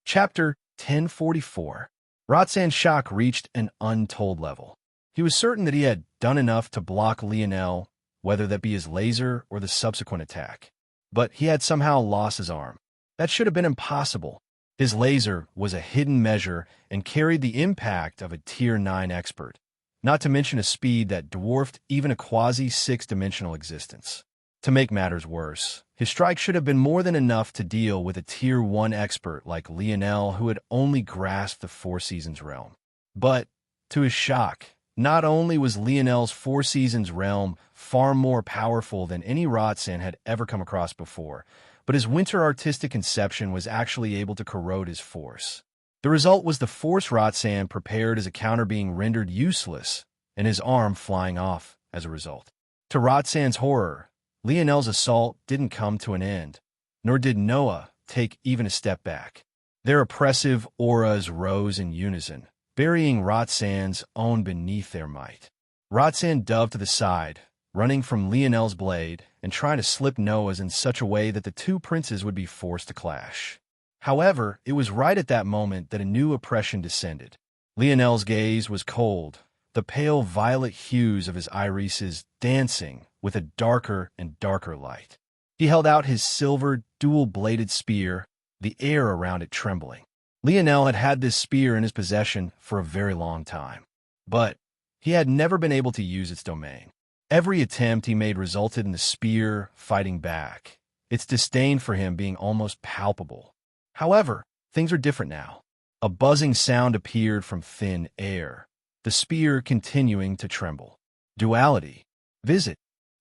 Chapter 1044. Roxanne's shock reached an untold level. He was certain that he had done enough to block Lionel, whether that be his laser or the subsequent attack. But he had somehow lost his arm. That should have been impossible. His laser was a hidden measure and carried the impact of a Tier 9 expert, not to mention a speed that dwarfed even a quasi-6-dimensional existence. To make matters worse, his strike should have been more than enough to deal with a Tier 1 expert like Lionel who had only grasped the Four Seasons realm. But, to his shock, not only was Lionel's Four Seasons realm far more powerful than any Roxanne had ever come across before, but his winter artistic conception was actually able to corrode his force. The result was the force Roxanne prepared as a counter being rendered useless, and his arm flying off as a result. To Roxanne's horror, Lionel's assault didn't come to an end, nor did Noah take even a step back. Their oppressive auras rose in unison, burying Roxanne's own beneath their might. Roxanne dove to the side, running from Lionel's blade and trying to slip Noah's in such a way that the two princes would be forced to clash. However, it was right at that moment that a new oppression descended. Lionel's gaze was cold, the pale violet hues of his irises dancing with a darker and darker light. He held out his silver, dual-bladed spear, the air around it trembling. Lionel had had this spear in his possession for a very long time, but he had never been able to use its domain. Every attempt he made resulted in the spear fighting back, its disdain for him being almost palpable. However, things are different now. A buzzing sound appeared from thin air, the spear continuing to tremble. Duality. Visit.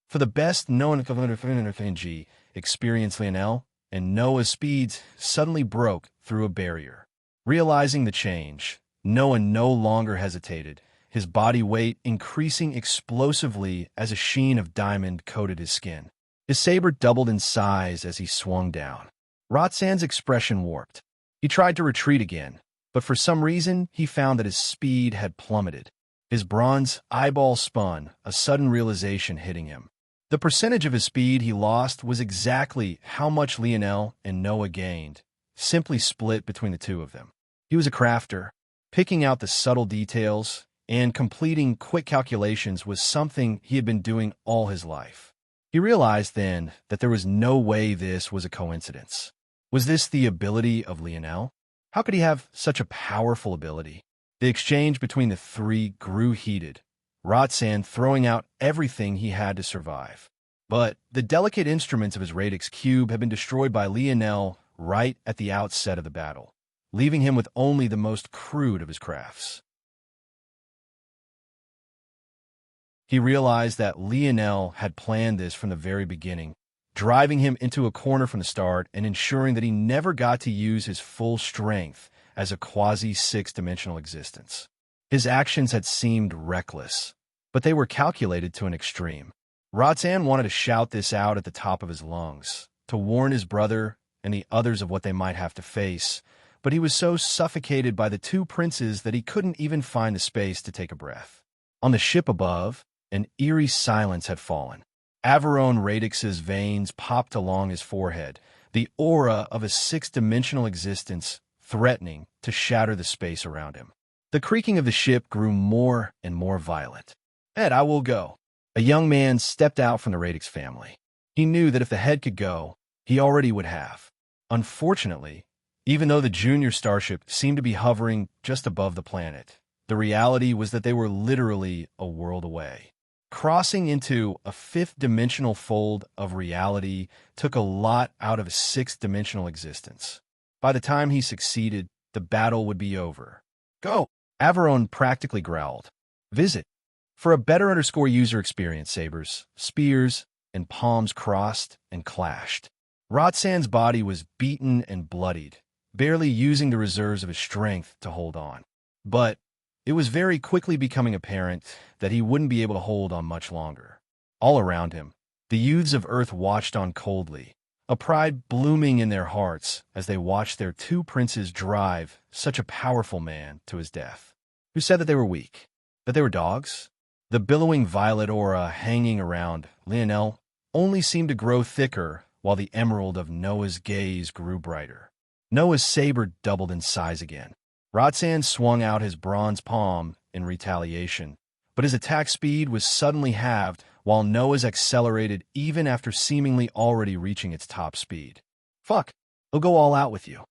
For the best known G, experience Lionel, and Noah's speeds suddenly broke through a barrier. Realizing the change, Noah no longer hesitated, his body weight increasing explosively as a sheen of diamond coated his skin. His saber doubled in size as he swung down. Roxanne's expression warped. He tried to retreat again, but for some reason he found that his speed had plummeted. His bronze eyeball spun, a sudden realization hitting him. The percentage of his speed he lost was exactly how much Lionel and Noah gained, simply split between the two of them. He was a crafter. Picking out the subtle details and completing quick calculations was something he had been doing all his life. He realized then that there was no way this was a coincidence. Was this the ability of Lionel? How could he have such a powerful ability? The exchange between the three grew heated, Roxanne throwing out everything he had to survive. But the delicate instruments of his radix cube had been destroyed by Lionel right at the outset of the battle, leaving him with only the most crude of his crafts. He realized that Lionel had planned this from the very beginning, driving him into a corner from the start and ensuring that he never got to use his full strength as a quasi-six-dimensional existence. His actions had seemed reckless, but they were calculated to an extreme. Roxanne wanted to shout this out at the top of his lungs, to warn his brother and the others of what they might have to face, but he was so suffocated by the two princes that he couldn't even find the space to take a breath. On the ship above, an eerie silence had fallen. Averone Radix's veins popped along his forehead, the aura of a six-dimensional existence threatening to shatter the space around him. The creaking of the ship grew more and more violent. "Ed, I will go." A young man stepped out from the Radix family. He knew that if the head could go, he already would have. Unfortunately, even though the junior starship seemed to be hovering just above the planet, the reality was that they were literally a world away. Crossing into a fifth-dimensional fold of reality took a lot out of a sixth-dimensional existence. By the time he succeeded, the battle would be over. "Go!" Averone practically growled. "Visit." For a better user experience, sabers, spears, and palms crossed and clashed. Roxanne's body was beaten and bloodied, barely using the reserves of his strength to hold on. But it was very quickly becoming apparent that he wouldn't be able to hold on much longer. All around him, the youths of Earth watched on coldly, a pride blooming in their hearts as they watched their two princes drive such a powerful man to his death. Who said that they were weak? That they were dogs? The billowing violet aura hanging around Lionel only seemed to grow thicker while the emerald of Noah's gaze grew brighter. Noah's saber doubled in size again. Roxanne swung out his bronze palm in retaliation, but his attack speed was suddenly halved while Noah's accelerated even after seemingly already reaching its top speed. "Fuck, he'll go all out with you."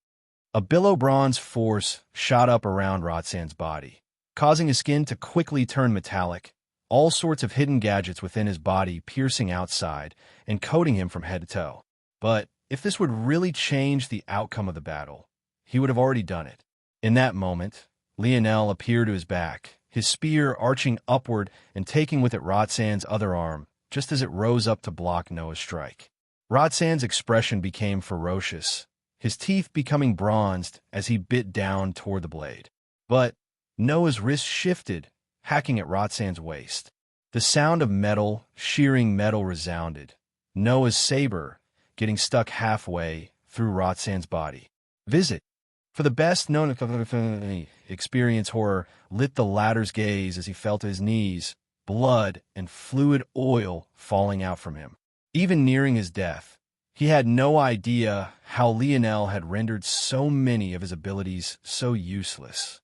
A billow bronze force shot up around Roxanne's body, causing his skin to quickly turn metallic, all sorts of hidden gadgets within his body piercing outside and coating him from head to toe. But if this would really change the outcome of the battle, he would have already done it. In that moment, Lionel appeared to his back, his spear arching upward and taking with it Roxanne's other arm, just as it rose up to block Noah's strike. Roxanne's expression became ferocious, his teeth becoming bronzed as he bit down toward the blade. But Noah's wrist shifted, hacking at Roxanne's waist. The sound of metal shearing metal resounded, Noah's saber getting stuck halfway through Roxanne's body. "Visit." For the best known experience, horror lit the latter's gaze as he fell to his knees, blood and fluid oil falling out from him. Even nearing his death, he had no idea how Lionel had rendered so many of his abilities so useless.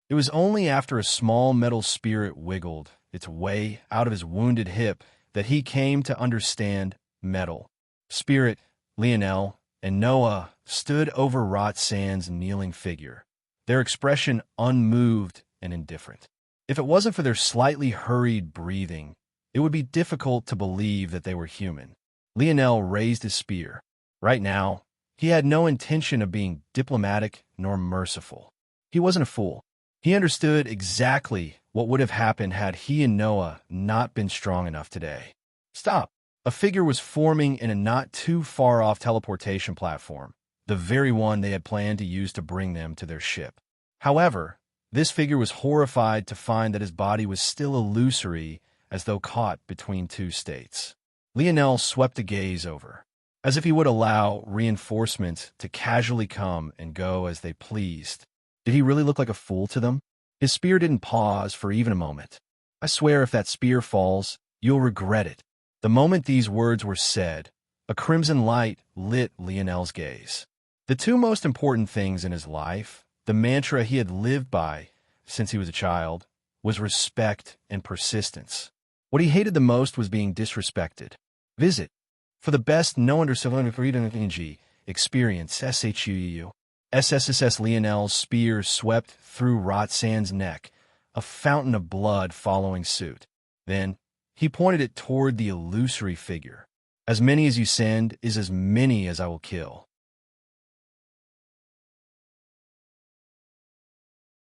It was only after a small metal spirit wiggled its way out of his wounded hip that he came to understand metal. Spirit, Lionel, and Noah stood over Roxanne's kneeling figure, their expression unmoved and indifferent. If it wasn't for their slightly hurried breathing, it would be difficult to believe that they were human. Lionel raised his spear. Right now, he had no intention of being diplomatic nor merciful. He wasn't a fool. He understood exactly what would have happened had he and Noah not been strong enough today. Stop! A figure was forming in a not too far off teleportation platform, the very one they had planned to use to bring them to their ship. However, this figure was horrified to find that his body was still illusory, as though caught between two states. Lionel swept a gaze over, as if he would allow reinforcements to casually come and go as they pleased. Did he really look like a fool to them? His spear didn't pause for even a moment. I swear if that spear falls, you'll regret it. The moment these words were said, a crimson light lit Lionel's gaze. The two most important things in his life, the mantra he had lived by since he was a child, was respect and persistence. What he hated the most was being disrespected. Visit. For the best no understanding experience SHUU. SSSS Lionel's spear swept through Roxanne's neck, a fountain of blood following suit. Then, he pointed it toward the illusory figure. As many as you send is as many as I will kill.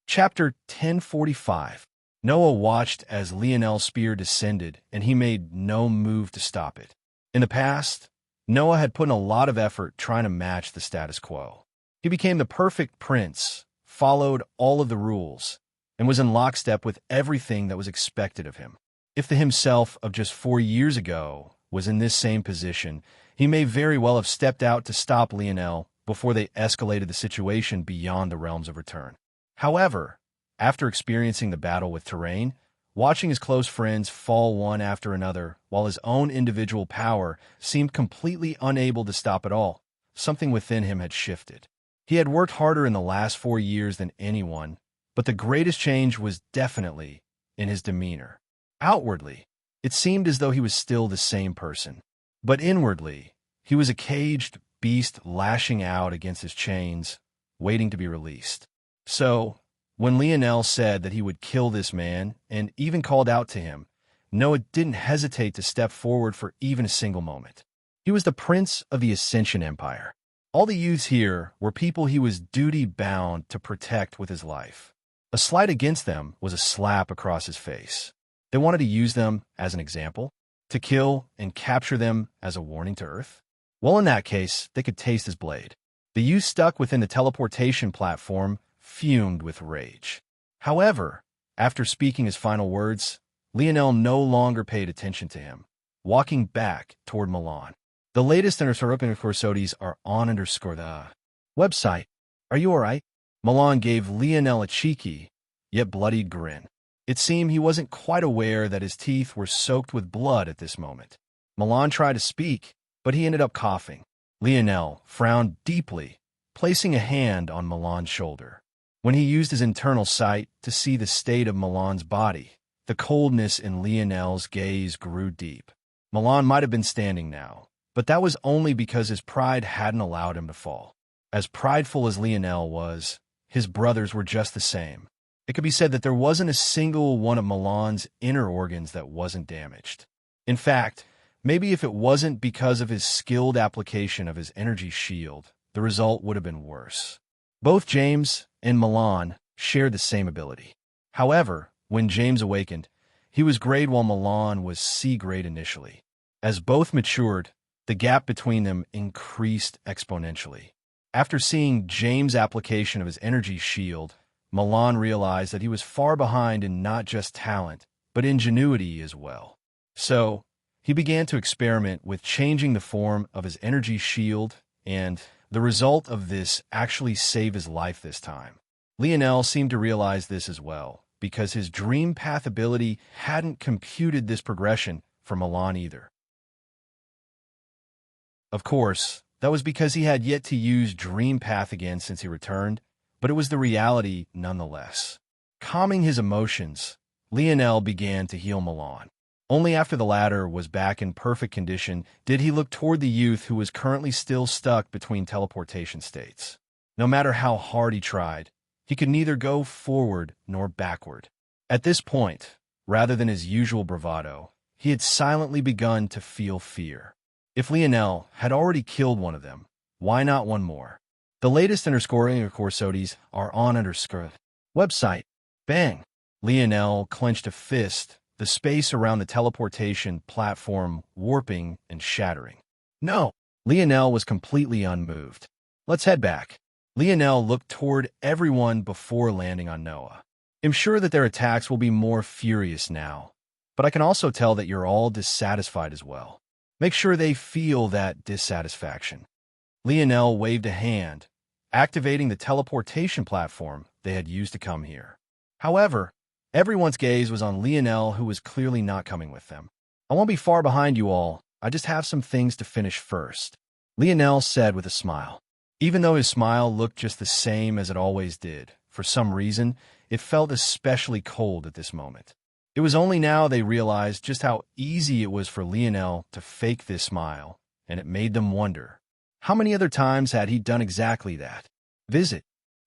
Chapter 1045. Noah watched as Lionel's spear descended, and he made no move to stop it. In the past, Noah had put in a lot of effort trying to match the status quo. He became the perfect prince, followed all of the rules, and was in lockstep with everything that was expected of him. If the himself of just 4 years ago was in this same position, he may very well have stepped out to stop Lionel before they escalated the situation beyond the realms of return. However, after experiencing the battle with Terrain, watching his close friends fall one after another, while his own individual power seemed completely unable to stop it all, something within him had shifted. He had worked harder in the last 4 years than anyone, but the greatest change was definitely in his demeanor. Outwardly, it seemed as though he was still the same person, but inwardly, he was a caged beast lashing out against his chains, waiting to be released. So, when Lionel said that he would kill this man, and even called out to him, Noah didn't hesitate to step forward for even a single moment. He was the prince of the Ascension Empire. All the youths here were people he was duty-bound to protect with his life. A slight against them was a slap across his face. They wanted to use them as an example, to kill and capture them as a warning to Earth. Well, in that case, they could taste his blade. The youth stuck within the teleportation platform fumed with rage. However, after speaking his final words, Lionel no longer paid attention to him, walking back toward Milan. The latest _corsodies are on _the website. Are you alright? Milan gave Lionel a cheeky, yet bloodied grin. It seemed he wasn't quite aware that his teeth were soaked with blood at this moment. Milan tried to speak, but he ended up coughing. Lionel frowned deeply, placing a hand on Milan's shoulder. When he used his internal sight to see the state of Milan's body, the coldness in Lionel's gaze grew deep. Milan might have been standing now, but that was only because his pride hadn't allowed him to fall. As prideful as Lionel was, his brothers were just the same. It could be said that there wasn't a single one of Milan's inner organs that wasn't damaged. In fact, maybe if it wasn't because of his skilled application of his energy shield, the result would have been worse. Both James and Milan shared the same ability. However, when James awakened, he was grade while Milan was C grade initially. As both matured, the gap between them increased exponentially. After seeing James' application of his energy shield, Milan realized that he was far behind in not just talent, but ingenuity as well. So, he began to experiment with changing the form of his energy shield, and the result of this actually saved his life this time. Lionel seemed to realize this as well, because his dream path ability hadn't computed this progression for Milan either. Of course, that was because he had yet to use Dream Path again since he returned, but it was the reality nonetheless. Calming his emotions, Lionel began to heal Milan. Only after the latter was back in perfect condition did he look toward the youth who was currently still stuck between teleportation states. No matter how hard he tried, he could neither go forward nor backward. At this point, rather than his usual bravado, he had silently begun to feel fear. If Lionel had already killed one of them, why not one more? The latest _corsodies are on _website. Bang! Lionel clenched a fist, the space around the teleportation platform warping and shattering. No! Lionel was completely unmoved. Let's head back. Lionel looked toward everyone before landing on Noah. I'm sure that their attacks will be more furious now, but I can also tell that you're all dissatisfied as well. Make sure they feel that dissatisfaction. Lionel waved a hand, activating the teleportation platform they had used to come here. However, everyone's gaze was on Lionel, who was clearly not coming with them. I won't be far behind you all. I just have some things to finish first, Lionel said with a smile. Even though his smile looked just the same as it always did, for some reason, it felt especially cold at this moment. It was only now they realized just how easy it was for Lionel to fake this smile, and it made them wonder, how many other times had he done exactly that? Visit.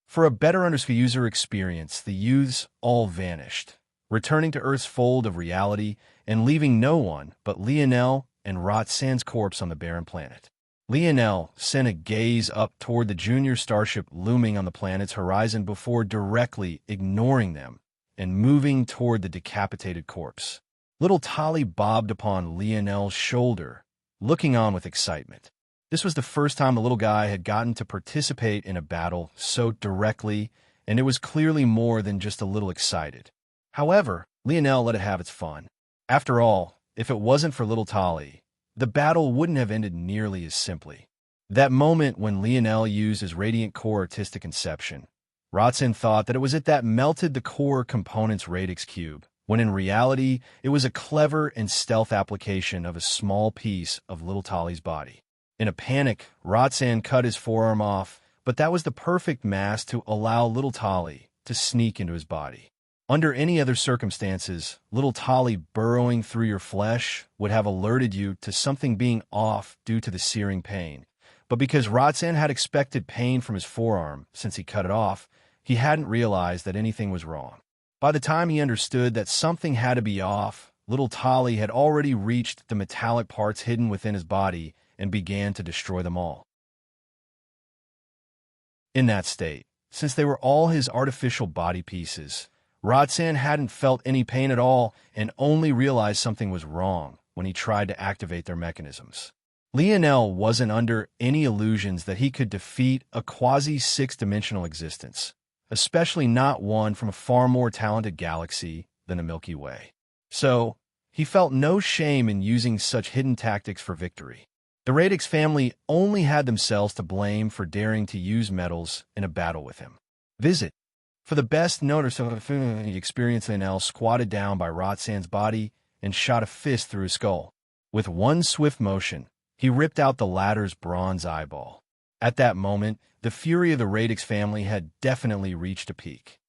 For a better user experience, the youths all vanished, returning to Earth's fold of reality and leaving no one but Lionel and Roxanne's corpse on the barren planet. Lionel sent a gaze up toward the junior starship looming on the planet's horizon before directly ignoring them and moving toward the decapitated corpse. Little Tali bobbed upon Lionel's shoulder, looking on with excitement. This was the first time the little guy had gotten to participate in a battle so directly, and it was clearly more than just a little excited. However, Lionel let it have its fun. After all, if it wasn't for little Tali, the battle wouldn't have ended nearly as simply. That moment when Lionel used his radiant core artistic conception, Roxanne thought that it was it that melted the core component's radix cube, when in reality, it was a clever and stealth application of a small piece of little Tali's body. In a panic, Roxanne cut his forearm off, but that was the perfect mask to allow little Tali to sneak into his body. Under any other circumstances, little Tali burrowing through your flesh would have alerted you to something being off due to the searing pain. But because Roxanne had expected pain from his forearm since he cut it off, he hadn't realized that anything was wrong. By the time he understood that something had to be off, little Tali had already reached the metallic parts hidden within his body and began to destroy them all. In that state, since they were all his artificial body pieces, Roxanne hadn't felt any pain at all and only realized something was wrong when he tried to activate their mechanisms. Lionel wasn't under any illusions that he could defeat a quasi-six-dimensional existence, especially not one from a far more talented galaxy than the Milky Way. So, he felt no shame in using such hidden tactics for victory. The Radix family only had themselves to blame for daring to use metals in a battle with him. Visit. For the best noticeable experience, Lionel squatted down by Roxanne's body and shot a fist through his skull. With one swift motion, he ripped out the latter's bronze eyeball. At that moment, the fury of the Radix family had definitely reached a peak.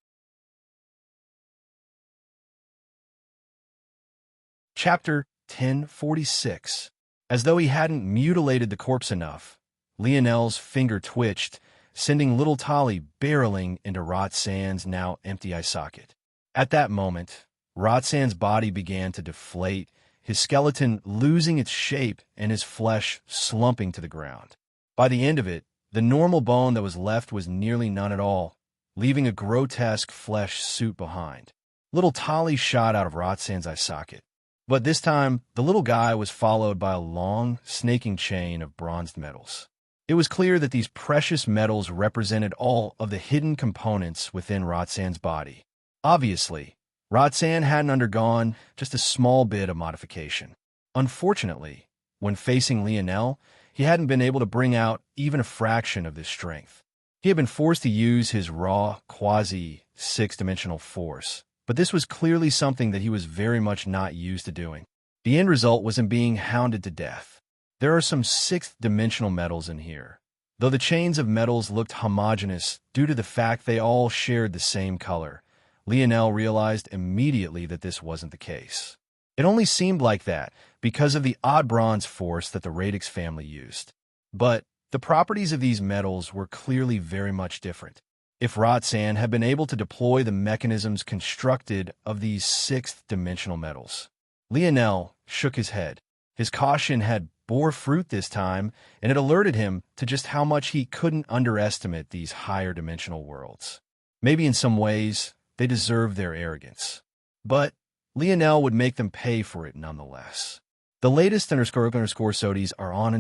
Chapter 1046. As though he hadn't mutilated the corpse enough, Lionel's finger twitched, sending little Tali barreling into Roxanne's now empty eye socket. At that moment, Roxanne's body began to deflate, his skeleton losing its shape and his flesh slumping to the ground. By the end of it, the normal bone that was left was nearly none at all, leaving a grotesque flesh suit behind. Little Tali shot out of Roxanne's eye socket. But this time, the little guy was followed by a long, snaking chain of bronzed metals. It was clear that these precious metals represented all of the hidden components within Roxanne's body. Obviously, Roxanne hadn't undergone just a small bit of modification. Unfortunately, when facing Lionel, he hadn't been able to bring out even a fraction of this strength. He had been forced to use his raw, quasi-six-dimensional force, but this was clearly something that he was very much not used to doing. The end result was him being hounded to death. There are some sixth-dimensional metals in here, though the chains of metals looked homogeneous due to the fact they all shared the same color. Lionel realized immediately that this wasn't the case. It only seemed like that because of the odd bronze force that the Radix family used. But the properties of these metals were clearly very much different. If Roxanne had been able to deploy the mechanisms constructed of these sixth-dimensional metals. Lionel shook his head. His caution had bore fruit this time, and it alerted him to just how much he couldn't underestimate these higher-dimensional worlds. Maybe in some ways, they deserved their arrogance. But Lionel would make them pay for it nonetheless. The latest __sodies are on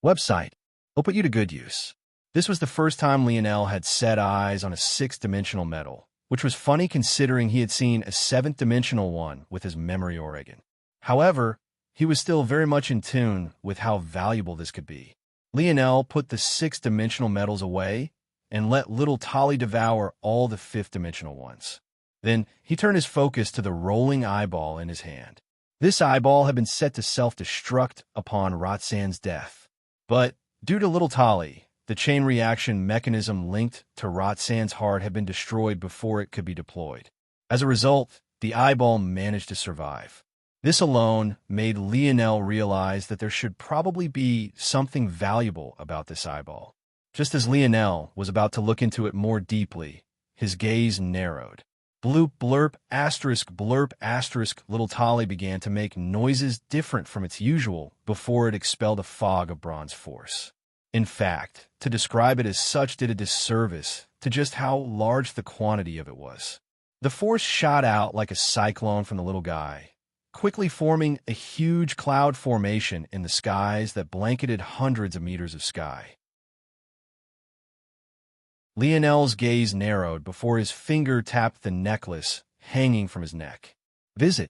website. I'll put you to good use. This was the first time Lionel had set eyes on a sixth-dimensional metal, which was funny considering he had seen a seventh-dimensional one with his memory organ. However, he was still very much in tune with how valuable this could be. Lionel put the sixth-dimensional metals away and let little Tolly devour all the fifth-dimensional ones. Then he turned his focus to the rolling eyeball in his hand. This eyeball had been set to self-destruct upon Roxanne's death. But due to little Tolly, the chain reaction mechanism linked to Roxanne's heart had been destroyed before it could be deployed. As a result, the eyeball managed to survive. This alone made Lionel realize that there should probably be something valuable about this eyeball. Just as Lionel was about to look into it more deeply, his gaze narrowed. Bloop, blurp, asterisk, little Tolly began to make noises different from its usual before it expelled a fog of bronze force. In fact, to describe it as such did a disservice to just how large the quantity of it was. The force shot out like a cyclone from the little guy, quickly forming a huge cloud formation in the skies that blanketed hundreds of meters of sky. Lionel's gaze narrowed before his finger tapped the necklace hanging from his neck. Visit.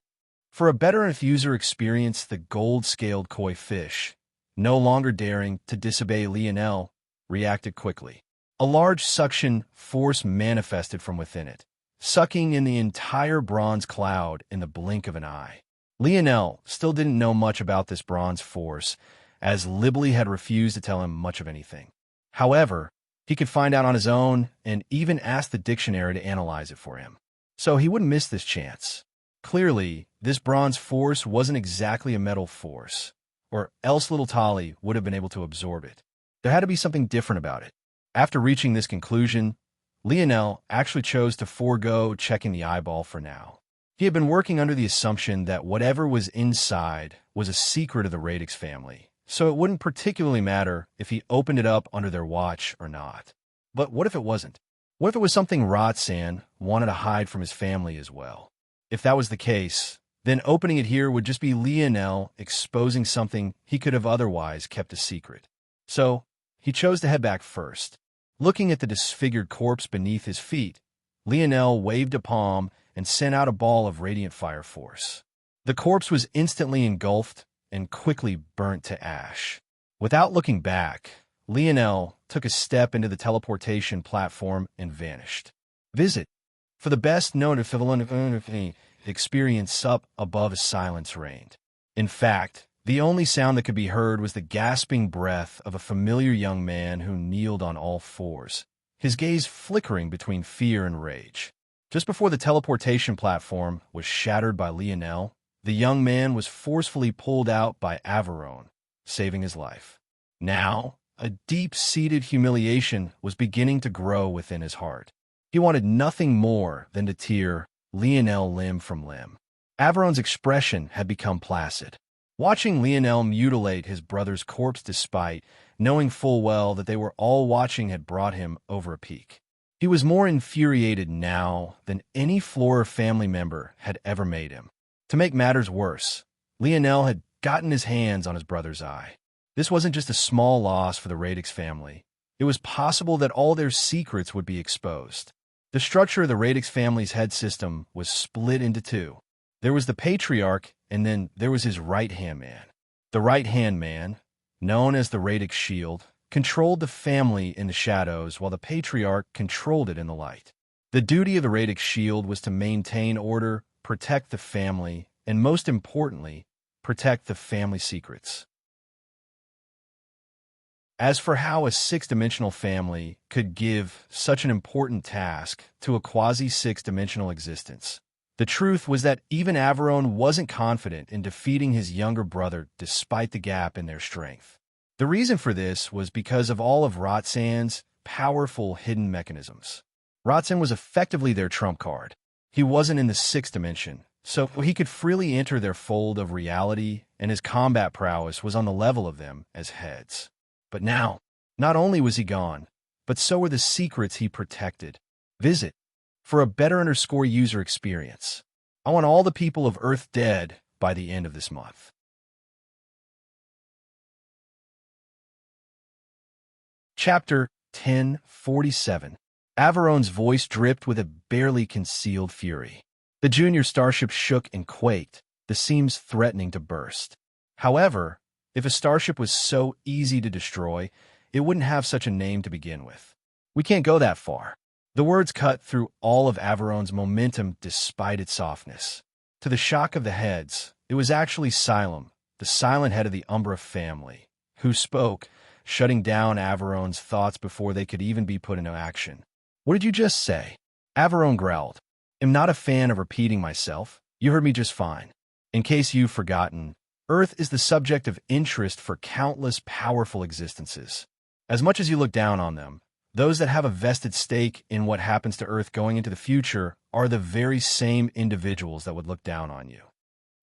For a better user experience, the gold-scaled koi fish, no longer daring to disobey Lionel, reacted quickly. A large suction force manifested from within it, sucking in the entire bronze cloud in the blink of an eye. Lionel still didn't know much about this bronze force, as Libley had refused to tell him much of anything. However, he could find out on his own and even ask the dictionary to analyze it for him. So he wouldn't miss this chance. Clearly, this bronze force wasn't exactly a metal force, or else little Tolly would have been able to absorb it. There had to be something different about it. After reaching this conclusion, Lionel actually chose to forego checking the eyeball for now. He had been working under the assumption that whatever was inside was a secret of the Radix family, so it wouldn't particularly matter if he opened it up under their watch or not. But what if it wasn't? What if it was something Roxanne wanted to hide from his family as well? If that was the case, then opening it here would just be Lionel exposing something he could have otherwise kept a secret. So, he chose to head back first. Looking at the disfigured corpse beneath his feet, Lionel waved a palm and sent out a ball of radiant fire force. The corpse was instantly engulfed and quickly burnt to ash. Without looking back, Lionel took a step into the teleportation platform and vanished. Visit. For the best known experience up above, a silence reigned. In fact, the only sound that could be heard was the gasping breath of a familiar young man who kneeled on all fours, his gaze flickering between fear and rage. Just before the teleportation platform was shattered by Lionel, the young man was forcefully pulled out by Averone, saving his life. Now, a deep-seated humiliation was beginning to grow within his heart. He wanted nothing more than to tear Lionel limb from limb. Averone's expression had become placid. Watching Lionel mutilate his brother's corpse despite knowing full well that they were all watching had brought him over a peak. He was more infuriated now than any Flora family member had ever made him. To make matters worse, Lionel had gotten his hands on his brother's eye. This wasn't just a small loss for the Radix family. It was possible that all their secrets would be exposed. The structure of the Radix family's head system was split into two. There was the Patriarch, and then there was his right-hand man. The right-hand man, known as the Radix Shield, controlled the family in the shadows while the Patriarch controlled it in the light. The duty of the Radix Shield was to maintain order, protect the family, and most importantly, protect the family secrets. As for how a six-dimensional family could give such an important task to a quasi-six-dimensional existence, the truth was that even Averone wasn't confident in defeating his younger brother despite the gap in their strength. The reason for this was because of all of Roxanne's powerful hidden mechanisms. Roxanne was effectively their trump card. He wasn't in the sixth dimension, so he could freely enter their fold of reality, and his combat prowess was on the level of them as heads. But now, not only was he gone, but so were the secrets he protected. Visit. for a better underscore user experience. I want all the people of Earth dead by the end of this month. Chapter 1047. Averon's voice dripped with a barely concealed fury. The junior starship shook and quaked, the seams threatening to burst. However, if a starship was so easy to destroy, it wouldn't have such a name to begin with. We can't go that far. The words cut through all of Averon's momentum despite its softness. To the shock of the heads, it was actually Xylem, the silent head of the Umbra family, who spoke, shutting down Averon's thoughts before they could even be put into action. What did you just say? Averon growled. I'm not a fan of repeating myself. You heard me just fine. In case you've forgotten, Earth is the subject of interest for countless powerful existences. As much as you look down on them, those that have a vested stake in what happens to Earth going into the future are the very same individuals that would look down on you.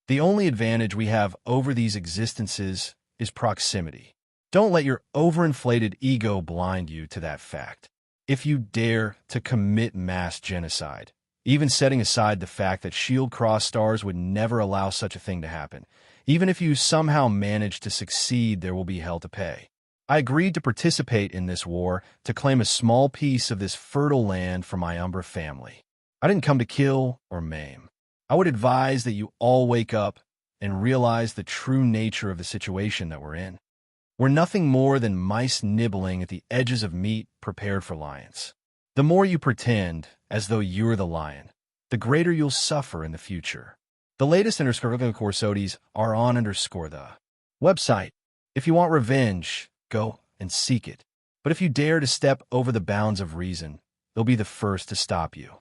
The only advantage we have over these existences is proximity. Don't let your overinflated ego blind you to that fact. If you dare to commit mass genocide, even setting aside the fact that Shield Cross stars would never allow such a thing to happen, even if you somehow manage to succeed, there will be hell to pay. I agreed to participate in this war to claim a small piece of this fertile land for my Umbra family. I didn't come to kill or maim. I would advise that you all wake up and realize the true nature of the situation that we're in. We're nothing more than mice nibbling at the edges of meat prepared for lions. The more you pretend as though you're the lion, the greater you'll suffer in the future. The latest _corsodies are on _the website. If you want revenge, go and seek it. But if you dare to step over the bounds of reason, they'll be the first to stop you.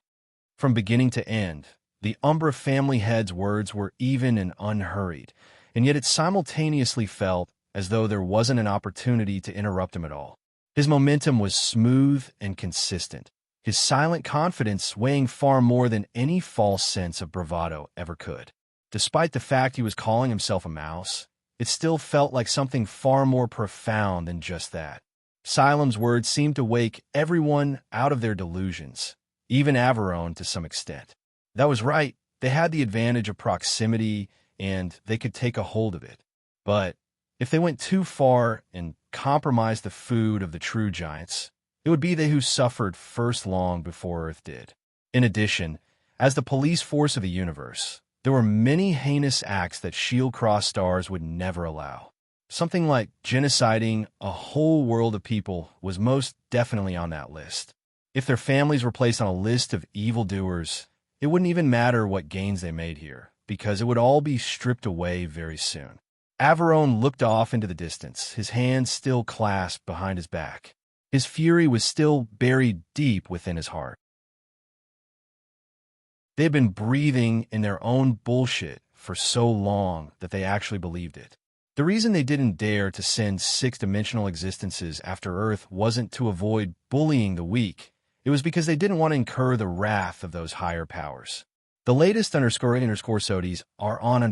From beginning to end, the Umbra family head's words were even and unhurried, and yet it simultaneously felt as though there wasn't an opportunity to interrupt him at all. His momentum was smooth and consistent, his silent confidence weighing far more than any false sense of bravado ever could. Despite the fact he was calling himself a mouse, it still felt like something far more profound than just that. Xylem's words seemed to wake everyone out of their delusions, even Averon to some extent. That was right, they had the advantage of proximity, and they could take a hold of it. But if they went too far and compromised the food of the true giants, it would be they who suffered first long before Earth did. In addition, as the police force of the universe, there were many heinous acts that Shield Cross stars would never allow. Something like genociding a whole world of people was most definitely on that list. If their families were placed on a list of evildoers, it wouldn't even matter what gains they made here, because it would all be stripped away very soon. Averon looked off into the distance, his hands still clasped behind his back. His fury was still buried deep within his heart. They had been breathing in their own bullshit for so long that they actually believed it. The reason they didn't dare to send six-dimensional existences after Earth wasn't to avoid bullying the weak. It was because they didn't want to incur the wrath of those higher powers. The latest _sodies are on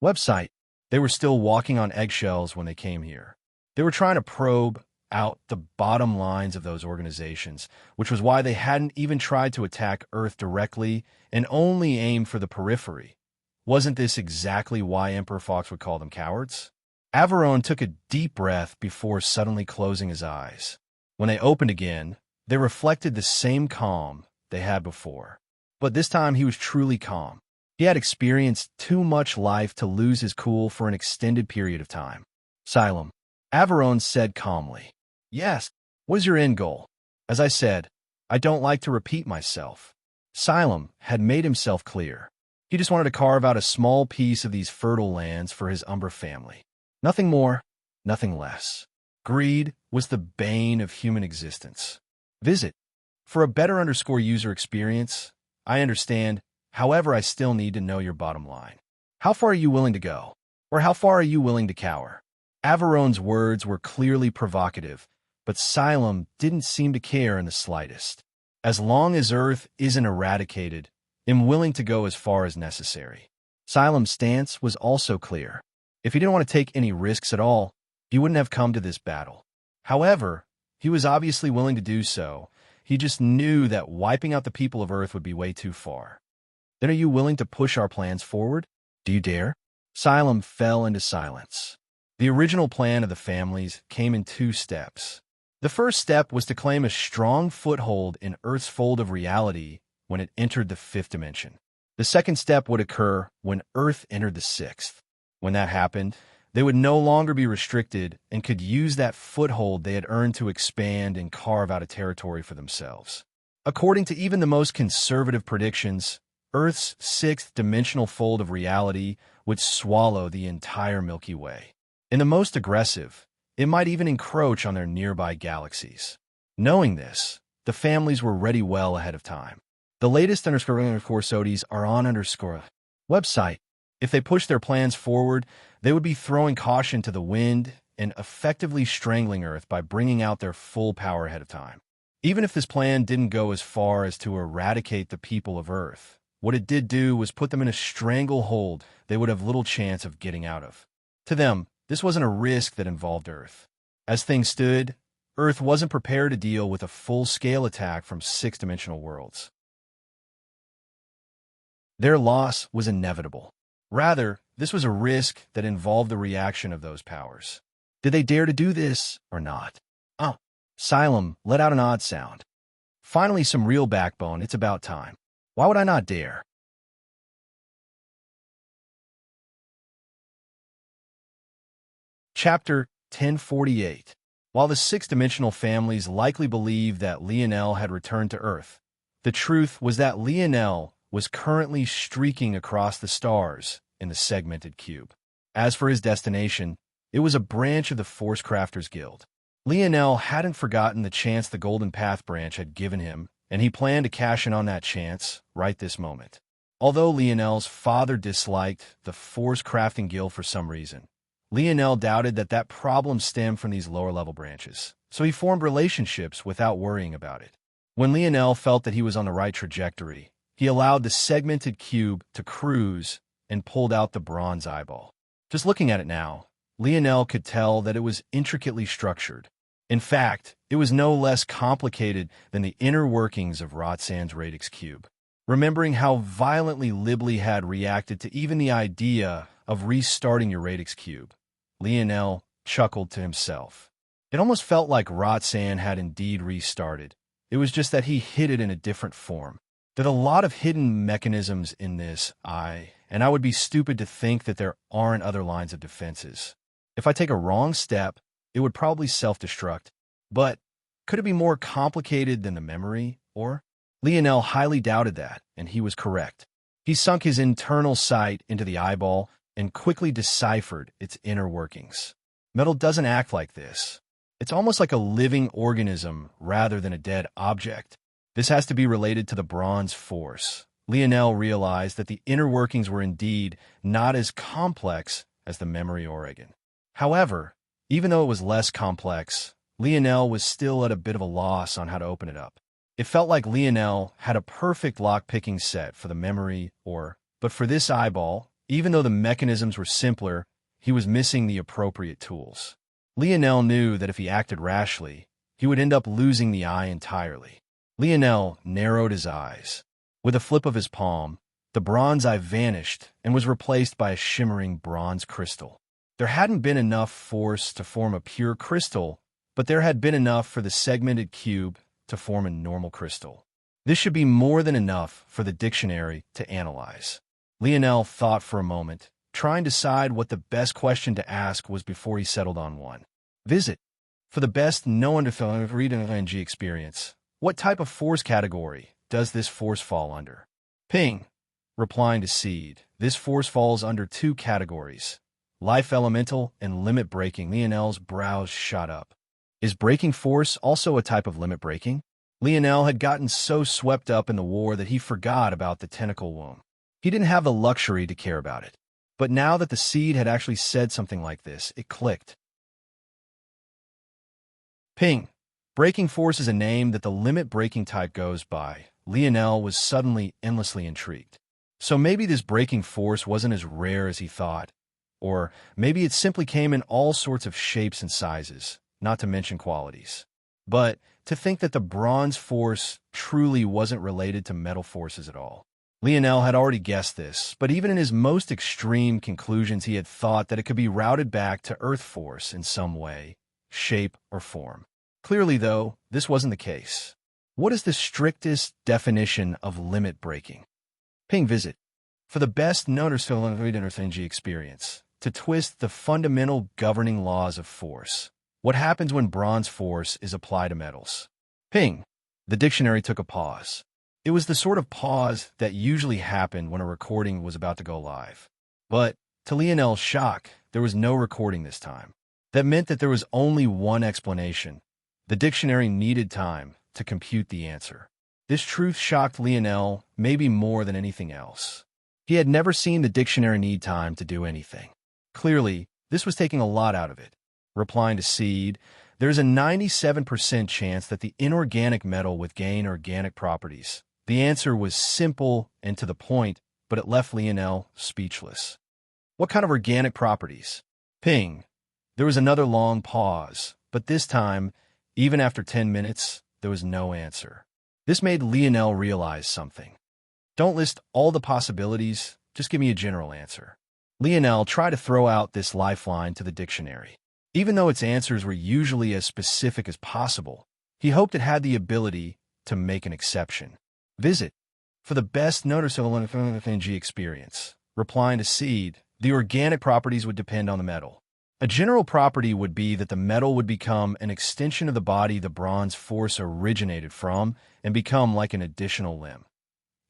website. They were still walking on eggshells when they came here. They were trying to probe out the bottom lines of those organizations, which was why they hadn't even tried to attack Earth directly and only aimed for the periphery. Wasn't this exactly why Emperor Fox would call them cowards? Averon took a deep breath before suddenly closing his eyes. When they opened again, they reflected the same calm they had before. But this time he was truly calm. He had experienced too much life to lose his cool for an extended period of time. Xylem, Averon said calmly. Yes, what is your end goal? As I said, I don't like to repeat myself. Xylem had made himself clear. He just wanted to carve out a small piece of these fertile lands for his Umbra family. Nothing more, nothing less. Greed was the bane of human existence. Visit. For a better user experience, I understand. However, I still need to know your bottom line. How far are you willing to go? Or how far are you willing to cower? Averon's words were clearly provocative, but Xylem didn't seem to care in the slightest. As long as Earth isn't eradicated, I'm willing to go as far as necessary. Xylem's stance was also clear. If he didn't want to take any risks at all, he wouldn't have come to this battle. However, he was obviously willing to do so. He just knew that wiping out the people of Earth would be way too far. Then are you willing to push our plans forward? Do you dare? Xylem fell into silence. The original plan of the families came in 2 steps. The first step was to claim a strong foothold in Earth's fold of reality when it entered the 5th dimension. The second step would occur when Earth entered the 6th. When that happened, they would no longer be restricted and could use that foothold they had earned to expand and carve out a territory for themselves. According to even the most conservative predictions, Earth's 6th dimensional fold of reality would swallow the entire Milky Way. In the most aggressive, it might even encroach on their nearby galaxies. Knowing this, the families were ready well ahead of time. The latest _SODs are on website. If they push their plans forward, they would be throwing caution to the wind and effectively strangling Earth by bringing out their full power ahead of time. Even if this plan didn't go as far as to eradicate the people of Earth, what it did do was put them in a stranglehold they would have little chance of getting out of. To them, this wasn't a risk that involved Earth. As things stood, Earth wasn't prepared to deal with a full-scale attack from 6-dimensional worlds. Their loss was inevitable. Rather, this was a risk that involved the reaction of those powers. Did they dare to do this or not? Xylem let out an odd sound. Finally, some real backbone. It's about time. Why would I not dare? Chapter 1048. While the 6-dimensional families likely believed that Lionel had returned to Earth, the truth was that Lionel was currently streaking across the stars in the segmented cube. As for his destination, it was a branch of the Force Crafters Guild. Lionel hadn't forgotten the chance the Golden Path branch had given him, and he planned to cash in on that chance right this moment. Although Lionel's father disliked the Force Crafting Guild for some reason, Lionel doubted that problem stemmed from these lower-level branches, so he formed relationships without worrying about it. When Lionel felt that he was on the right trajectory, he allowed the segmented cube to cruise and pulled out the bronze eyeball. Just looking at it now, Lionel could tell that it was intricately structured. In fact, it was no less complicated than the inner workings of Roxanne's radix cube. Remembering how violently Libley had reacted to even the idea of restarting your radix cube, Lionel chuckled to himself. It almost felt like Roxanne had indeed restarted. It was just that he hid it in a different form. There's a lot of hidden mechanisms in this, and I would be stupid to think that there aren't other lines of defenses. If I take a wrong step, it would probably self-destruct. But could it be more complicated than the memory, or? Lionel highly doubted that, and he was correct. He sunk his internal sight into the eyeball and quickly deciphered its inner workings. Metal doesn't act like this. It's almost like a living organism rather than a dead object. This has to be related to the bronze force. Lionel realized that the inner workings were indeed not as complex as the memory organ. However, even though it was less complex, Lionel was still at a bit of a loss on how to open it up. It felt like Lionel had a perfect lock-picking set for the memory but for this eyeball, even though the mechanisms were simpler, he was missing the appropriate tools. Lionel knew that if he acted rashly, he would end up losing the eye entirely. Lionel narrowed his eyes. With a flip of his palm, the bronze eye vanished and was replaced by a shimmering bronze crystal. There hadn't been enough force to form a pure crystal, but there had been enough for the segmented cube to form a normal crystal. This should be more than enough for the dictionary to analyze. Lionel thought for a moment, trying to decide what the best question to ask was before he settled on one. Visit. For the best read-ng experience, what type of force category does this force fall under? Ping. Replying to Seed, this force falls under 2 categories, life elemental and limit breaking. Lionel's brows shot up. Is breaking force also a type of limit breaking? Lionel had gotten so swept up in the war that he forgot about the tentacle womb. He didn't have the luxury to care about it. But now that the Seed had actually said something like this, it clicked. Ping. Breaking force is a name that the limit breaking type goes by. Lionel was suddenly endlessly intrigued. So maybe this breaking force wasn't as rare as he thought. Or maybe it simply came in all sorts of shapes and sizes, not to mention qualities. But to think that the bronze force truly wasn't related to metal forces at all. Lionel had already guessed this, but even in his most extreme conclusions he had thought that it could be routed back to Earth force in some way, shape, or form. Clearly, though, this wasn't the case. What is the strictest definition of limit breaking? Ping visit. For the best energy experience, to twist the fundamental governing laws of force. What happens when bronze force is applied to metals? Ping. The dictionary took a pause. It was the sort of pause that usually happened when a recording was about to go live. But, to Lionel's shock, there was no recording this time. That meant that there was only one explanation. The dictionary needed time to compute the answer. This truth shocked Lionel maybe more than anything else. He had never seen the dictionary need time to do anything. Clearly, this was taking a lot out of it. Replying to Seed, there's a 97% chance that the inorganic metal would gain organic properties. The answer was simple and to the point, but it left Lionel speechless. What kind of organic properties? Ping. There was another long pause, but this time, even after 10 minutes, there was no answer. This made Lionel realize something. Don't list all the possibilities, just give me a general answer. Lionel tried to throw out this lifeline to the dictionary. Even though its answers were usually as specific as possible, he hoped it had the ability to make an exception. Visit. For the best noticeable energy experience, replying to Seed, the organic properties would depend on the metal. A general property would be that the metal would become an extension of the body the bronze force originated from and become like an additional limb.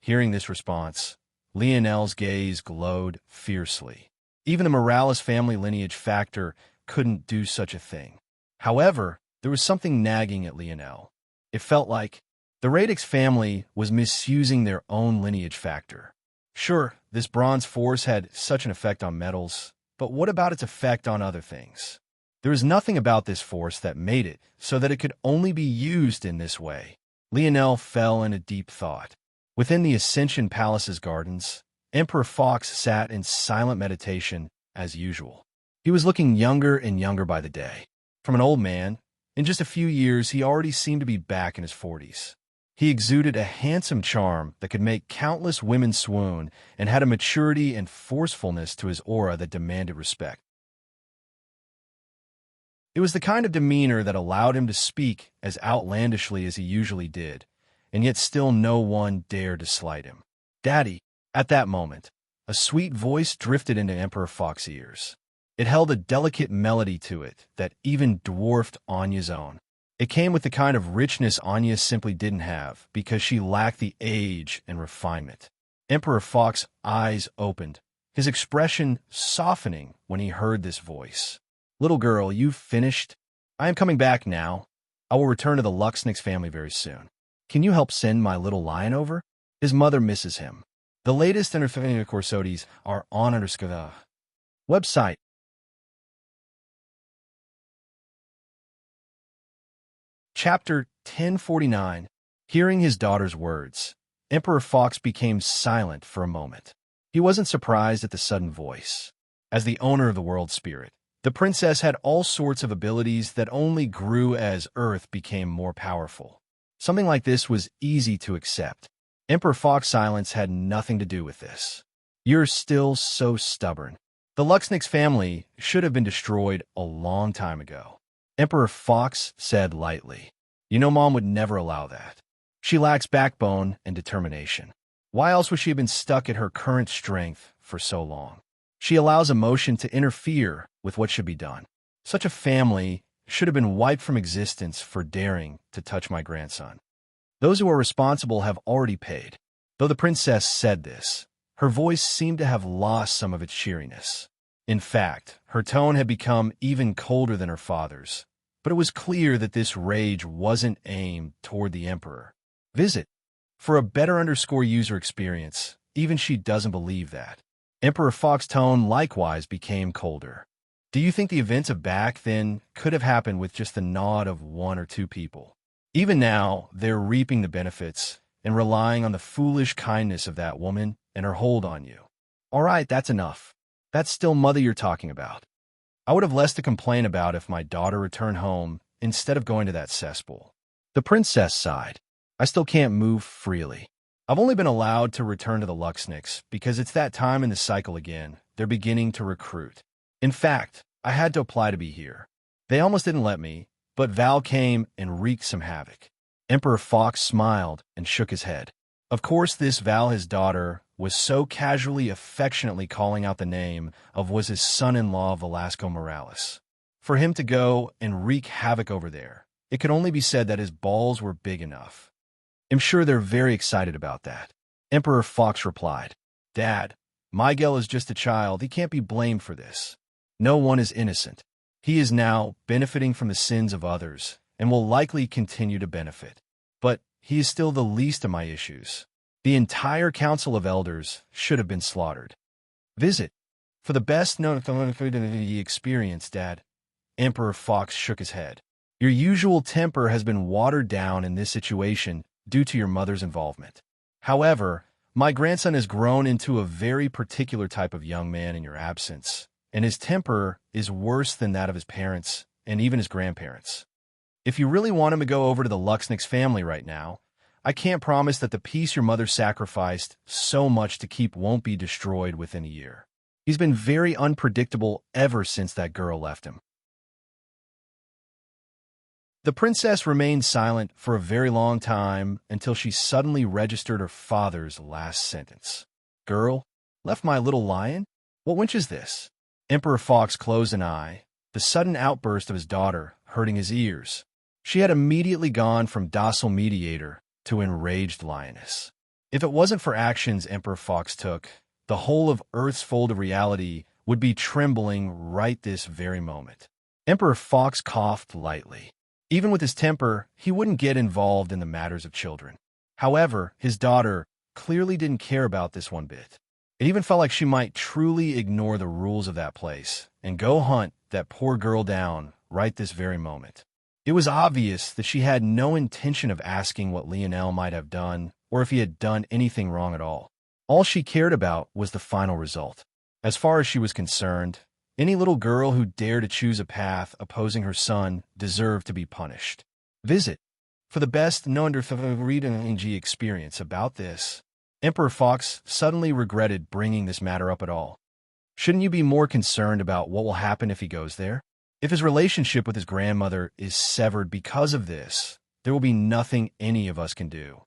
Hearing this response, Lionel's gaze glowed fiercely. Even the Morales family lineage factor couldn't do such a thing. However, there was something nagging at Lionel. It felt like the Radix family was misusing their own lineage factor. Sure, this bronze force had such an effect on metals, but what about its effect on other things? There was nothing about this force that made it so that it could only be used in this way. Lionel fell into deep thought. Within the Ascension Palace's gardens, Emperor Fox sat in silent meditation as usual. He was looking younger and younger by the day. From an old man, in just a few years he already seemed to be back in his 40s. He exuded a handsome charm that could make countless women swoon and had a maturity and forcefulness to his aura that demanded respect. It was the kind of demeanor that allowed him to speak as outlandishly as he usually did, and yet still no one dared to slight him. "Daddy," at that moment, a sweet voice drifted into Emperor Fox's ears. It held a delicate melody to it that even dwarfed Anya's own. It came with the kind of richness Anya simply didn't have because she lacked the age and refinement. Emperor Fox's eyes opened, his expression softening when he heard this voice. "Little girl, you've finished? I am coming back now. I will return to the Luxnix family very soon. Can you help send my little lion over? His mother misses him." The latest Interfamily Corsodies are on Underskada website. Chapter 1049. Hearing his daughter's words, Emperor Fox became silent for a moment. He wasn't surprised at the sudden voice. As the owner of the world spirit, the princess had all sorts of abilities that only grew as Earth became more powerful. Something like this was easy to accept. Emperor Fox's silence had nothing to do with this. "You're still so stubborn. The Luxnix family should have been destroyed a long time ago," Emperor Fox said lightly. "You know Mom would never allow that. She lacks backbone and determination. Why else would she have been stuck at her current strength for so long? She allows emotion to interfere with what should be done. Such a family should have been wiped from existence for daring to touch my grandson. Those who are responsible have already paid." Though the princess said this, her voice seemed to have lost some of its cheeriness. In fact, her tone had become even colder than her father's. But it was clear that this rage wasn't aimed toward the Emperor. Visit. For a better user experience, even she doesn't believe that. Emperor Fox's tone likewise became colder. "Do you think the events of back then could have happened with just the nod of one or two people? Even now, they're reaping the benefits and relying on the foolish kindness of that woman and her hold on you. All right, that's enough. That's still mother you're talking about. I would have less to complain about if my daughter returned home instead of going to that cesspool. The princess sighed. I still can't move freely. I've only been allowed to return to the Luxniks because it's that time in the cycle again. They're beginning to recruit. In fact, I had to apply to be here. They almost didn't let me, but Val came and wreaked some havoc. Emperor Fox smiled and shook his head. Of course, this Val, his daughter, was so casually affectionately calling out the name of was his son-in-law Velasco Morales. For him to go and wreak havoc over there, it could only be said that his balls were big enough. I'm sure they're very excited about that. Emperor Fox replied, Dad, Miguel is just a child. He can't be blamed for this. No one is innocent. He is now benefiting from the sins of others and will likely continue to benefit. But he is still the least of my issues. The entire Council of Elders should have been slaughtered. Visit. For the best known experience, Dad. Emperor Fox shook his head. Your usual temper has been watered down in this situation due to your mother's involvement. However, my grandson has grown into a very particular type of young man in your absence, and his temper is worse than that of his parents and even his grandparents. If you really want him to go over to the Luxniks family right now, I can't promise that the peace your mother sacrificed so much to keep won't be destroyed within a year. He's been very unpredictable ever since that girl left him. The princess remained silent for a very long time until she suddenly registered her father's last sentence. Girl, left my little lion? What wench is this? Emperor Fox closed an eye, the sudden outburst of his daughter hurting his ears. She had immediately gone from docile mediator to enraged lioness. If it wasn't for actions Emperor Fox took, the whole of Earth's fold of reality would be trembling right this very moment. Emperor Fox coughed lightly. Even with his temper, he wouldn't get involved in the matters of children. However, his daughter clearly didn't care about this one bit. It even felt like she might truly ignore the rules of that place and go hunt that poor girl down right this very moment. It was obvious that she had no intention of asking what Lionel might have done or if he had done anything wrong at all. All she cared about was the final result. As far as she was concerned, any little girl who dared to choose a path opposing her son deserved to be punished. Visit. For the best known experience about this, Emperor Fox suddenly regretted bringing this matter up at all. Shouldn't you be more concerned about what will happen if he goes there? If his relationship with his grandmother is severed because of this, there will be nothing any of us can do.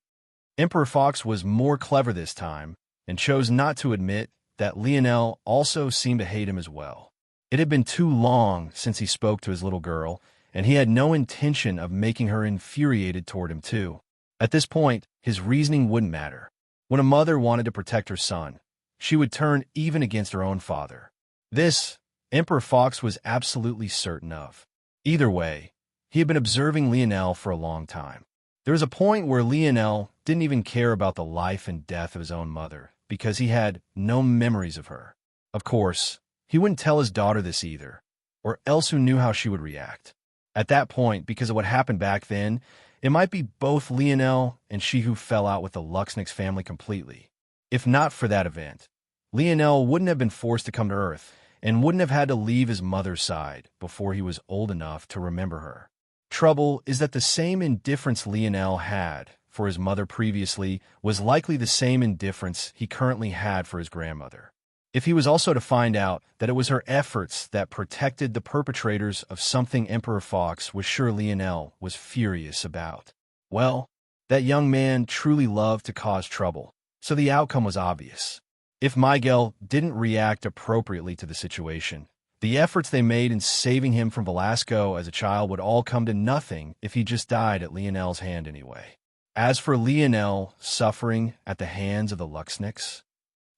Emperor Fox was more clever this time and chose not to admit that Lionel also seemed to hate him as well. It had been too long since he spoke to his little girl, and he had no intention of making her infuriated toward him too. At this point, his reasoning wouldn't matter. When a mother wanted to protect her son, she would turn even against her own father. This, Emperor Fox was absolutely certain of. Either way, he had been observing Lionel for a long time. There was a point where Lionel didn't even care about the life and death of his own mother because he had no memories of her. Of course, he wouldn't tell his daughter this either, or else who knew how she would react. At that point, because of what happened back then, it might be both Lionel and she who fell out with the Luxniks family completely. If not for that event, Lionel wouldn't have been forced to come to Earth and wouldn't have had to leave his mother's side before he was old enough to remember her. Trouble is that the same indifference Lionel had for his mother previously was likely the same indifference he currently had for his grandmother. If he was also to find out that it was her efforts that protected the perpetrators of something Emperor Fox was sure Lionel was furious about. Well, that young man truly loved to cause trouble, so the outcome was obvious. If Miguel didn't react appropriately to the situation, the efforts they made in saving him from Velasco as a child would all come to nothing if he just died at Lionel's hand anyway. As for Lionel suffering at the hands of the Luxniks,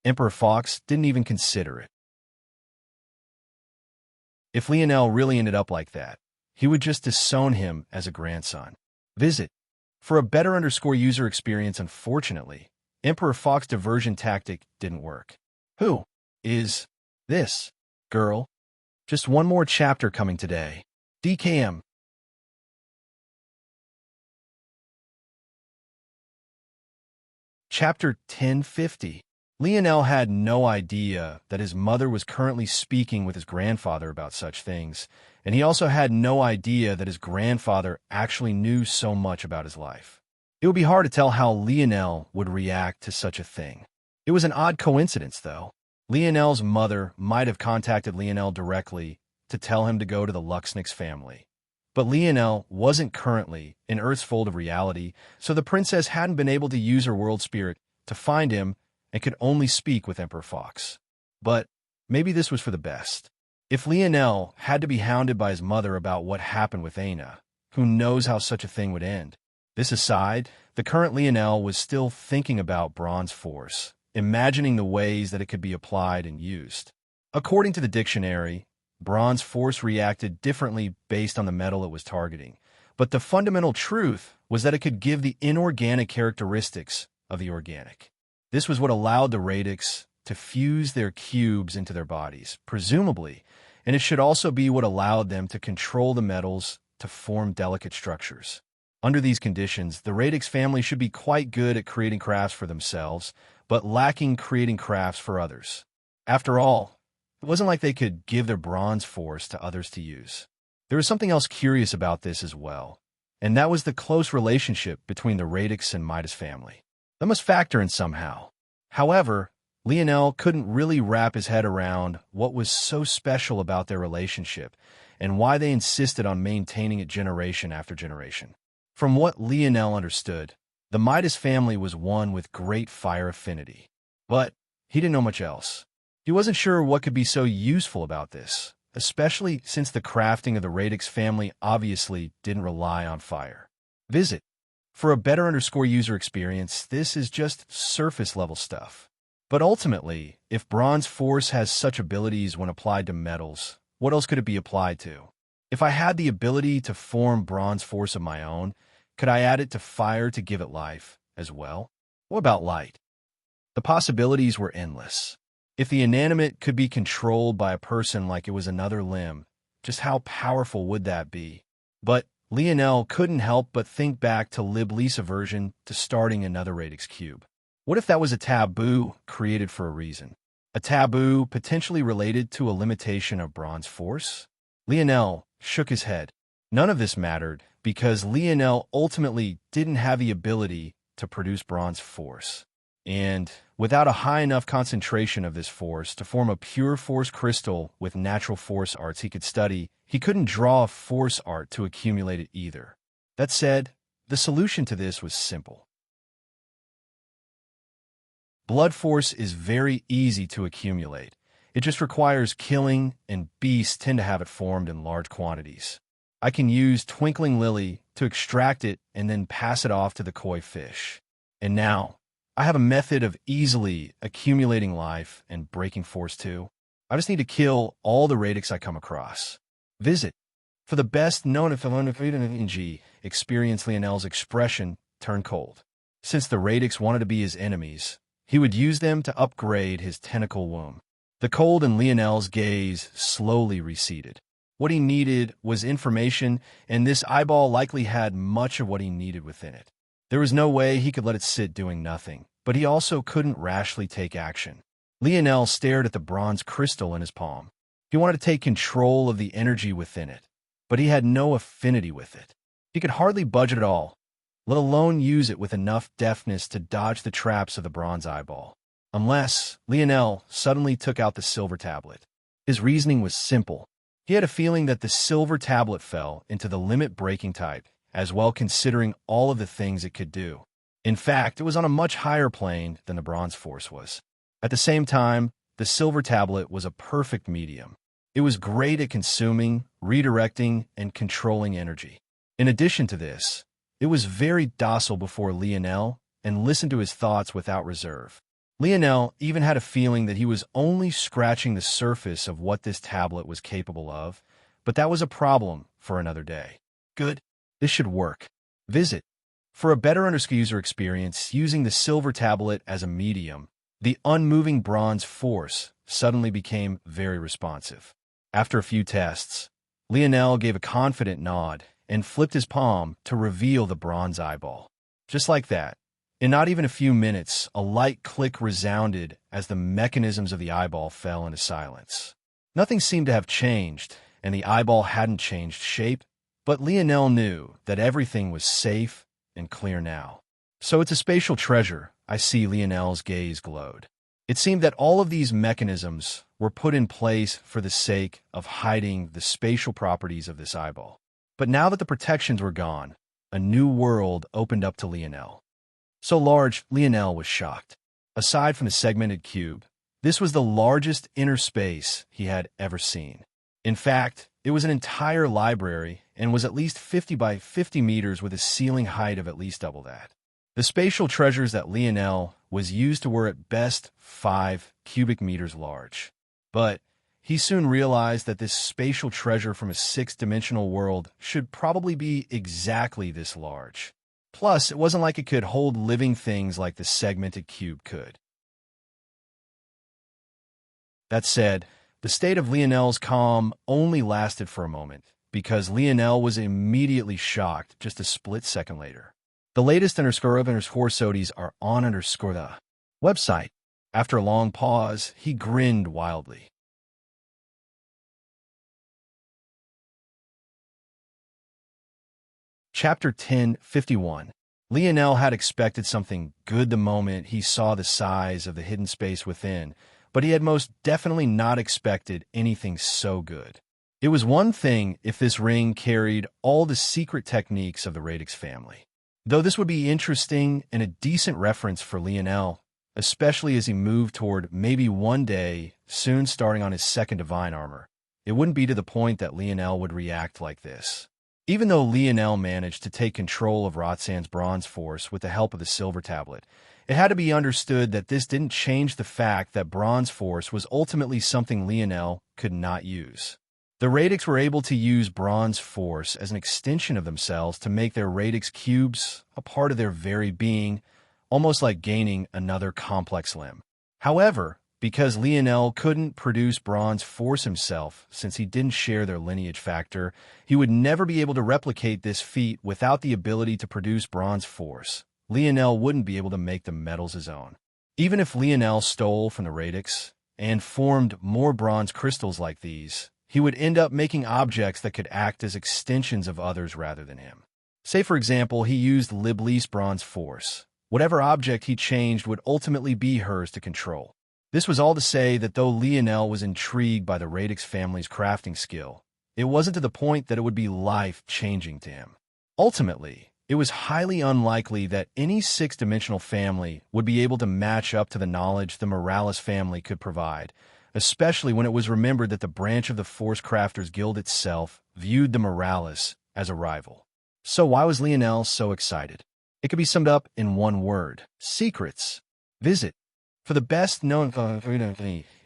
Emperor Fox didn't even consider it. If Lionel really ended up like that, he would just disown him as a grandson. Visit. For a better user experience, unfortunately, Emperor Fox's diversion tactic didn't work. Who is this girl? Just one more chapter coming today. DKM. Chapter 1050. Lionel had no idea that his mother was currently speaking with his grandfather about such things, and he also had no idea that his grandfather actually knew so much about his life. It would be hard to tell how Lionel would react to such a thing. It was an odd coincidence, though. Lionel's mother might have contacted Lionel directly to tell him to go to the Luxnix family. But Lionel wasn't currently in Earth's fold of reality, so the princess hadn't been able to use her world spirit to find him and could only speak with Emperor Fox. But maybe this was for the best. If Lionel had to be hounded by his mother about what happened with Aina, who knows how such a thing would end? This aside, the current Lionel was still thinking about Bronze Force, imagining the ways that it could be applied and used. According to the dictionary, Bronze Force reacted differently based on the metal it was targeting, but the fundamental truth was that it could give the inorganic characteristics of the organic. This was what allowed the radix to fuse their cubes into their bodies, presumably, and it should also be what allowed them to control the metals to form delicate structures. Under these conditions, the radix family should be quite good at creating crafts for themselves, but lacking creating crafts for others. After all, it wasn't like they could give their bronze force to others to use. There was something else curious about this as well, and that was the close relationship between the radix and Midas family. That must factor in somehow. However, Lionel couldn't really wrap his head around what was so special about their relationship and why they insisted on maintaining it generation after generation. From what Lionel understood, the Midas family was one with great fire affinity. But he didn't know much else. He wasn't sure what could be so useful about this, especially since the crafting of the radix family obviously didn't rely on fire. Visit. For a better user experience, this is just surface-level stuff. But ultimately, if Bronze Force has such abilities when applied to metals, what else could it be applied to? If I had the ability to form Bronze Force of my own, could I add it to fire to give it life as well? What about light? The possibilities were endless. If the inanimate could be controlled by a person like it was another limb, just how powerful would that be? But Lionel couldn't help but think back to Libley's aversion to starting another radix cube. What if that was a taboo created for a reason? A taboo potentially related to a limitation of Bronze Force? Lionel shook his head. None of this mattered because Lionel ultimately didn't have the ability to produce Bronze Force. And without a high enough concentration of this force to form a pure force crystal with natural force arts he could study, he couldn't draw a force art to accumulate it either. That said, the solution to this was simple. Blood force is very easy to accumulate. It just requires killing, and beasts tend to have it formed in large quantities. I can use Twinkling Lily to extract it and then pass it off to the koi fish. And now, I have a method of easily accumulating life and breaking force too. I just need to kill all the radix I come across. Visit. For the best known experience, Lionel's expression turned cold. Since the radix wanted to be his enemies, he would use them to upgrade his tentacle womb. The cold in Lionel's gaze slowly receded. What he needed was information, and this eyeball likely had much of what he needed within it. There was no way he could let it sit doing nothing, but he also couldn't rashly take action. Lionel stared at the bronze crystal in his palm. He wanted to take control of the energy within it, but he had no affinity with it. He could hardly budge it at all, let alone use it with enough deftness to dodge the traps of the bronze eyeball. Unless Lionel suddenly took out the silver tablet. His reasoning was simple. He had a feeling that the silver tablet fell into the limit-breaking type, as well considering all of the things it could do. In fact, it was on a much higher plane than the Bronze Force was. At the same time, the silver tablet was a perfect medium. It was great at consuming, redirecting, and controlling energy. In addition to this, it was very docile before Lionel and listened to his thoughts without reserve. Lionel even had a feeling that he was only scratching the surface of what this tablet was capable of, but that was a problem for another day. Good. This should work. Visit. For a better user experience using the silver tablet as a medium, the unmoving Bronze Force suddenly became very responsive. After a few tests, Lionel gave a confident nod and flipped his palm to reveal the bronze eyeball. Just like that, In not even a few minutes, a light click resounded as the mechanisms of the eyeball fell into silence. Nothing seemed to have changed, and the eyeball hadn't changed shape, but Lionel knew that everything was safe and clear now. So it's a spatial treasure, I see. Lionel's gaze glowed. It seemed that all of these mechanisms were put in place for the sake of hiding the spatial properties of this eyeball. But now that the protections were gone, a new world opened up to Lionel. So large, Lionel was shocked. Aside from the segmented cube, this was the largest inner space he had ever seen. In fact, it was an entire library and was at least 50 by 50 meters with a ceiling height of at least double that. The spatial treasures that Lionel was used to were at best 5 cubic meters large. But he soon realized that this spatial treasure from a 6-dimensional world should probably be exactly this large. Plus, it wasn't like it could hold living things like the segmented cube could. That said, the state of Lionel's calm only lasted for a moment, because Lionel was immediately shocked just a split second later. The latest _horosodies are on the website. After a long pause, he grinned wildly. Chapter 10:51. Lionel had expected something good the moment he saw the size of the hidden space within, but he had most definitely not expected anything so good. It was one thing if this ring carried all the secret techniques of the Radix family. Though this would be interesting and a decent reference for Lionel, especially as he moved toward maybe one day soon starting on his second divine armor, it wouldn't be to the point that Lionel would react like this. Even though Lionel managed to take control of Roxanne's bronze force with the help of the silver tablet, it had to be understood that this didn't change the fact that bronze force was ultimately something Lionel could not use. The Radix were able to use bronze force as an extension of themselves to make their Radix cubes a part of their very being, almost like gaining another complex limb. However, because Lionel couldn't produce bronze force himself since he didn't share their lineage factor, he would never be able to replicate this feat without the ability to produce bronze force. Lionel wouldn't be able to make the metals his own. Even if Lionel stole from the Radix and formed more bronze crystals like these, he would end up making objects that could act as extensions of others rather than him. Say, for example, he used Libly's bronze force. Whatever object he changed would ultimately be hers to control. This was all to say that though Lionel was intrigued by the Radix family's crafting skill, it wasn't to the point that it would be life-changing to him. Ultimately, it was highly unlikely that any 6-dimensional family would be able to match up to the knowledge the Morales family could provide, especially when it was remembered that the branch of the Force Crafters Guild itself viewed the Morales as a rival. So why was Lionel so excited? It could be summed up in one word: secrets. Visit. For the best-known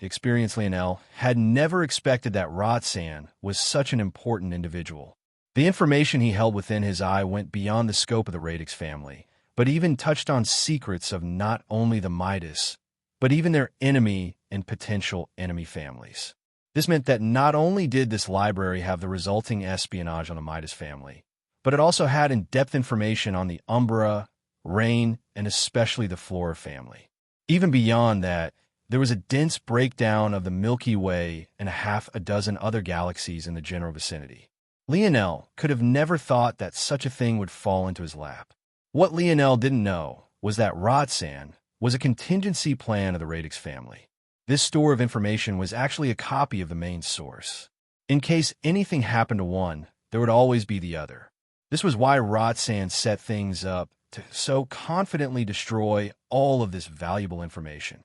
experience, Lionel had never expected that Roxanne was such an important individual. The information he held within his eye went beyond the scope of the Radix family, but even touched on secrets of not only the Midas, but even their enemy and potential enemy families. This meant that not only did this library have the resulting espionage on the Midas family, but it also had in-depth information on the Umbra, Rain, and especially the Flora family. Even beyond that, there was a dense breakdown of the Milky Way and half a dozen other galaxies in the general vicinity. Lionel could have never thought that such a thing would fall into his lap. What Lionel didn't know was that Roxanne was a contingency plan of the Radix family. This store of information was actually a copy of the main source. In case anything happened to one, there would always be the other. This was why Roxanne set things up to so confidently destroy all of this valuable information.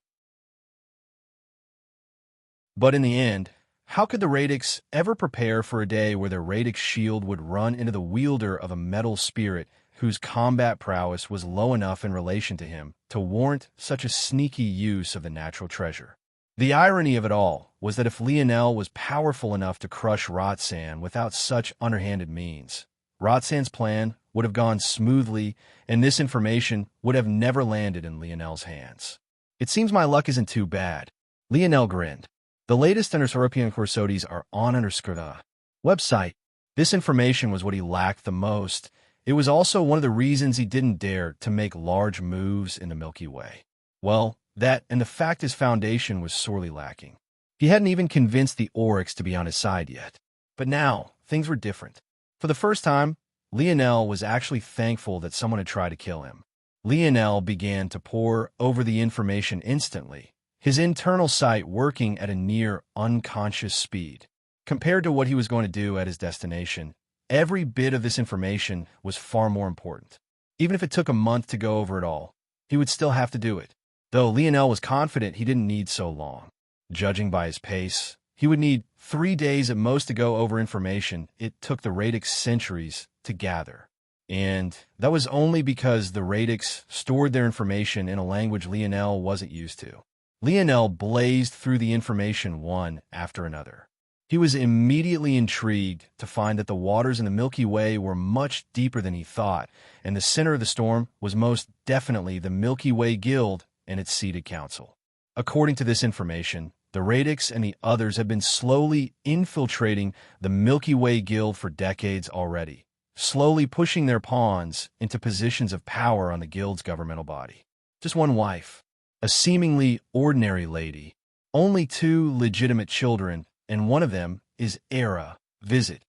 But in the end, how could the Radix ever prepare for a day where their Radix shield would run into the wielder of a metal spirit whose combat prowess was low enough in relation to him to warrant such a sneaky use of the natural treasure? The irony of it all was that if Lionel was powerful enough to crush Roxanne without such underhanded means, Roxanne's plan would have gone smoothly, and this information would have never landed in Lionel's hands. It seems my luck isn't too bad. Lionel grinned. The latest European Corsodies are on the website. This information was what he lacked the most, It was also one of the reasons he didn't dare to make large moves in the Milky Way. Well, that and the fact his foundation was sorely lacking. He hadn't even convinced the Oryx to be on his side yet. But now, things were different. For the first time, Lionel was actually thankful that someone had tried to kill him. Lionel began to pore over the information instantly, his internal sight working at a near unconscious speed. Compared to what he was going to do at his destination, every bit of this information was far more important. Even if it took a month to go over it all, he would still have to do it, though Lionel was confident he didn't need so long. Judging by his pace, he would need 3 days at most to go over information it took the radix centuries to gather. And that was only because the radix stored their information in a language Lionel wasn't used to. Lionel blazed through the information one after another. He was immediately intrigued to find that the waters in the Milky Way were much deeper than he thought, and the center of the storm was most definitely the Milky Way Guild and its seated council. According to this information, the radix and the others have been slowly infiltrating the Milky Way Guild for decades already, slowly pushing their pawns into positions of power on the Guild's governmental body. Just one wife, a seemingly ordinary lady, only 2 legitimate children, and one of them is Era. Visit.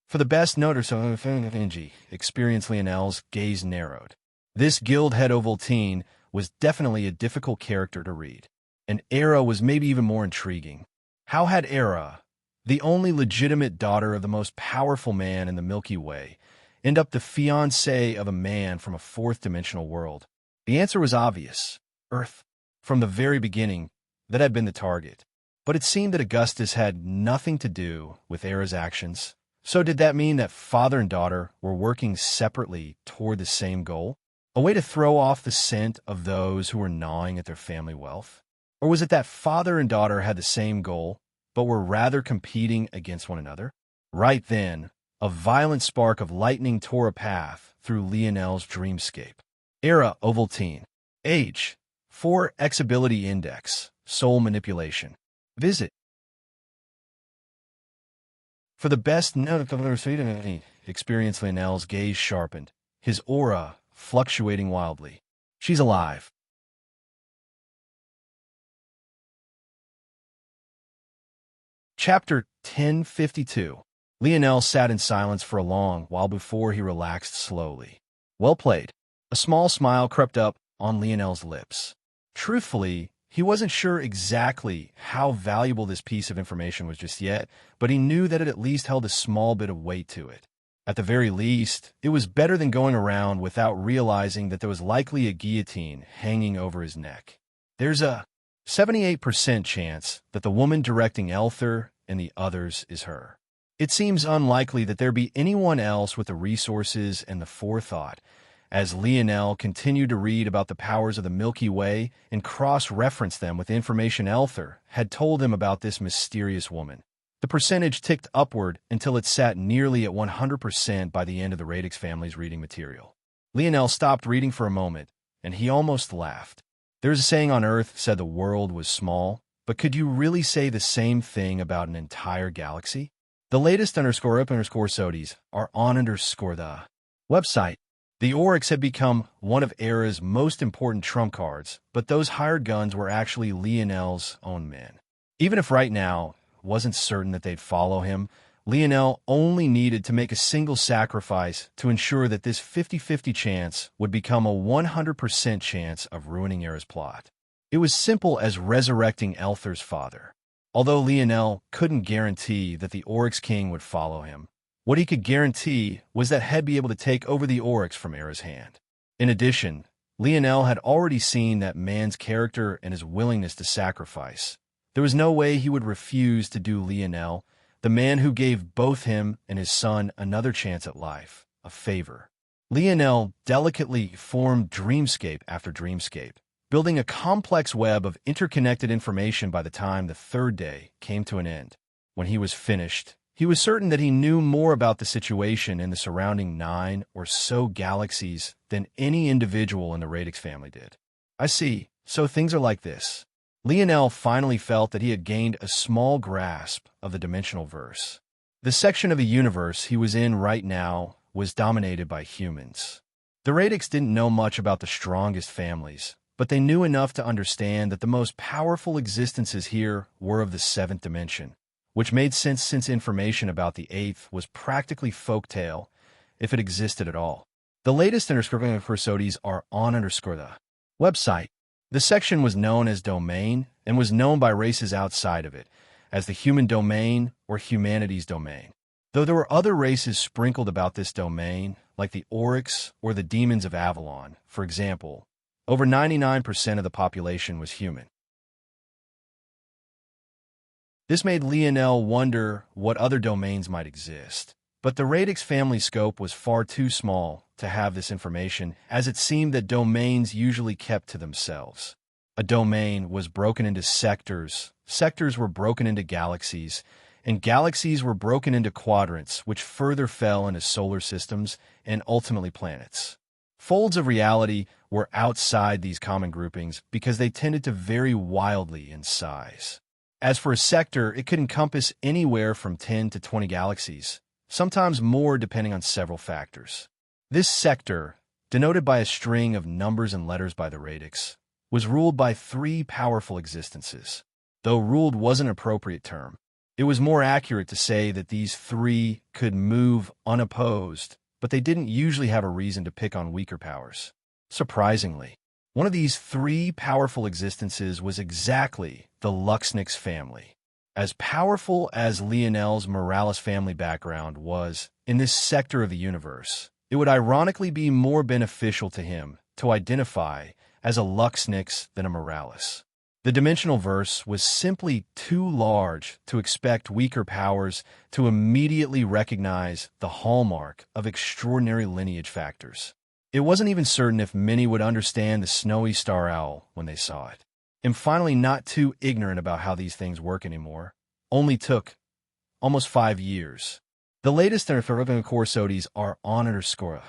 For the best notice of experience, Lionel's gaze narrowed. This guild head Ovaltine was definitely a difficult character to read, and Era was maybe even more intriguing. How had Era, the only legitimate daughter of the most powerful man in the Milky Way, end up the fiancée of a man from a 4th-dimensional world? The answer was obvious. Earth. From the very beginning, that had been the target. But it seemed that Augustus had nothing to do with Era's actions. So did that mean that father and daughter were working separately toward the same goal? A way to throw off the scent of those who were gnawing at their family wealth? Or was it that father and daughter had the same goal, but were rather competing against one another? Right then, a violent spark of lightning tore a path through Lionel's dreamscape. Era Ovaltine. Age. 4 X-ability index. Soul manipulation. Visit. For the best experience, Lionel's gaze sharpened, his aura fluctuating wildly. She's alive. Chapter 1052. Lionel sat in silence for a long while before he relaxed slowly. Well played. A small smile crept up on Lionel's lips. Truthfully, he wasn't sure exactly how valuable this piece of information was just yet, but he knew that it at least held a small bit of weight to it. At the very least, it was better than going around without realizing that there was likely a guillotine hanging over his neck. There's a 78% chance that the woman directing Elther and the others is her. It seems unlikely that there be anyone else with the resources and the forethought. As Lionel continued to read about the powers of the Milky Way and cross-reference them with information Elther had told him about this mysterious woman, the percentage ticked upward until it sat nearly at 100% by the end of the Radix family's reading material. Lionel stopped reading for a moment, and he almost laughed. There's a saying on Earth said the world was small, but could you really say the same thing about an entire galaxy? The latest _up_SODIes are on the website. The Oryx had become one of Era's most important trump cards, but those hired guns were actually Lionel's own men. Even if right now it wasn't certain that they'd follow him, Lionel only needed to make a single sacrifice to ensure that this 50-50 chance would become a 100% chance of ruining Era's plot. It was simple as resurrecting Elther's father. Although Lionel couldn't guarantee that the Oryx King would follow him, what he could guarantee was that he'd be able to take over the Oryx from Era's hand. In addition, Lionel had already seen that man's character and his willingness to sacrifice. There was no way he would refuse to do Lionel, the man who gave both him and his son another chance at life, a favor. Lionel delicately formed dreamscape after dreamscape, building a complex web of interconnected information by the time the 3rd day came to an end. When he was finished, he was certain that he knew more about the situation in the surrounding 9 or so galaxies than any individual in the Radix family did. I see, so things are like this. Lionel finally felt that he had gained a small grasp of the dimensional verse. The section of the universe he was in right now was dominated by humans. The Radix didn't know much about the strongest families, but they knew enough to understand that the most powerful existences here were of the seventh dimension, which made sense since information about the eighth was practically folktale, if it existed at all. The latest episodes are on the website. The section was known as Domain and was known by races outside of it as the human domain or humanity's domain. Though there were other races sprinkled about this domain, like the Oryx or the Demons of Avalon, for example, over 99% of the population was human. This made Lionel wonder what other domains might exist. But the Radix family scope was far too small to have this information, as it seemed that domains usually kept to themselves. A domain was broken into sectors, sectors were broken into galaxies, and galaxies were broken into quadrants, which further fell into solar systems and ultimately planets. Folds of reality were outside these common groupings because they tended to vary wildly in size. As for a sector, it could encompass anywhere from 10 to 20 galaxies, sometimes more depending on several factors. This sector, denoted by a string of numbers and letters by the Radix, was ruled by three powerful existences. Though ruled wasn't an appropriate term, it was more accurate to say that these three could move unopposed, but they didn't usually have a reason to pick on weaker powers. Surprisingly, one of these three powerful existences was exactly the Luxnix family. As powerful as Lionel's Morales family background was in this sector of the universe, it would ironically be more beneficial to him to identify as a Luxnix than a Morales. The dimensional verse was simply too large to expect weaker powers to immediately recognize the hallmark of extraordinary lineage factors. It wasn't even certain if many would understand the snowy star owl when they saw it. And finally, not too ignorant about how these things work anymore. Only took almost 5 years. The latest episodes are on the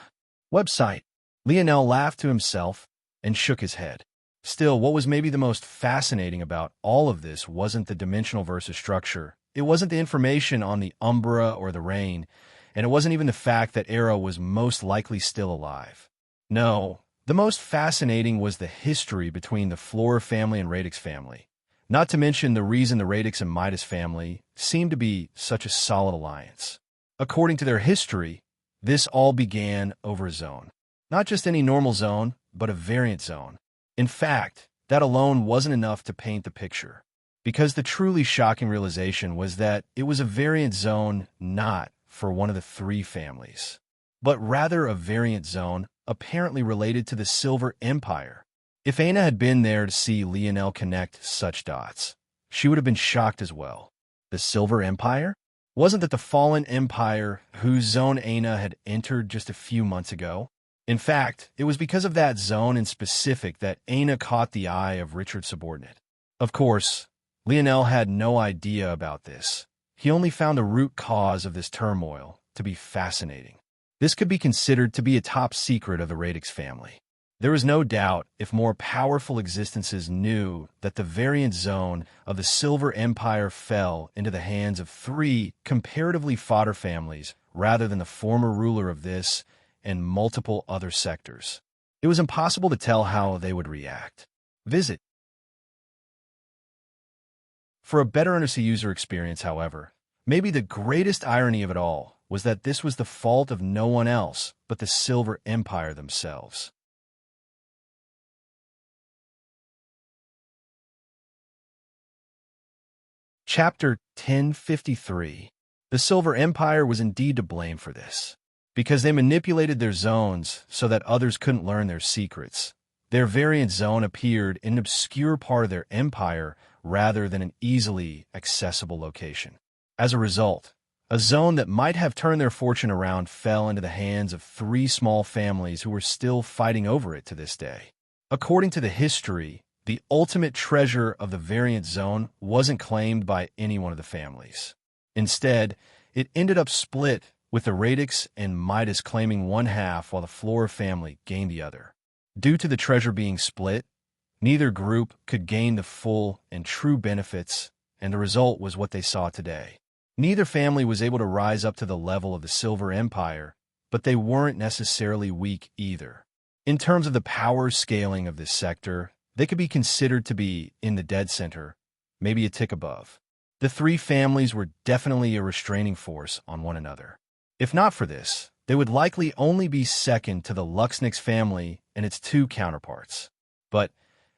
website. Lionel laughed to himself and shook his head. Still, what was maybe the most fascinating about all of this wasn't the dimensional versus structure. It wasn't the information on the Umbra or the Rain, and it wasn't even the fact that Era was most likely still alive. No, the most fascinating was the history between the Flora family and Radix family, not to mention the reason the Radix and Midas family seemed to be such a solid alliance. According to their history, this all began over a zone. Not just any normal zone, but a variant zone. In fact, that alone wasn't enough to paint the picture, because the truly shocking realization was that it was a variant zone not for one of the three families, but rather a variant zone apparently related to the Silver Empire. If Aina had been there to see Lionel connect such dots, she would have been shocked as well. The Silver Empire? Wasn't that the fallen empire whose zone Aina had entered just a few months ago? In fact, it was because of that zone in specific that Aina caught the eye of Richard's subordinate. Of course, Lionel had no idea about this. He only found the root cause of this turmoil to be fascinating. This could be considered to be a top secret of the Radix family. There is no doubt if more powerful existences knew that the variant zone of the Silver Empire fell into the hands of three comparatively fodder families rather than the former ruler of this and multiple other sectors. It was impossible to tell how they would react. Visit. For a better user experience, however, maybe the greatest irony of it all was that this was the fault of no one else but the Silver Empire themselves. Chapter 1053. The Silver Empire was indeed to blame for this, because they manipulated their zones so that others couldn't learn their secrets. Their variant zone appeared in an obscure part of their empire rather than an easily accessible location. As a result, a zone that might have turned their fortune around fell into the hands of three small families who were still fighting over it to this day. According to the history, the ultimate treasure of the variant zone wasn't claimed by any one of the families. Instead, it ended up split, with the Radix and Midas claiming one half while the Flora family gained the other. Due to the treasure being split, neither group could gain the full and true benefits, and the result was what they saw today. Neither family was able to rise up to the level of the Silver Empire but they weren't necessarily weak either. In terms of the power scaling of this sector, they could be considered to be in the dead center, maybe a tick above. The three families were definitely a restraining force on one another. If not for this, they would likely only be second to the Luxnix family and its two counterparts. But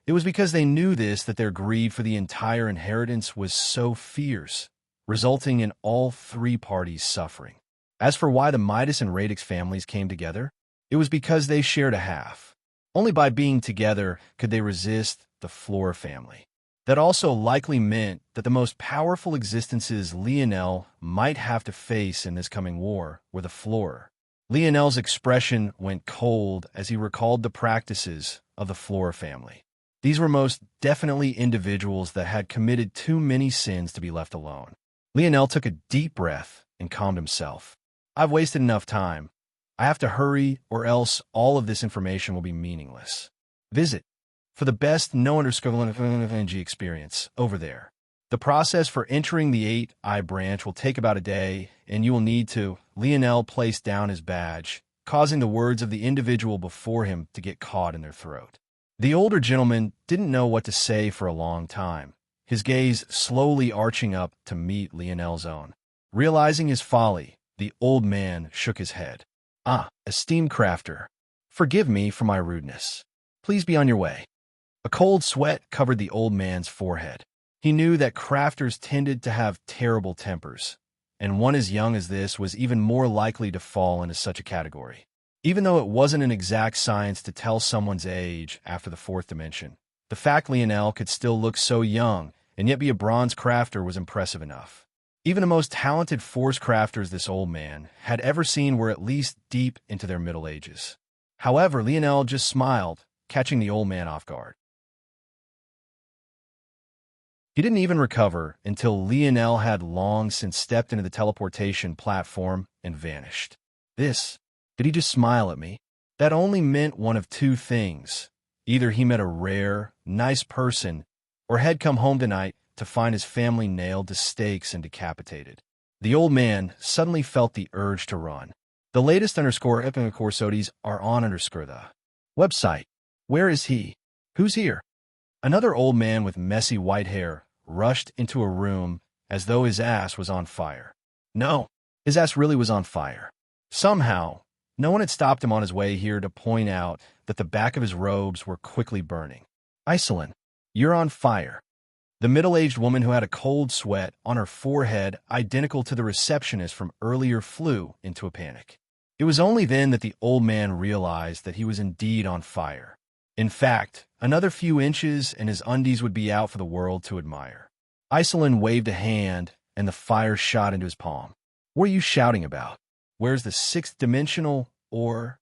it was because they knew this that their greed for the entire inheritance was so fierce, resulting in all three parties suffering. As for why the Midas and Radix families came together, it was because they shared a half. Only by being together could they resist the Flora family. That also likely meant that the most powerful existences Lionel might have to face in this coming war were the Flora. Lionel's expression went cold as he recalled the practices of the Flora family. These were most definitely individuals that had committed too many sins to be left alone. Lionel took a deep breath and calmed himself. I've wasted enough time. I have to hurry, or else all of this information will be meaningless. Visit for the best no-underscore-ng experience over there. The process for entering the 8i branch will take about a day, and you will need to. Lionel placed down his badge, causing the words of the individual before him to get caught in their throat. The older gentleman didn't know what to say for a long time, his gaze slowly arching up to meet Lionel's own. Realizing his folly, the old man shook his head. Esteemed crafter, forgive me for my rudeness. Please be on your way. A cold sweat covered the old man's forehead. He knew that crafters tended to have terrible tempers, and one as young as this was even more likely to fall into such a category. Even though it wasn't an exact science to tell someone's age after the fourth dimension, the fact Lionel could still look so young and yet be a bronze crafter was impressive enough. Even the most talented force crafters this old man had ever seen were at least deep into their middle ages. However, Lionel just smiled, catching the old man off guard. He didn't even recover until Lionel had long since stepped into the teleportation platform and vanished. Did he just smile at me? That only meant one of two things. Either he met a rare, nice person, or had come home tonight to find his family nailed to stakes and decapitated. The old man suddenly felt the urge to run. The latest _epicorsodes are on the website. Where is he? Who's here? Another old man with messy white hair rushed into a room as though his ass was on fire. No, his ass really was on fire. Somehow, no one had stopped him on his way here to point out that the back of his robes were quickly burning. Iselin, you're on fire. The middle-aged woman who had a cold sweat on her forehead identical to the receptionist from earlier flew into a panic. It was only then that the old man realized that he was indeed on fire. In fact, another few inches and his undies would be out for the world to admire. Iselin waved a hand and the fire shot into his palm. What are you shouting about? Where's the sixth dimensional or?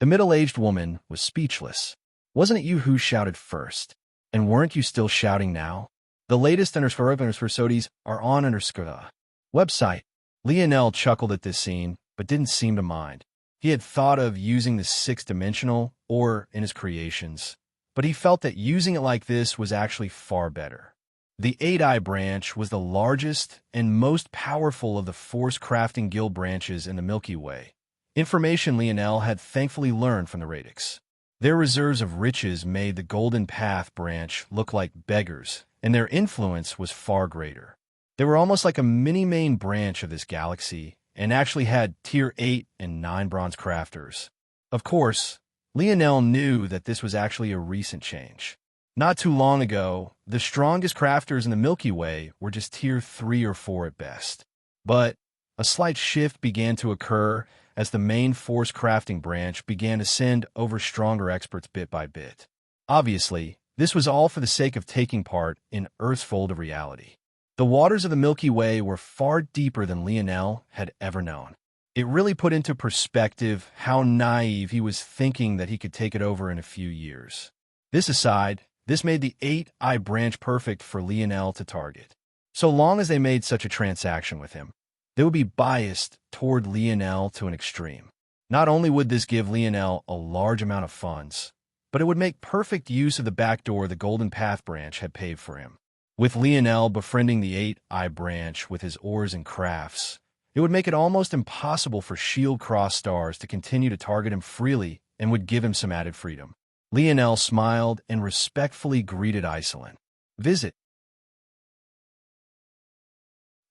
The middle-aged woman was speechless. Wasn't it you who shouted first? And weren't you still shouting now? The latest _epicorsodes are on the website. Lionel chuckled at this scene, but didn't seem to mind. He had thought of using the sixth dimensional or in his creations, but he felt that using it like this was actually far better. The 8i branch was the largest and most powerful of the force crafting guild branches in the Milky Way. Information Lionel had thankfully learned from the Radix. Their reserves of riches made the Golden Path branch look like beggars, and their influence was far greater. They were almost like a mini-main branch of this galaxy, and actually had Tier 8 and 9 bronze crafters. Of course, Lionel knew that this was actually a recent change. Not too long ago, the strongest crafters in the Milky Way were just Tier 3 or 4 at best. But a slight shift began to occur as the main force crafting branch began to send over stronger experts bit by bit. Obviously, this was all for the sake of taking part in Earth's fold of reality. The waters of the Milky Way were far deeper than Lionel had ever known. It really put into perspective how naive he was thinking that he could take it over in a few years. This aside, this made the 8i branch perfect for Lionel to target. So long as they made such a transaction with him, they would be biased toward Lionel to an extreme. Not only would this give Lionel a large amount of funds, but it would make perfect use of the backdoor the Golden Path branch had paved for him. With Lionel befriending the 8i branch with his ores and crafts, It would make it almost impossible for Shield Cross stars to continue to target him freely and would give him some added freedom. Lionel smiled and respectfully greeted Iselin. Visit.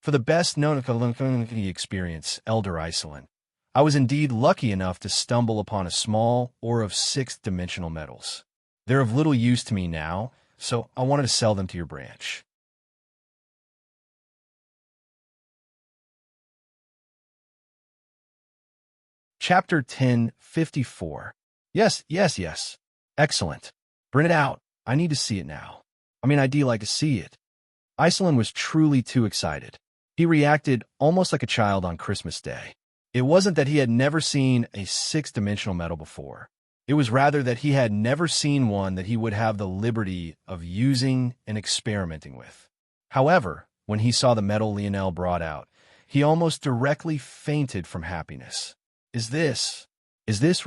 For the best known experience, Elder Iselin. I was indeed lucky enough to stumble upon a small ore of sixth-dimensional metals. They're of little use to me now, so I wanted to sell them to your branch. Chapter 1054. Yes. Excellent. Bring it out. I need to see it now. I'd like to see it. Iselin was truly too excited. He reacted almost like a child on Christmas Day. It wasn't that he had never seen a six-dimensional metal before. It was rather that he had never seen one that he would have the liberty of using and experimenting with. However, when he saw the metal Lionel brought out, he almost directly fainted from happiness. Is this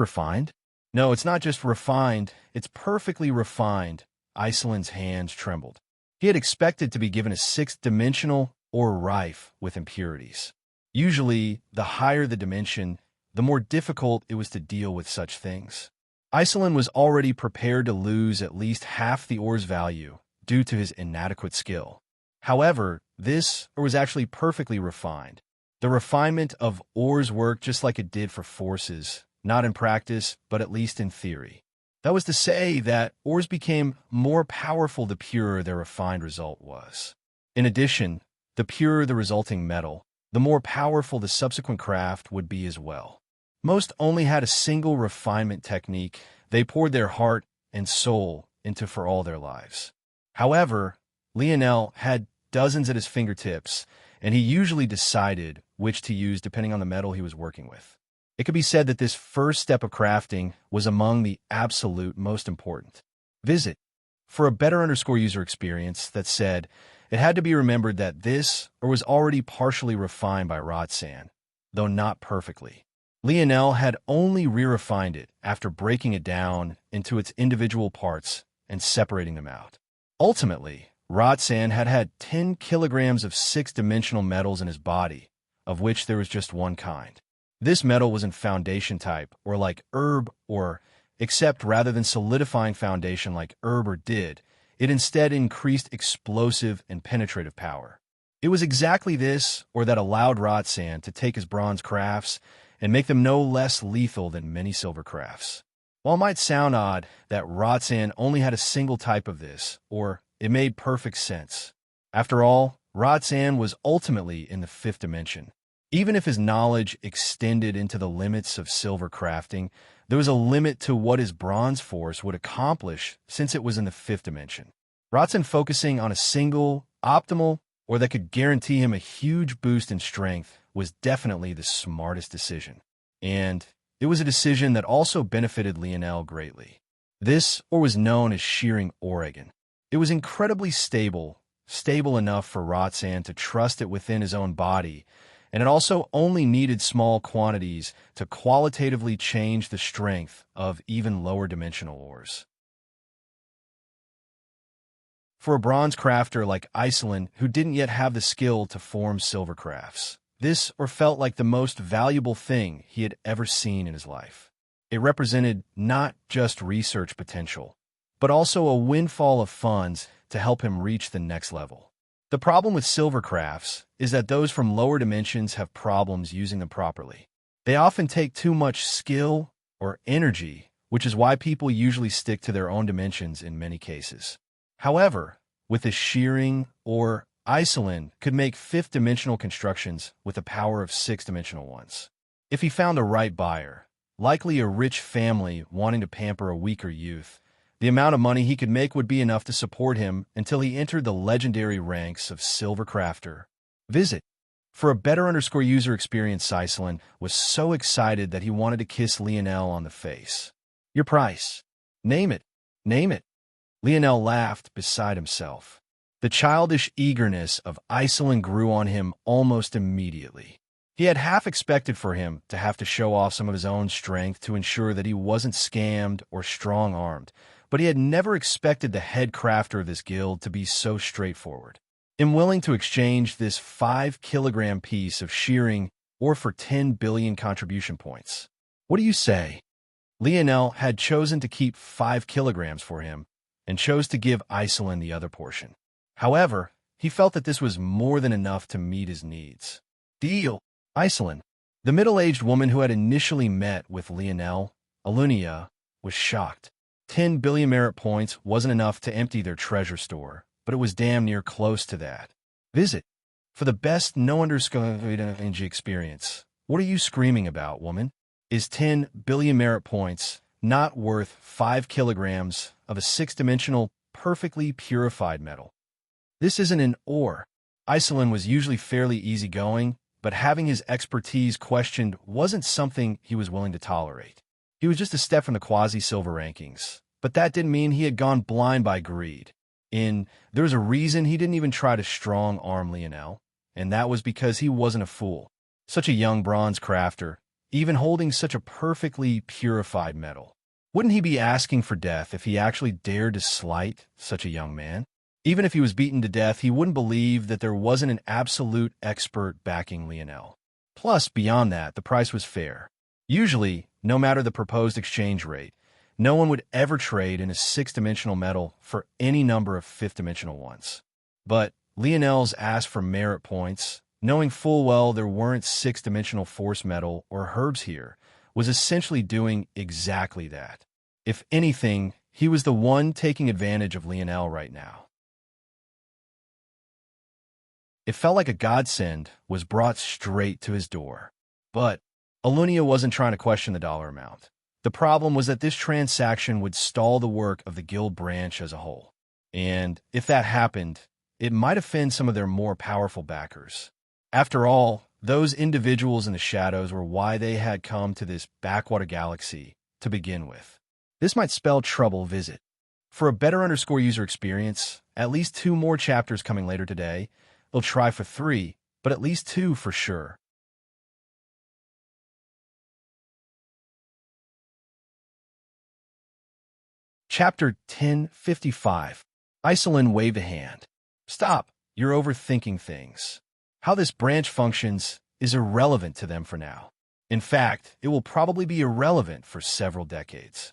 refined? No, it's not just refined, it's perfectly refined. Iselin's hands trembled. He had expected to be given a sixth-dimensional or rife with impurities. Usually, the higher the dimension, the more difficult it was to deal with such things. Iselin was already prepared to lose at least half the ore's value due to his inadequate skill. However, this ore was actually perfectly refined. The refinement of ore's worked just like it did for forces, not in practice, but at least in theory. That was to say that ores became more powerful the purer their refined result was. In addition, the purer the resulting metal, the more powerful the subsequent craft would be as well. Most only had a single refinement technique they poured their heart and soul into for all their lives. However, Lionel had dozens at his fingertips, and he usually decided which to use depending on the metal he was working with. It could be said that this first step of crafting was among the absolute most important. Visit. For a better user experience, that said, it had to be remembered that this ore was already partially refined by Roxanne, though not perfectly. Lionel had only re-refined it after breaking it down into its individual parts and separating them out. Ultimately, Roxanne had 10 kilograms of six-dimensional metals in his body, of which there was just one kind. This metal was in foundation type, or like herb, or, except rather than solidifying foundation like herb or did, it instead increased explosive and penetrative power. It was exactly this, or that allowed Roxanne to take his bronze crafts and make them no less lethal than many silver crafts. While it might sound odd that Roxanne only had a single type of this, or it made perfect sense. After all, Roxanne was ultimately in the fifth dimension. Even if his knowledge extended into the limits of silver crafting, there was a limit to what his bronze force would accomplish since it was in the fifth dimension. Roxanne focusing on a single, optimal, or that could guarantee him a huge boost in strength was definitely the smartest decision. And it was a decision that also benefited Lionel greatly. This ore was known as shearing Oregon. It was incredibly stable enough for Roxanne to trust it within his own body, and it also only needed small quantities to qualitatively change the strength of even lower dimensional ores. For a bronze crafter like Iselin, who didn't yet have the skill to form silver crafts, this ore felt like the most valuable thing he had ever seen in his life. It represented not just research potential, but also a windfall of funds to help him reach the next level. The problem with silver crafts is that those from lower dimensions have problems using them properly. They often take too much skill or energy, which is why people usually stick to their own dimensions in many cases. However, with the shearing or Iselin could make fifth-dimensional constructions with the power of sixth-dimensional ones. If he found the right buyer, likely a rich family wanting to pamper a weaker youth, the amount of money he could make would be enough to support him until he entered the legendary ranks of Silver Crafter. Visit. For a better user experience, Iselin was so excited that he wanted to kiss Lionel on the face. Your price. Name it. Name it. Lionel laughed beside himself. The childish eagerness of Iselin grew on him almost immediately. He had half expected for him to have to show off some of his own strength to ensure that he wasn't scammed or strong-armed, but he had never expected the head crafter of this guild to be so straightforward. And willing to exchange this 5-kilogram piece of shearing or for 10 billion contribution points. What do you say? Lionel had chosen to keep 5 kilograms for him and chose to give Iselin the other portion. However, he felt that this was more than enough to meet his needs. Deal. Iselin, the middle-aged woman who had initially met with Lionel, Alunia, was shocked. 10 billion merit points wasn't enough to empty their treasure store, but it was damn near close to that. Visit. For the best no-underscore experience. What are you screaming about, woman? Is 10 billion merit points not worth 5 kilograms of a 6-dimensional, perfectly purified metal? This isn't an ore. Iselin was usually fairly easygoing, but having his expertise questioned wasn't something he was willing to tolerate. He was just a step from the quasi-silver rankings, but that didn't mean he had gone blind by greed. There was a reason he didn't even try to strong-arm Lionel, and that was because he wasn't a fool. Such a young bronze crafter, even holding such a perfectly purified metal. Wouldn't he be asking for death if he actually dared to slight such a young man? Even if he was beaten to death, he wouldn't believe that there wasn't an absolute expert backing Lionel. Plus, beyond that, the price was fair. Usually, no matter the proposed exchange rate, no one would ever trade in a 6-dimensional metal for any number of 5th-dimensional ones. But Lionel's asked for merit points, knowing full well there weren't 6-dimensional force metal or herbs here, was essentially doing exactly that. If anything, he was the one taking advantage of Lionel right now. It felt like a godsend was brought straight to his door. But Alunia wasn't trying to question the dollar amount. The problem was that this transaction would stall the work of the guild branch as a whole. And if that happened, it might offend some of their more powerful backers. After all, those individuals in the shadows were why they had come to this backwater galaxy to begin with. This might spell trouble. Visit. For a better user experience, at least 2 more chapters coming later today. They'll try for 3, but at least 2 for sure. Chapter 1055. Iselin waved a hand. Stop, you're overthinking things. How this branch functions is irrelevant to them for now. In fact, it will probably be irrelevant for several decades.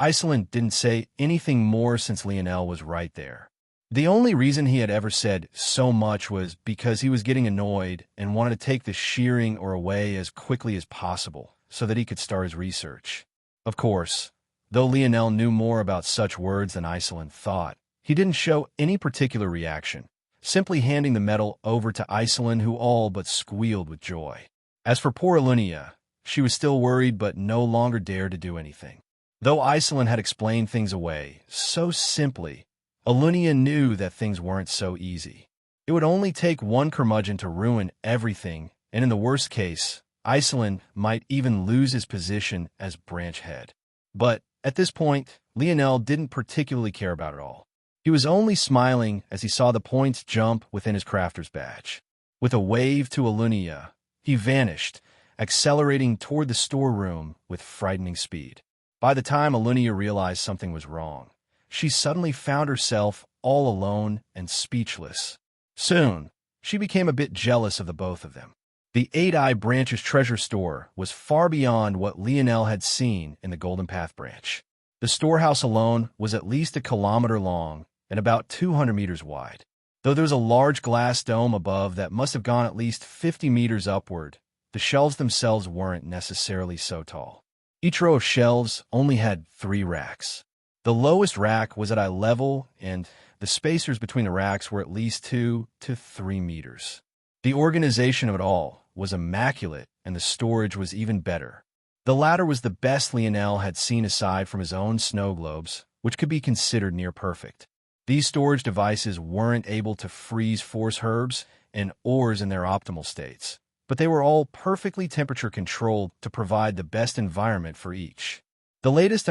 Iselin didn't say anything more since Lionel was right there. The only reason he had ever said so much was because he was getting annoyed and wanted to take the shearing or away as quickly as possible so that he could start his research. Of course, though Lionel knew more about such words than Iselin thought, he didn't show any particular reaction, simply handing the metal over to Iselin, who all but squealed with joy. As for poor Alunia, she was still worried but no longer dared to do anything. Though Iselin had explained things away so simply, Alunia knew that things weren't so easy. It would only take one curmudgeon to ruin everything, and in the worst case, Iselin might even lose his position as branch head. But at this point, Lionel didn't particularly care about it all. He was only smiling as he saw the points jump within his crafter's badge. With a wave to Alunia, he vanished, accelerating toward the storeroom with frightening speed. By the time Alunia realized something was wrong, she suddenly found herself all alone and speechless. Soon, she became a bit jealous of the both of them. The 8-Eye Branch's treasure store was far beyond what Lionel had seen in the Golden Path branch. The storehouse alone was at least 1 kilometer long and about 200 meters wide. Though there was a large glass dome above that must have gone at least 50 meters upward, the shelves themselves weren't necessarily so tall. Each row of shelves only had 3 racks. The lowest rack was at eye level, and the spacers between the racks were at least 2 to 3 meters. The organization of it all was immaculate, and the storage was even better. The latter was the best Lionel had seen aside from his own snow globes, which could be considered near perfect. These storage devices weren't able to freeze force herbs and ores in their optimal states, but they were all perfectly temperature controlled to provide the best environment for each. The latest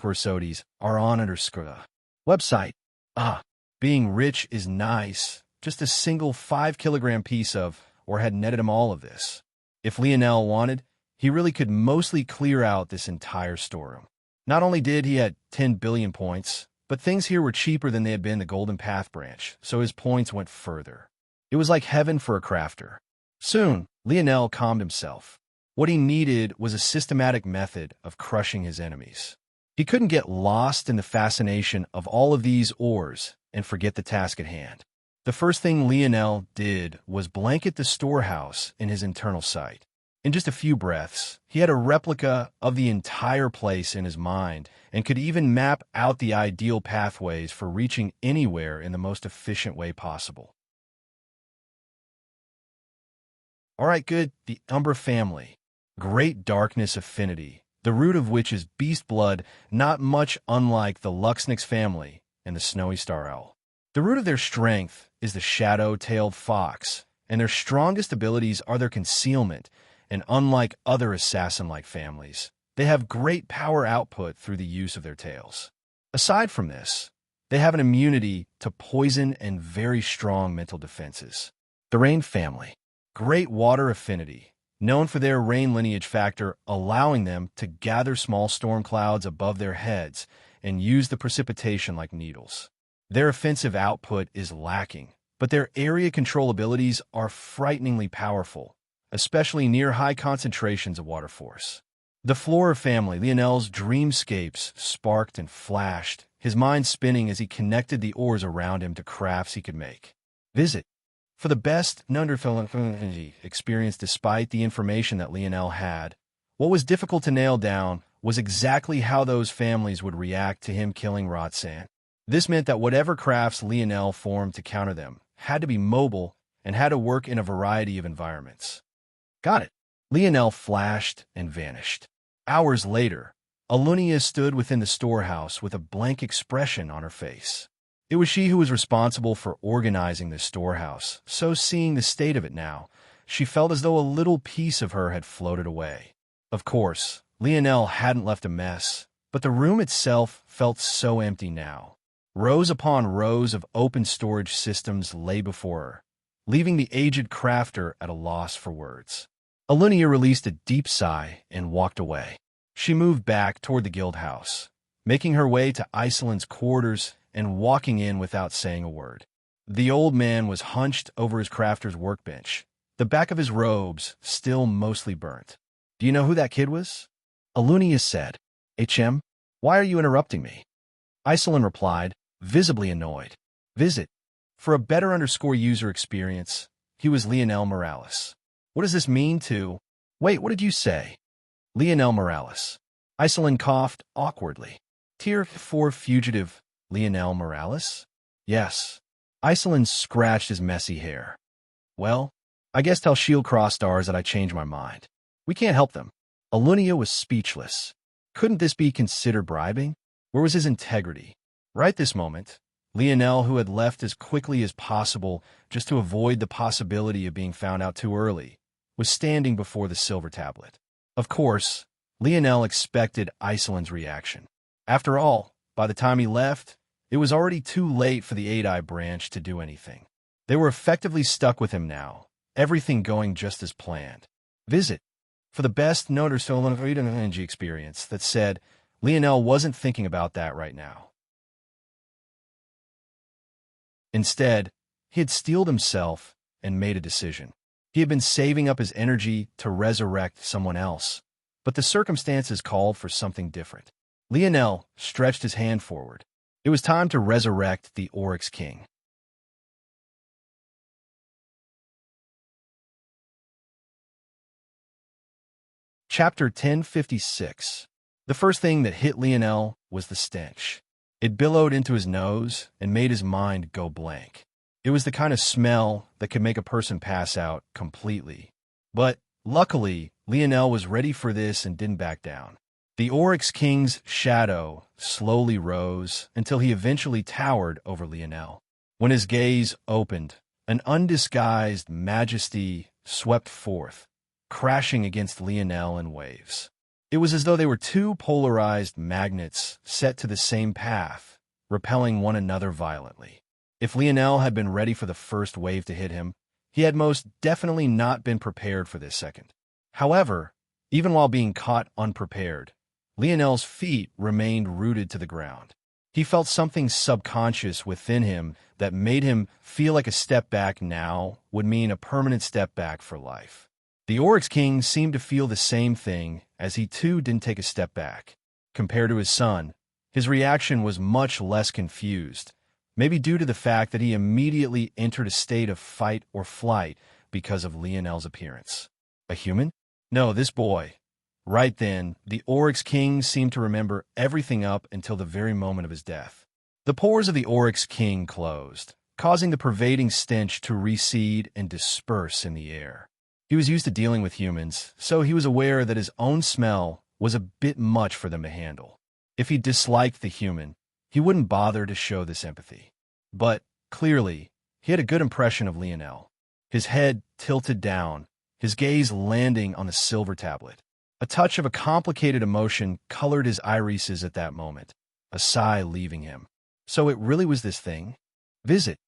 courses are on website. Being rich is nice. Just a single 5-kilogram piece of, or had netted him all of this. If Lionel wanted, he really could mostly clear out this entire storeroom. Not only did he had 10 billion points, but things here were cheaper than they had been in the Golden Path branch, so his points went further. It was like heaven for a crafter. Soon, Lionel calmed himself. What he needed was a systematic method of crushing his enemies. He couldn't get lost in the fascination of all of these ores and forget the task at hand. The first thing Lionel did was blanket the storehouse in his internal sight. In just a few breaths, he had a replica of the entire place in his mind and could even map out the ideal pathways for reaching anywhere in the most efficient way possible. All right, good. The Umbra family. Great darkness affinity, the root of which is beast blood, not much unlike the Luxnix family and the Snowy Star Owl. The root of their strength is the shadow-tailed fox, and their strongest abilities are their concealment, and unlike other assassin-like families, they have great power output through the use of their tails. Aside from this, they have an immunity to poison and very strong mental defenses. The Rain family. Great water affinity, known for their rain lineage factor, allowing them to gather small storm clouds above their heads and use the precipitation like needles. Their offensive output is lacking, but their area control abilities are frighteningly powerful, especially near high concentrations of water force. The Flora family. Lionel's dreamscapes sparked and flashed, his mind spinning as he connected the ores around him to crafts he could make. Visit. For the best Nunderfell experience despite the information that Lionel had, what was difficult to nail down was exactly how those families would react to him killing Roxanne. This meant that whatever crafts Lionel formed to counter them had to be mobile and had to work in a variety of environments. Got it. Lionel flashed and vanished. Hours later, Alunia stood within the storehouse with a blank expression on her face. It was she who was responsible for organizing the storehouse, so seeing the state of it now, she felt as though a little piece of her had floated away. Of course, Lionel hadn't left a mess, but the room itself felt so empty now. Rows upon rows of open storage systems lay before her, leaving the aged crafter at a loss for words. Alunia released a deep sigh and walked away. She moved back toward the guild house, making her way to Iceland's quarters and walking in without saying a word. The old man was hunched over his crafter's workbench, the back of his robes still mostly burnt. "Do you know who that kid was?" Alunia said. "HM, why are you interrupting me?" Iceland replied, visibly annoyed. Visit. For a better user experience, he was Lionel Morales. What does this mean to... Wait, what did you say? Lionel Morales. Iceland coughed awkwardly. Tier 4 fugitive Lionel Morales? Yes. Iceland scratched his messy hair. Well, I guess tell Shield Cross Stars that I changed my mind. We can't help them. Alunia was speechless. Couldn't this be considered bribing? Where was his integrity? Right this moment, Lionel, who had left as quickly as possible just to avoid the possibility of being found out too early, was standing before the silver tablet. Of course, Lionel expected Iceland's reaction. After all, by the time he left, it was already too late for the 8-Eye branch to do anything. They were effectively stuck with him now, everything going just as planned. Visit. For the best energy experience that said, Lionel wasn't thinking about that right now. Instead, he had steeled himself and made a decision. He had been saving up his energy to resurrect someone else, but the circumstances called for something different. Lionel stretched his hand forward. It was time to resurrect the Oryx King. Chapter 1056. The first thing that hit Lionel was the stench. It billowed into his nose and made his mind go blank. It was the kind of smell that could make a person pass out completely. But, luckily, Lionel was ready for this and didn't back down. The Oryx King's shadow slowly rose until he eventually towered over Lionel. When his gaze opened, an undisguised majesty swept forth, crashing against Lionel in waves. It was as though they were two polarized magnets set to the same path, repelling one another violently. If Lionel had been ready for the first wave to hit him, he had most definitely not been prepared for this second. However, even while being caught unprepared, Lionel's feet remained rooted to the ground. He felt something subconscious within him that made him feel like a step back now would mean a permanent step back for life. The Oryx King seemed to feel the same thing, as he too didn't take a step back. Compared to his son, his reaction was much less confused, maybe due to the fact that he immediately entered a state of fight or flight because of Lionel's appearance. A human? No, this boy. Right then, the Oryx King seemed to remember everything up until the very moment of his death. The pores of the Oryx King closed, causing the pervading stench to recede and disperse in the air. He was used to dealing with humans, so he was aware that his own smell was a bit much for them to handle. If he disliked the human, he wouldn't bother to show this empathy. But, clearly, he had a good impression of Lionel. His head tilted down, his gaze landing on the silver tablet. A touch of a complicated emotion colored his irises at that moment, a sigh leaving him. So it really was this thing? Visit.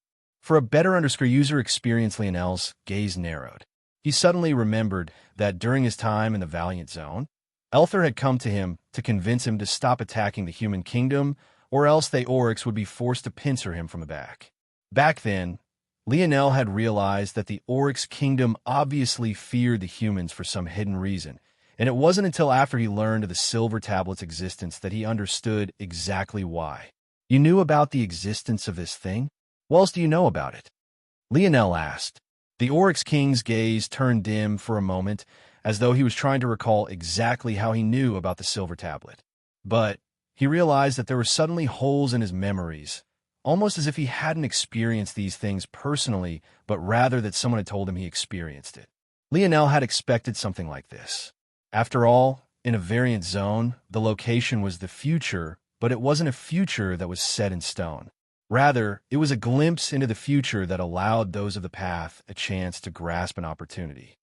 For a better user experience, Lionel's gaze narrowed. He suddenly remembered that during his time in the Valiant Zone, Elther had come to him to convince him to stop attacking the human kingdom, or else the Oryx would be forced to pincer him from the back. Back then, Lionel had realized that the Oryx kingdom obviously feared the humans for some hidden reason, and it wasn't until after he learned of the silver tablet's existence that he understood exactly why. You knew about the existence of this thing? What else do you know about it? Lionel asked. The Oryx King's gaze turned dim for a moment, as though he was trying to recall exactly how he knew about the silver tablet. But he realized that there were suddenly holes in his memories, almost as if he hadn't experienced these things personally, but rather that someone had told him he experienced it. Lionel had expected something like this. After all, in a variant zone, the location was the future, but it wasn't a future that was set in stone. Rather, it was a glimpse into the future that allowed those of the path a chance to grasp an opportunity.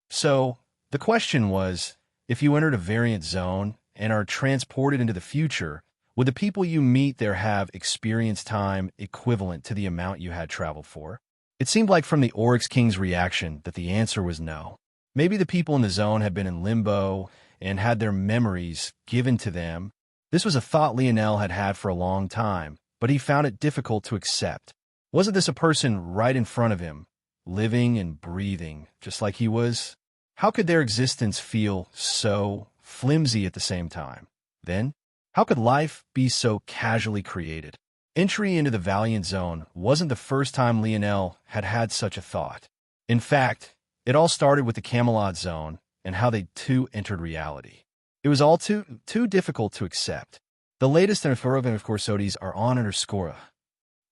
So, the question was, if you entered a variant zone and are transported into the future, would the people you meet there have experience time equivalent to the amount you had traveled for? It seemed like from the Oryx King's reaction that the answer was no. Maybe the people in the zone had been in limbo and had their memories given to them. This was a thought Lionel had had for a long time, but he found it difficult to accept. Wasn't this a person right in front of him, living and breathing, just like he was? How could their existence feel so flimsy at the same time? Then, how could life be so casually created? Entry into the Valiant Zone wasn't the first time Lionel had had such a thought. In fact, it all started with the Camelot Zone and how they too entered reality. It was all too difficult to accept. The latest and of course are on _a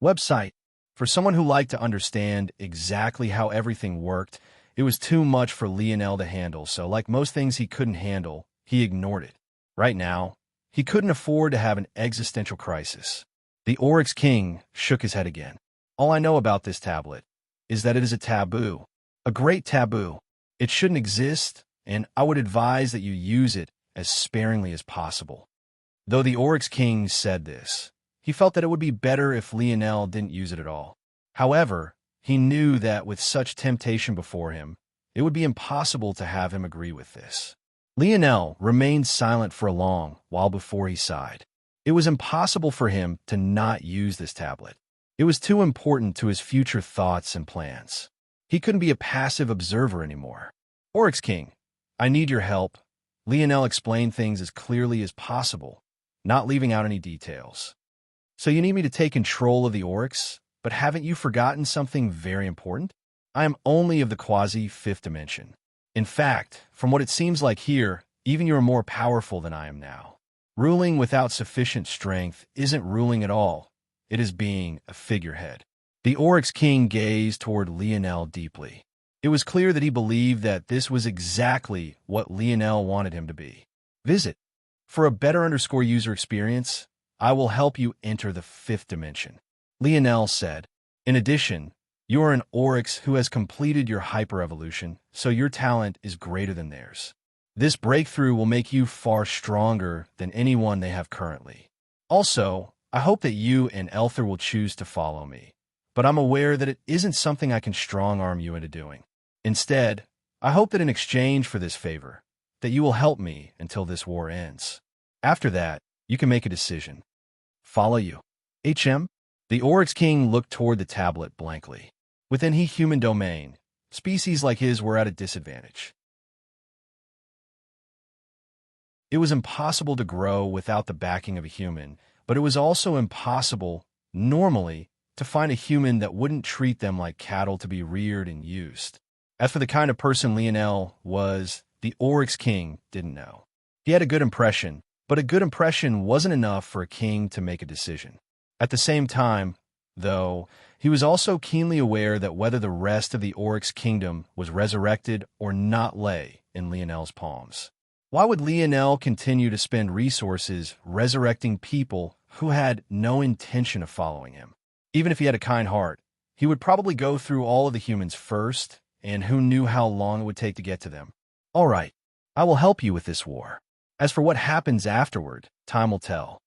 website. For someone who liked to understand exactly how everything worked, it was too much for Lionel to handle, so like most things he couldn't handle, he ignored it. Right now, he couldn't afford to have an existential crisis. The Oryx King shook his head again. All I know about this tablet is that it is a taboo. A great taboo. It shouldn't exist, and I would advise that you use it as sparingly as possible. Though the Oryx King said this, he felt that it would be better if Lionel didn't use it at all. However, he knew that with such temptation before him, it would be impossible to have him agree with this. Lionel remained silent for a long while before he sighed. It was impossible for him to not use this tablet. It was too important to his future thoughts and plans. He couldn't be a passive observer anymore. Oryx King, I need your help. Lionel explained things as clearly as possible, not leaving out any details. So you need me to take control of the Oryx, but haven't you forgotten something very important? I am only of the quasi-fifth dimension. In fact, from what it seems like here, even you are more powerful than I am now. Ruling without sufficient strength isn't ruling at all. It is being a figurehead. The Oryx King gazed toward Lionel deeply. It was clear that he believed that this was exactly what Lionel wanted him to be. Visit. For a better user experience, I will help you enter the fifth dimension. Lionel said. In addition, you are an Oryx who has completed your hyper-evolution, so your talent is greater than theirs. This breakthrough will make you far stronger than anyone they have currently. Also, I hope that you and Elther will choose to follow me, but I'm aware that it isn't something I can strong-arm you into doing. Instead, I hope that in exchange for this favor, that you will help me until this war ends. After that, you can make a decision. Follow you. HM? The Oryx King looked toward the tablet blankly. Within human domain, species like his were at a disadvantage. It was impossible to grow without the backing of a human, but it was also impossible, normally, to find a human that wouldn't treat them like cattle to be reared and used. As for the kind of person Lionel was, the Oryx king didn't know. He had a good impression, but a good impression wasn't enough for a king to make a decision. At the same time, though, he was also keenly aware that whether the rest of the Oryx kingdom was resurrected or not lay in Lionel's palms. Why would Lionel continue to spend resources resurrecting people who had no intention of following him? Even if he had a kind heart, he would probably go through all of the humans first, and who knew how long it would take to get to them. All right, I will help you with this war. As for what happens afterward, time will tell.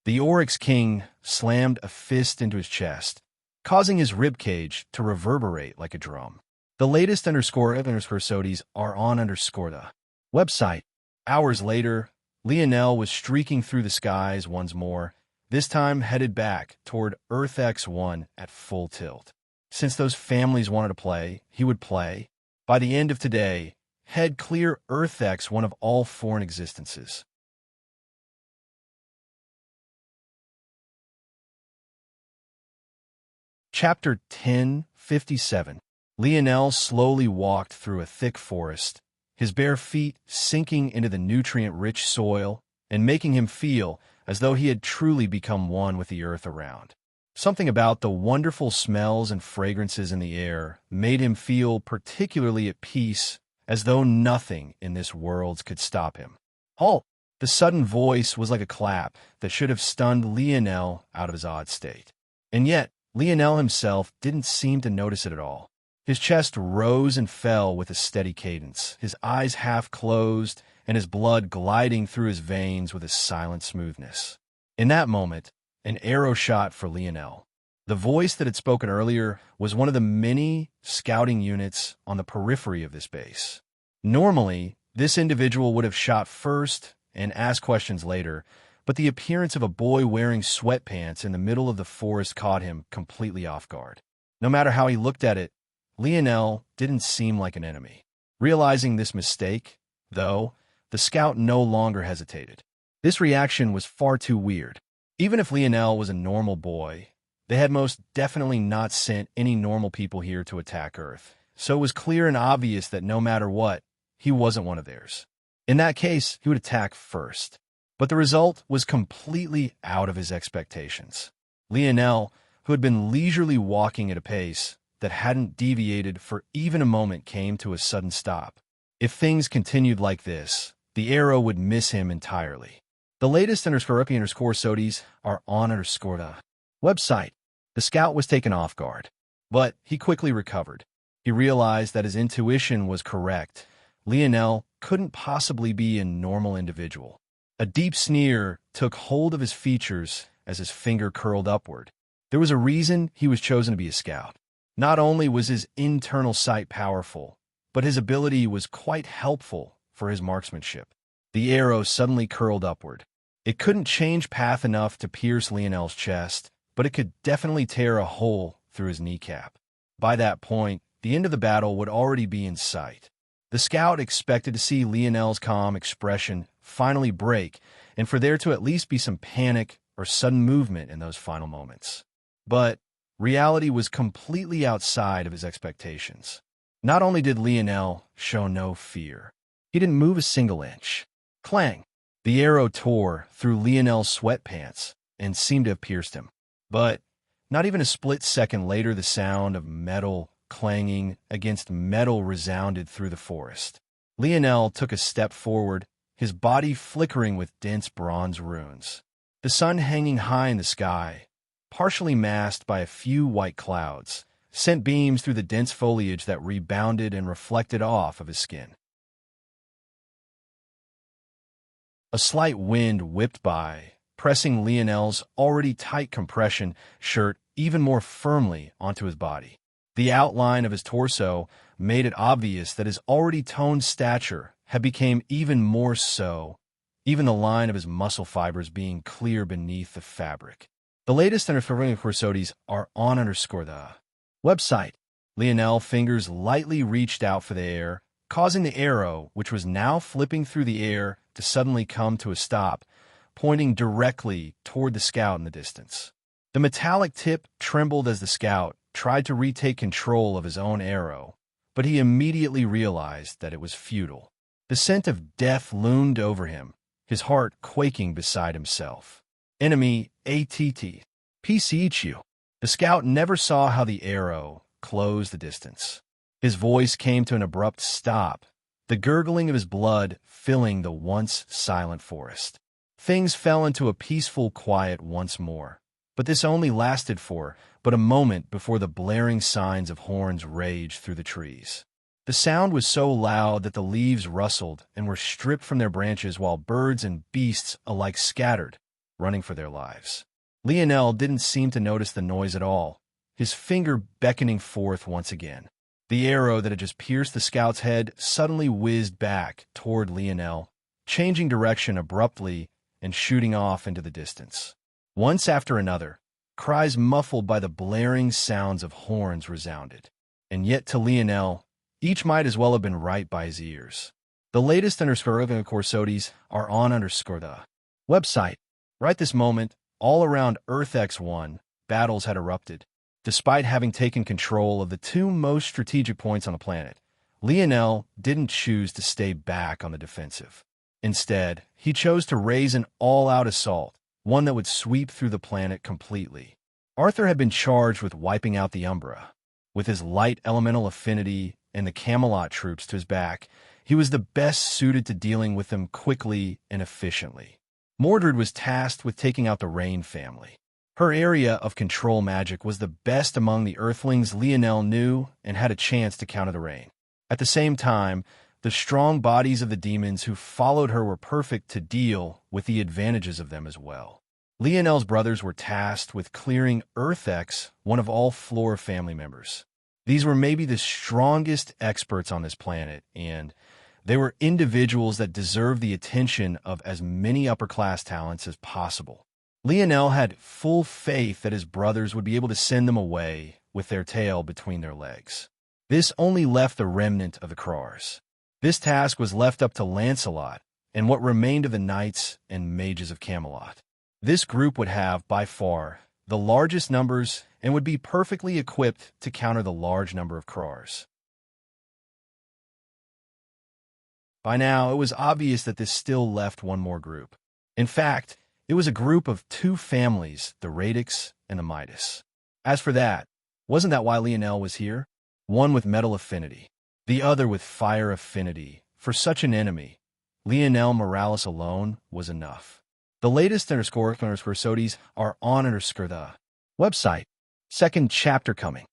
The Oryx king slammed a fist into his chest, causing his ribcage to reverberate like a drum. The latest _SODIes are on the website. Hours later, Lionel was streaking through the skies once more, this time headed back toward Earth X1 at full tilt. Since those families wanted to play, he would play. By the end of today, head clear Earth X1 of all foreign existences. Chapter 1057. Lionel slowly walked through a thick forest, his bare feet sinking into the nutrient-rich soil and making him feel as though he had truly become one with the earth around. Something about the wonderful smells and fragrances in the air made him feel particularly at peace, as though nothing in this world could stop him. Halt! The sudden voice was like a clap that should have stunned Lionel out of his odd state. And yet, Lionel himself didn't seem to notice it at all. His chest rose and fell with a steady cadence, his eyes half closed, and his blood gliding through his veins with a silent smoothness. In that moment, an arrow shot for Lionel. The voice that had spoken earlier was one of the many scouting units on the periphery of this base. Normally, this individual would have shot first and asked questions later, but the appearance of a boy wearing sweatpants in the middle of the forest caught him completely off guard. No matter how he looked at it, Lionel didn't seem like an enemy. Realizing this mistake, though, the scout no longer hesitated. This reaction was far too weird. Even if Lionel was a normal boy, they had most definitely not sent any normal people here to attack Earth, so it was clear and obvious that no matter what, he wasn't one of theirs. In that case, he would attack first. But the result was completely out of his expectations. Lionel, who had been leisurely walking at a pace that hadn't deviated for even a moment, came to a sudden stop. If things continued like this, the arrow would miss him entirely. The latest _SODIes are on the website. The scout was taken off guard, but he quickly recovered. He realized that his intuition was correct. Lionel couldn't possibly be a normal individual. A deep sneer took hold of his features as his finger curled upward. There was a reason he was chosen to be a scout. Not only was his internal sight powerful, but his ability was quite helpful for his marksmanship. The arrow suddenly curled upward. It couldn't change path enough to pierce Lionel's chest, but it could definitely tear a hole through his kneecap. By that point, the end of the battle would already be in sight. The scout expected to see Lionel's calm expression finally break, and for there to at least be some panic or sudden movement in those final moments. But reality was completely outside of his expectations. Not only did Lionel show no fear, he didn't move a single inch. Clang! The arrow tore through Lionel's sweatpants and seemed to have pierced him. But not even a split second later, the sound of metal clanging against metal resounded through the forest. Lionel took a step forward, his body flickering with dense bronze runes. The sun hanging high in the sky, partially masked by a few white clouds, sent beams through the dense foliage that rebounded and reflected off of his skin. A slight wind whipped by, pressing Lionel's already tight compression shirt even more firmly onto his body. The outline of his torso made it obvious that his already toned stature had become even more so, even the line of his muscle fibers being clear beneath the fabric. The latest _SODIes are on the website. Lionel's fingers lightly reached out for the air, causing the arrow, which was now flipping through the air, to suddenly come to a stop, pointing directly toward the scout in the distance. The metallic tip trembled as the scout tried to retake control of his own arrow, but he immediately realized that it was futile. The scent of death loomed over him, his heart quaking beside himself. Enemy ATT. PCHU. The scout never saw how the arrow closed the distance. His voice came to an abrupt stop, the gurgling of his blood filling the once silent forest. Things fell into a peaceful quiet once more, but this only lasted for but a moment before the blaring signs of horns raged through the trees. The sound was so loud that the leaves rustled and were stripped from their branches while birds and beasts alike scattered, running for their lives. Lionel didn't seem to notice the noise at all, his finger beckoning forth once again. The arrow that had just pierced the scout's head suddenly whizzed back toward Lionel, changing direction abruptly and shooting off into the distance. Once after another, cries muffled by the blaring sounds of horns resounded. And yet to Lionel, each might as well have been right by his ears. The latest _corsodies are on _the website. Right this moment, all around Earth X1, battles had erupted. Despite having taken control of the two most strategic points on the planet, Lionel didn't choose to stay back on the defensive. Instead, he chose to raise an all-out assault, one that would sweep through the planet completely. Arthur had been charged with wiping out the Umbra. With his light elemental affinity and the Camelot troops to his back, he was the best suited to dealing with them quickly and efficiently. Mordred was tasked with taking out the Rain family. Her area of control magic was the best among the Earthlings Lionel knew and had a chance to counter the Rain. At the same time, the strong bodies of the demons who followed her were perfect to deal with the advantages of them as well. Lionel's brothers were tasked with clearing Earth X, one of all Flora family members. These were maybe the strongest experts on this planet, and they were individuals that deserved the attention of as many upper-class talents as possible. Lionel had full faith that his brothers would be able to send them away with their tail between their legs. This only left the remnant of the Krars. This task was left up to Lancelot and what remained of the knights and mages of Camelot. This group would have, by far, the largest numbers and would be perfectly equipped to counter the large number of Krars. By now, it was obvious that this still left one more group. In fact, it was a group of two families, the Radix and the Midas. As for that, wasn't that why Lionel was here? One with metal affinity, the other with fire affinity. For such an enemy, Lionel Morales alone was enough. The latest _sodies are on the website. Second chapter coming.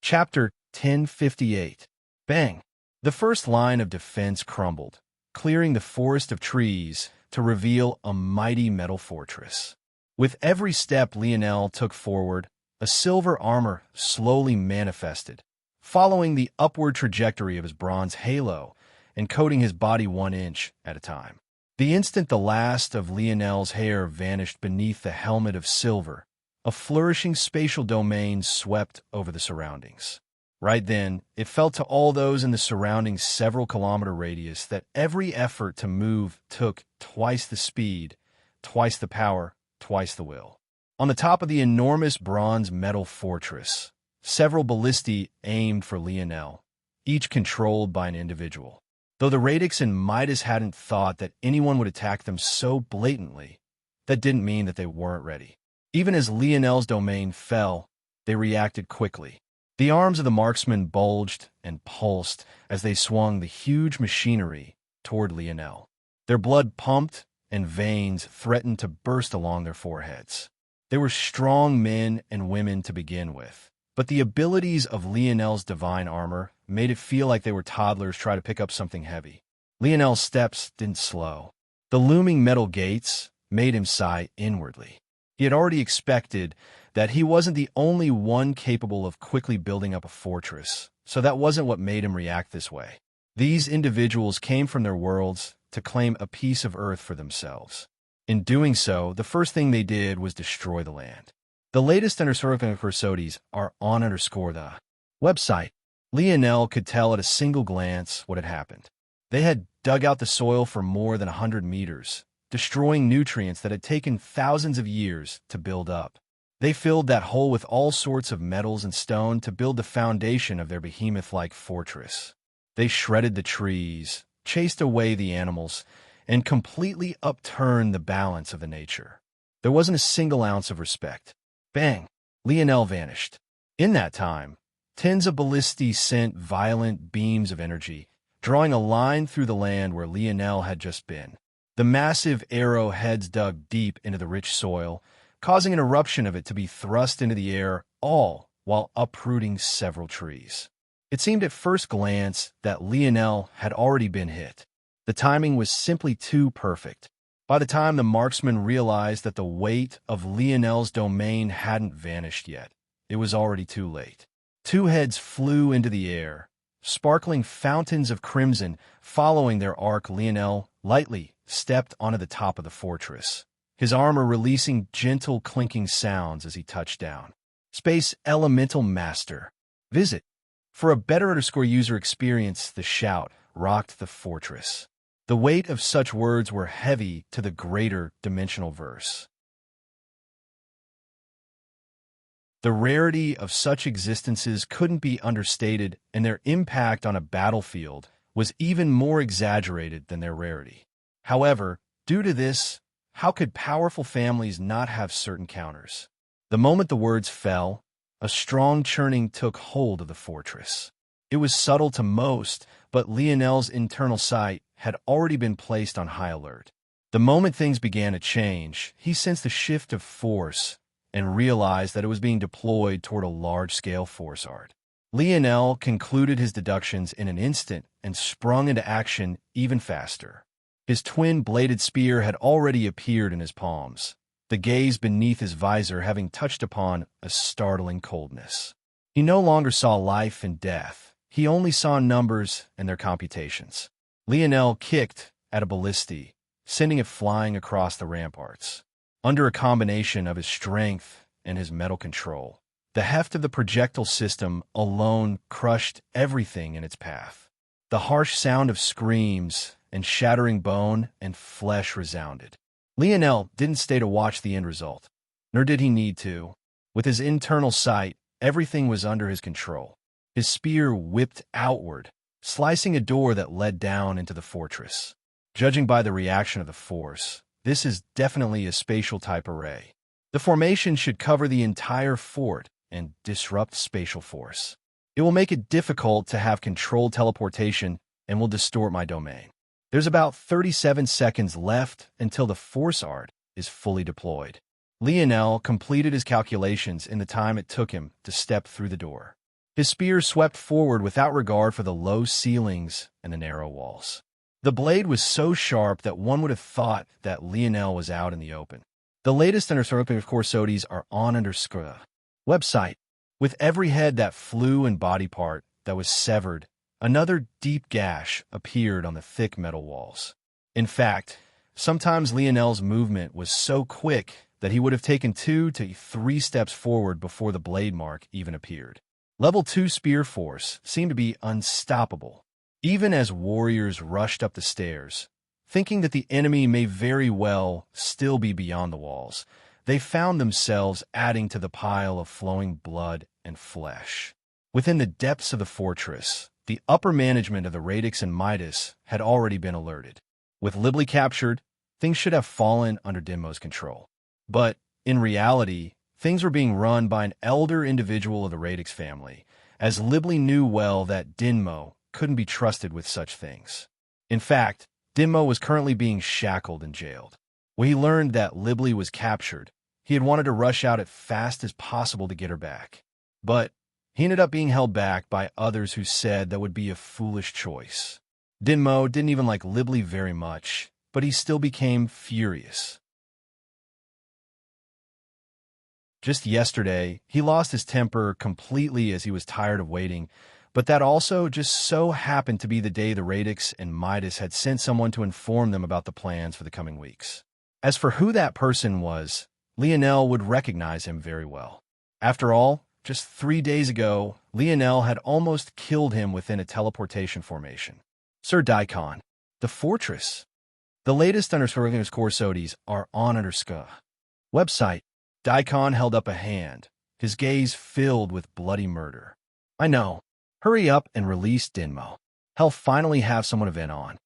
Chapter 1058. Bang! The first line of defense crumbled, clearing the forest of trees to reveal a mighty metal fortress. With every step Lionel took forward, a silver armor slowly manifested, following the upward trajectory of his bronze halo and coating his body 1 inch at a time. The instant the last of Lionel's hair vanished beneath the helmet of silver, a flourishing spatial domain swept over the surroundings. Right then, it felt to all those in the surrounding several-kilometer radius that every effort to move took twice the speed, twice the power, twice the will. On the top of the enormous bronze metal fortress, several ballistae aimed for Lionel, each controlled by an individual. Though the Radix and Midas hadn't thought that anyone would attack them so blatantly, that didn't mean that they weren't ready. Even as Lionel's domain fell, they reacted quickly. The arms of the marksmen bulged and pulsed as they swung the huge machinery toward Lionel. Their blood pumped, and veins threatened to burst along their foreheads. They were strong men and women to begin with, but the abilities of Lionel's divine armor made it feel like they were toddlers trying to pick up something heavy. Lionel's steps didn't slow. The looming metal gates made him sigh inwardly. He had already expected that he wasn't the only one capable of quickly building up a fortress, so that wasn't what made him react this way. These individuals came from their worlds to claim a piece of Earth for themselves. In doing so, the first thing they did was destroy the land. The latest episodes are on the website. Lionel could tell at a single glance what had happened. They had dug out the soil for more than 100 meters, destroying nutrients that had taken thousands of years to build up. They filled that hole with all sorts of metals and stone to build the foundation of their behemoth-like fortress. They shredded the trees, chased away the animals, and completely upturned the balance of the nature. There wasn't a single ounce of respect. Bang! Lionel vanished. In that time, tens of ballistae sent violent beams of energy, drawing a line through the land where Lionel had just been. The massive arrowheads dug deep into the rich soil, causing an eruption of it to be thrust into the air, all while uprooting several trees. It seemed at first glance that Lionel had already been hit. The timing was simply too perfect. By the time the marksman realized that the weight of Lionel's domain hadn't vanished yet, it was already too late. Two heads flew into the air, sparkling fountains of crimson following their arc. Lionel lightly stepped onto the top of the fortress, his armor releasing gentle clinking sounds as he touched down. Space Elemental Master. Visit. For a better user experience, the shout rocked the fortress. The weight of such words were heavy to the greater dimensional verse. The rarity of such existences couldn't be understated, and their impact on a battlefield was even more exaggerated than their rarity. However, due to this, how could powerful families not have certain counters? The moment the words fell, a strong churning took hold of the fortress. It was subtle to most, but Lionel's internal sight had already been placed on high alert. The moment things began to change, he sensed a shift of force and realized that it was being deployed toward a large-scale force art. Lionel concluded his deductions in an instant and sprung into action even faster. His twin-bladed spear had already appeared in his palms, the gaze beneath his visor having touched upon a startling coldness. He no longer saw life and death. He only saw numbers and their computations. Lionel kicked at a ballistae, sending it flying across the ramparts. Under a combination of his strength and his metal control, the heft of the projectile system alone crushed everything in its path. The harsh sound of screams and shattering bone and flesh resounded. Lionel didn't stay to watch the end result, nor did he need to. With his internal sight, everything was under his control. His spear whipped outward, slicing a door that led down into the fortress. Judging by the reaction of the force, this is definitely a spatial-type array. The formation should cover the entire fort and disrupt spatial force. It will make it difficult to have controlled teleportation and will distort my domain. There's about 37 seconds left until the force art is fully deployed. Lionel completed his calculations in the time it took him to step through the door. His spear swept forward without regard for the low ceilings and the narrow walls. The blade was so sharp that one would have thought that Lionel was out in the open. The latest episodes are on the website. With every head that flew and body part that was severed, another deep gash appeared on the thick metal walls. In fact, sometimes Lionel's movement was so quick that he would have taken 2 to 3 steps forward before the blade mark even appeared. Level 2 spear force seemed to be unstoppable. Even as warriors rushed up the stairs, thinking that the enemy may very well still be beyond the walls, they found themselves adding to the pile of flowing blood and flesh. Within the depths of the fortress, the upper management of the Radix and Midas had already been alerted. With Libly captured, things should have fallen under Dinmo's control. But, in reality, things were being run by an elder individual of the Radix family, as Libly knew well that Dinmo couldn't be trusted with such things. In fact, Dinmo was currently being shackled and jailed. When he learned that Libly was captured, he had wanted to rush out as fast as possible to get her back. But he ended up being held back by others who said that would be a foolish choice. Dinmo didn't even like Libly very much, but he still became furious. Just yesterday, he lost his temper completely as he was tired of waiting, but that also just so happened to be the day the Radix and Midas had sent someone to inform them about the plans for the coming weeks. As for who that person was, Lionel would recognize him very well. After all, just 3 days ago, Lionel had almost killed him within a teleportation formation. Sir Daikon, the fortress. The latest _corsodies are on _ska. Website. Daikon held up a hand, his gaze filled with bloody murder. I know. Hurry up and release Dinmo. He'll finally have someone event on.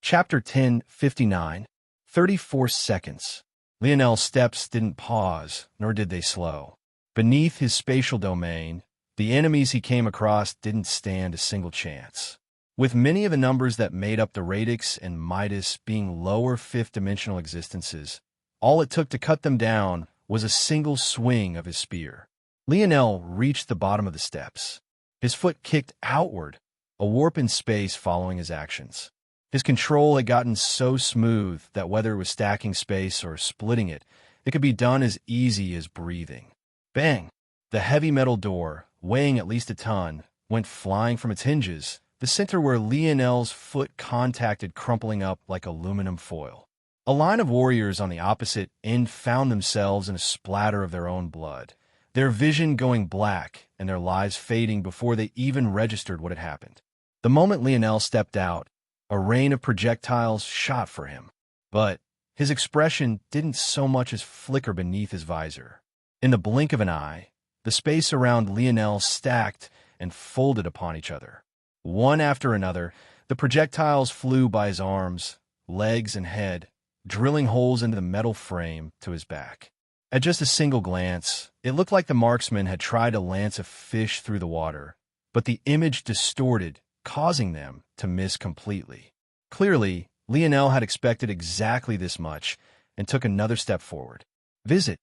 Chapter 10:59, 34 seconds. Lionel's steps didn't pause, nor did they slow. Beneath his spatial domain, the enemies he came across didn't stand a single chance. With many of the numbers that made up the Radix and Midas being lower fifth-dimensional existences, all it took to cut them down was a single swing of his spear. Lionel reached the bottom of the steps. His foot kicked outward, a warp in space following his actions. His control had gotten so smooth that whether it was stacking space or splitting it, it could be done as easy as breathing. Bang! The heavy metal door, weighing at least a ton, went flying from its hinges, the center where Lionel's foot contacted crumpling up like aluminum foil. A line of warriors on the opposite end found themselves in a splatter of their own blood, their vision going black and their lives fading before they even registered what had happened. The moment Lionel stepped out, a rain of projectiles shot for him, but his expression didn't so much as flicker beneath his visor. In the blink of an eye, the space around Lionel stacked and folded upon each other. One after another, the projectiles flew by his arms, legs, and head, drilling holes into the metal frame to his back. At just a single glance, it looked like the marksman had tried to lance a fish through the water, but the image distorted, causing them to miss completely. Clearly, Lionel had expected exactly this much and took another step forward. Visit.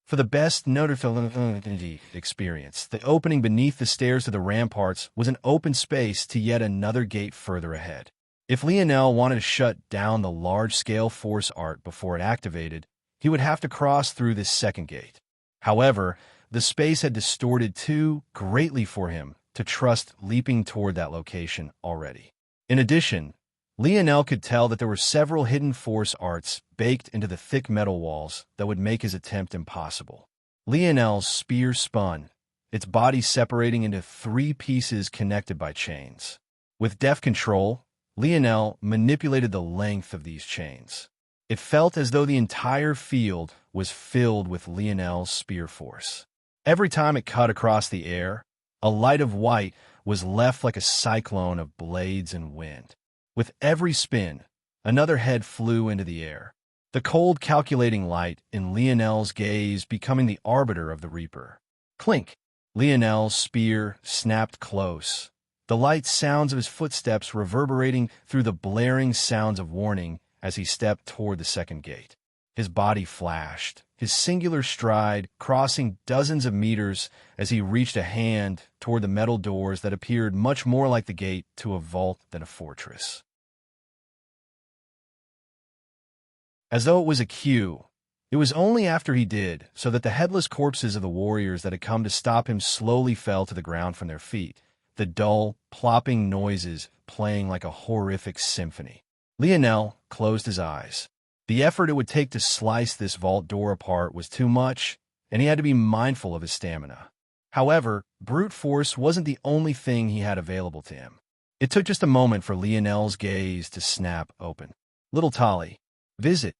For the best notification experience, the opening beneath the stairs to the ramparts was an open space to yet another gate further ahead. If Lionel wanted to shut down the large-scale force art before it activated, he would have to cross through this second gate. However, the space had distorted too greatly for him to trust leaping toward that location already. In addition, Lionel could tell that there were several hidden force arts baked into the thick metal walls that would make his attempt impossible. Lionel's spear spun, its body separating into 3 pieces connected by chains. With deft control, Lionel manipulated the length of these chains. It felt as though the entire field was filled with Lionel's spear force. Every time it cut across the air, a light of white was left like a cyclone of blades and wind. With every spin, another head flew into the air, the cold calculating light in Lionel's gaze becoming the arbiter of the Reaper. Clink! Lionel's spear snapped close, the light sounds of his footsteps reverberating through the blaring sounds of warning as he stepped toward the second gate. His body flashed, his singular stride crossing dozens of meters as he reached a hand toward the metal doors that appeared much more like the gate to a vault than a fortress. As though it was a cue, it was only after he did so that the headless corpses of the warriors that had come to stop him slowly fell to the ground from their feet, the dull, plopping noises playing like a horrific symphony. Lionel closed his eyes. The effort it would take to slice this vault door apart was too much, and he had to be mindful of his stamina. However, brute force wasn't the only thing he had available to him. It took just a moment for Lionel's gaze to snap open. Little Tolly. Visit.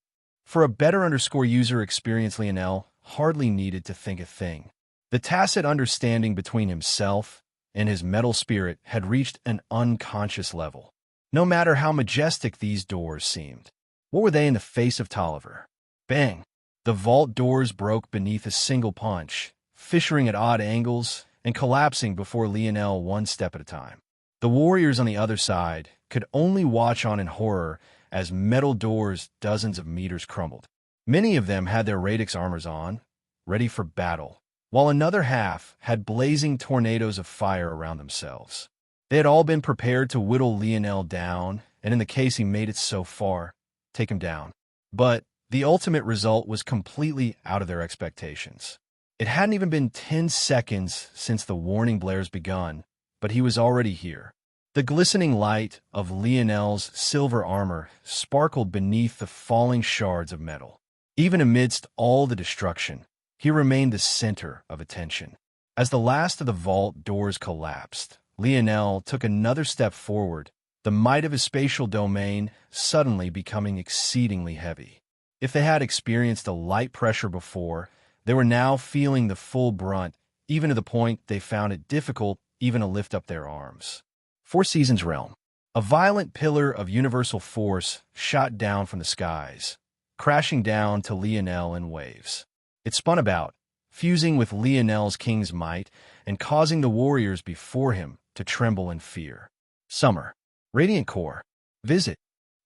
For a better user experience, Lionel hardly needed to think a thing. The tacit understanding between himself and his metal spirit had reached an unconscious level. No matter how majestic these doors seemed, what were they in the face of Tolliver? Bang! The vault doors broke beneath a single punch, fissuring at odd angles and collapsing before Lionel one step at a time. The warriors on the other side could only watch on in horror as metal doors dozens of meters crumbled. Many of them had their Radix armors on, ready for battle, while another half had blazing tornadoes of fire around themselves. They had all been prepared to whittle Lionel down, and in the case he made it so far, take him down. But the ultimate result was completely out of their expectations. It hadn't even been 10 seconds since the warning blares begun, but he was already here. The glistening light of Lionel's silver armor sparkled beneath the falling shards of metal. Even amidst all the destruction, he remained the center of attention. As the last of the vault doors collapsed, Lionel took another step forward, the might of his spatial domain suddenly becoming exceedingly heavy. If they had experienced a light pressure before, they were now feeling the full brunt, even to the point they found it difficult even to lift up their arms. Four Seasons Realm. A violent pillar of universal force shot down from the skies, crashing down to Lionel in waves. It spun about, fusing with Lionel's king's might and causing the warriors before him to tremble in fear. Summer. Radiant Core. Visit.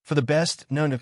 For the best known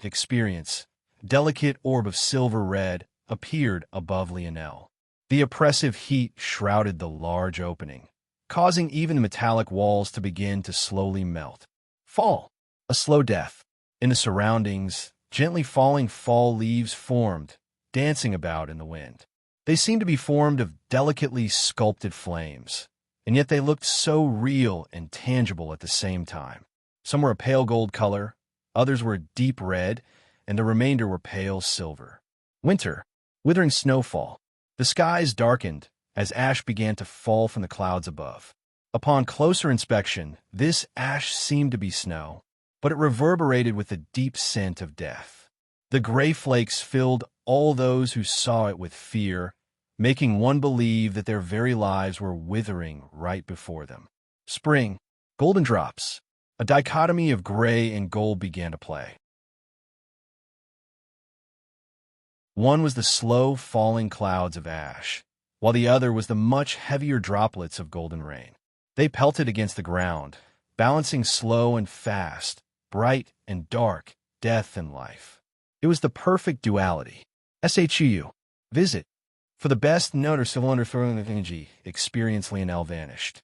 experience, delicate orb of silver red appeared above Lionel. The oppressive heat shrouded the large opening, causing even the metallic walls to begin to slowly melt. Fall. A slow death. In the surroundings, gently falling fall leaves formed, dancing about in the wind. They seemed to be formed of delicately sculpted flames, and yet they looked so real and tangible at the same time. Some were a pale gold color, others were deep red, and the remainder were pale silver. Winter. Withering snowfall. The skies darkened as ash began to fall from the clouds above. Upon closer inspection, this ash seemed to be snow, but it reverberated with a deep scent of death. The gray flakes filled all those who saw it with fear, making one believe that their very lives were withering right before them. Spring. Golden drops. A dichotomy of gray and gold began to play. One was the slow falling clouds of ash, while the other was the much heavier droplets of golden rain. They pelted against the ground, balancing slow and fast, bright and dark, death and life. It was the perfect duality. SHU. Visit. For the best known cylinder throwing of energy, experience Lionel vanished.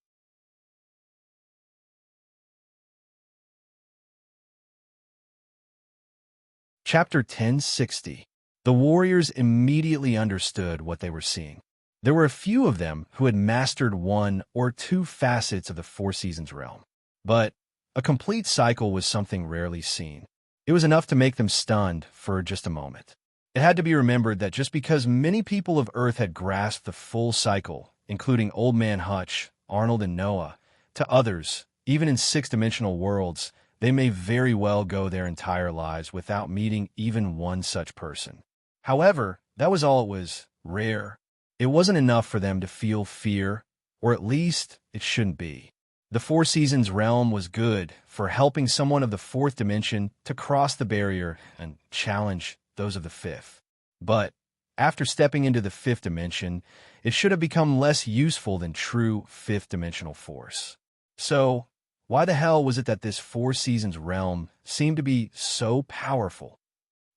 Chapter 1060. The warriors immediately understood what they were seeing. There were a few of them who had mastered one or two facets of the Four Seasons realm, but a complete cycle was something rarely seen. It was enough to make them stunned for just a moment. It had to be remembered that just because many people of Earth had grasped the full cycle, including Old Man Hutch, Arnold, and Noah, to others, even in six-dimensional worlds, they may very well go their entire lives without meeting even one such person. However, that was all it was, rare. It wasn't enough for them to feel fear, or at least it shouldn't be. The Four Seasons realm was good for helping someone of the fourth dimension to cross the barrier and challenge those of the fifth. But after stepping into the fifth dimension, it should have become less useful than true fifth-dimensional force. So, why the hell was it that this Four Seasons realm seemed to be so powerful?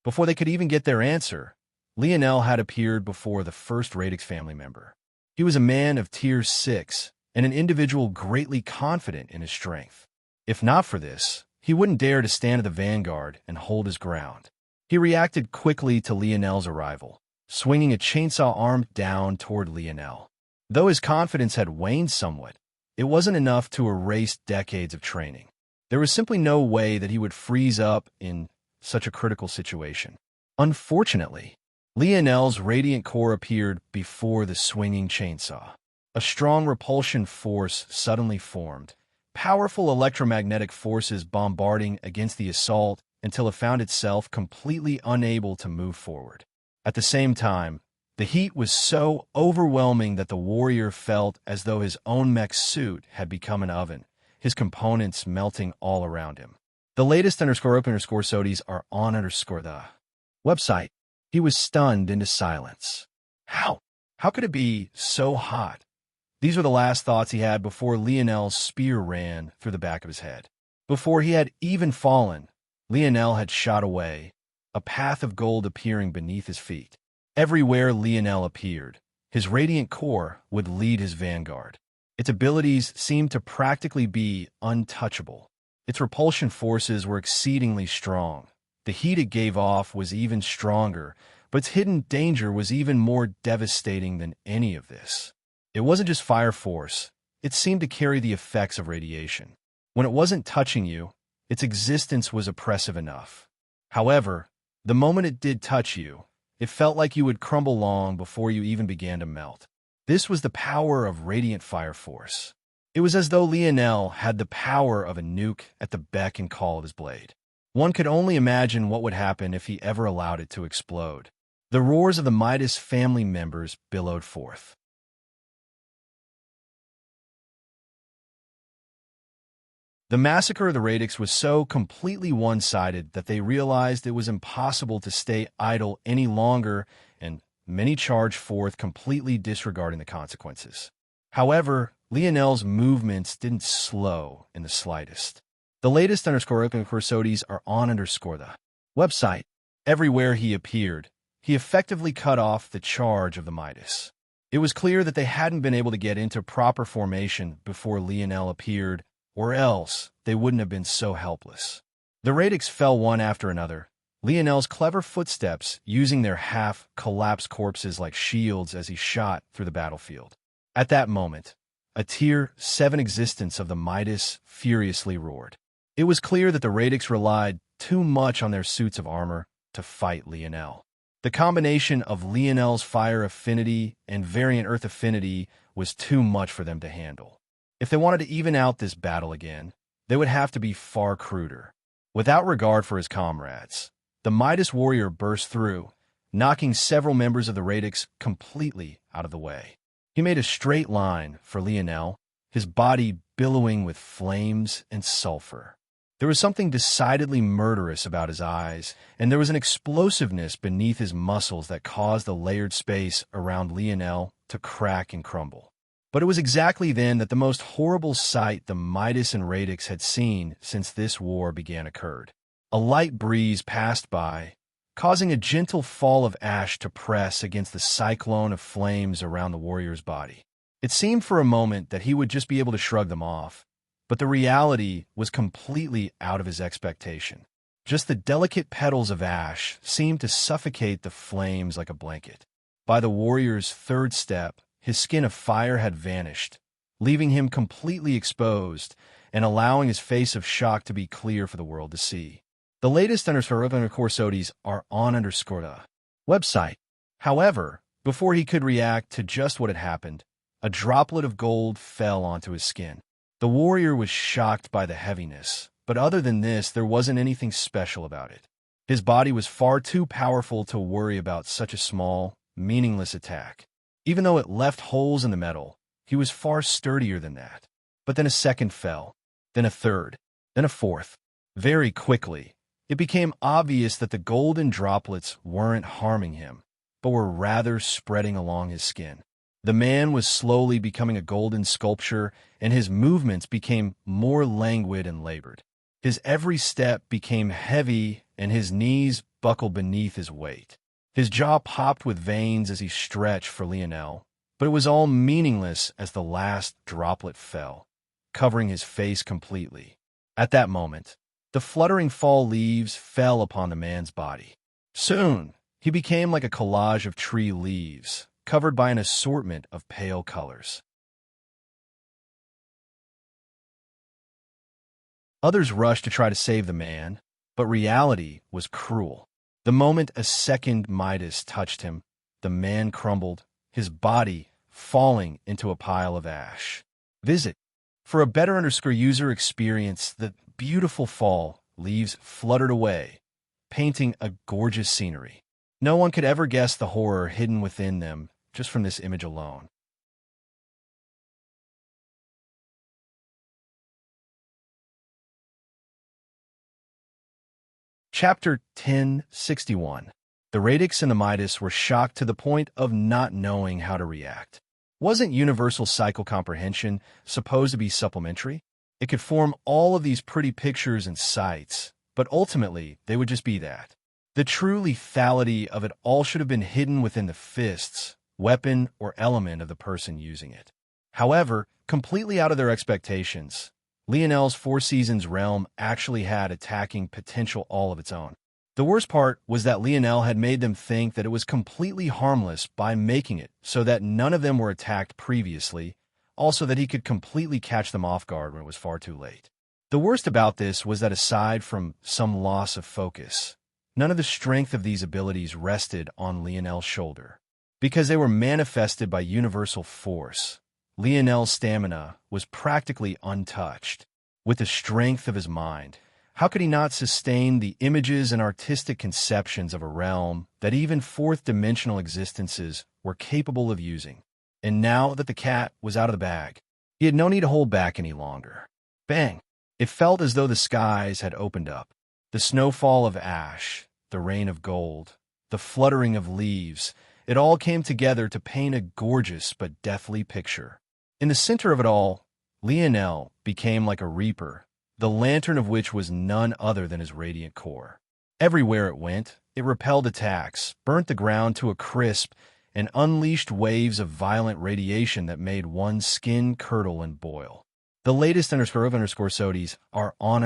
Before they could even get their answer, Lionel had appeared before the first Radix family member. He was a man of Tier 6 and an individual greatly confident in his strength. If not for this, he wouldn't dare to stand at the vanguard and hold his ground. He reacted quickly to Lionel's arrival, swinging a chainsaw arm down toward Lionel. Though his confidence had waned somewhat, it wasn't enough to erase decades of training. There was simply no way that he would freeze up in such a critical situation. Unfortunately, Lionel's radiant core appeared before the swinging chainsaw. A strong repulsion force suddenly formed, powerful electromagnetic forces bombarding against the assault until it found itself completely unable to move forward. At the same time, the heat was so overwhelming that the warrior felt as though his own mech suit had become an oven, his components melting all around him. The latest _open_SODIes are on _the website. He was stunned into silence. How? How could it be so hot? These were the last thoughts he had before Lionel's spear ran through the back of his head. Before he had even fallen, Lionel had shot away, a path of gold appearing beneath his feet. Everywhere Lionel appeared, his radiant core would lead his vanguard. Its abilities seemed to practically be untouchable. Its repulsion forces were exceedingly strong. The heat it gave off was even stronger, but its hidden danger was even more devastating than any of this. It wasn't just fire force, it seemed to carry the effects of radiation. When it wasn't touching you, its existence was oppressive enough. However, the moment it did touch you, it felt like you would crumble long before you even began to melt. This was the power of radiant fire force. It was as though Lionel had the power of a nuke at the beck and call of his blade. One could only imagine what would happen if he ever allowed it to explode. The roars of the Midas family members billowed forth. The massacre of the Radix was so completely one-sided that they realized it was impossible to stay idle any longer, and many charged forth, completely disregarding the consequences. However, Lionel's movements didn't slow in the slightest. The latest _episodes are on the website. Everywhere he appeared, he effectively cut off the charge of the Midas. It was clear that they hadn't been able to get into proper formation before Lionel appeared, or else they wouldn't have been so helpless. The Radix fell one after another, Lionel's clever footsteps using their half-collapsed corpses like shields as he shot through the battlefield. At that moment, a Tier 7 existence of the Midas furiously roared. It was clear that the Radix relied too much on their suits of armor to fight Lionel. The combination of Lionel's fire affinity and variant earth affinity was too much for them to handle. If they wanted to even out this battle again, they would have to be far cruder. Without regard for his comrades, the Midas warrior burst through, knocking several members of the Radix completely out of the way. He made a straight line for Lionel, his body billowing with flames and sulfur. There was something decidedly murderous about his eyes, and there was an explosiveness beneath his muscles that caused the layered space around Lionel to crack and crumble. But it was exactly then that the most horrible sight the Midas and Radix had seen since this war began occurred. A light breeze passed by, causing a gentle fall of ash to press against the cyclone of flames around the warrior's body. It seemed for a moment that he would just be able to shrug them off, but the reality was completely out of his expectation. Just the delicate petals of ash seemed to suffocate the flames like a blanket. By the warrior's third step, his skin of fire had vanished, leaving him completely exposed and allowing his face of shock to be clear for the world to see. The latest _episodes are on the website. However, before he could react to just what had happened, a droplet of gold fell onto his skin. The warrior was shocked by the heaviness, but other than this, there wasn't anything special about it. His body was far too powerful to worry about such a small, meaningless attack. Even though it left holes in the metal, he was far sturdier than that. But then a second fell, then a third, then a fourth. Very quickly, it became obvious that the golden droplets weren't harming him, but were rather spreading along his skin. The man was slowly becoming a golden sculpture, and his movements became more languid and labored. His every step became heavy, and his knees buckled beneath his weight. His jaw popped with veins as he stretched for Lionel, but it was all meaningless as the last droplet fell, covering his face completely. At that moment, the fluttering fall leaves fell upon the man's body. Soon, he became like a collage of tree leaves, covered by an assortment of pale colors. Others rushed to try to save the man, but reality was cruel. The moment a second Midas touched him, the man crumbled, his body falling into a pile of ash. Visit. For a better user experience, the beautiful fall leaves fluttered away, painting a gorgeous scenery. No one could ever guess the horror hidden within them just from this image alone. Chapter 1061. The Radix and the Midas were shocked to the point of not knowing how to react. Wasn't universal cycle comprehension supposed to be supplementary? It could form all of these pretty pictures and sights, but ultimately they would just be that. The true lethality of it all should have been hidden within the fists, weapon, or element of the person using it. However, completely out of their expectations, Lionel's Four Seasons realm actually had attacking potential all of its own. The worst part was that Lionel had made them think that it was completely harmless by making it so that none of them were attacked previously, also that he could completely catch them off guard when it was far too late. The worst about this was that aside from some loss of focus, none of the strength of these abilities rested on Lionel's shoulder. Because they were manifested by universal force, Lionel's stamina was practically untouched. With the strength of his mind, how could he not sustain the images and artistic conceptions of a realm that even fourth-dimensional existences were capable of using? And now that the cat was out of the bag, he had no need to hold back any longer. Bang! It felt as though the skies had opened up. The snowfall of ash, the rain of gold, the fluttering of leaves, it all came together to paint a gorgeous but deathly picture. In the center of it all, Lionel became like a reaper, the lantern of which was none other than his radiant core. Everywhere it went, it repelled attacks, burnt the ground to a crisp, and unleashed waves of violent radiation that made one's skin curdle and boil. The latest _of_SODIs are on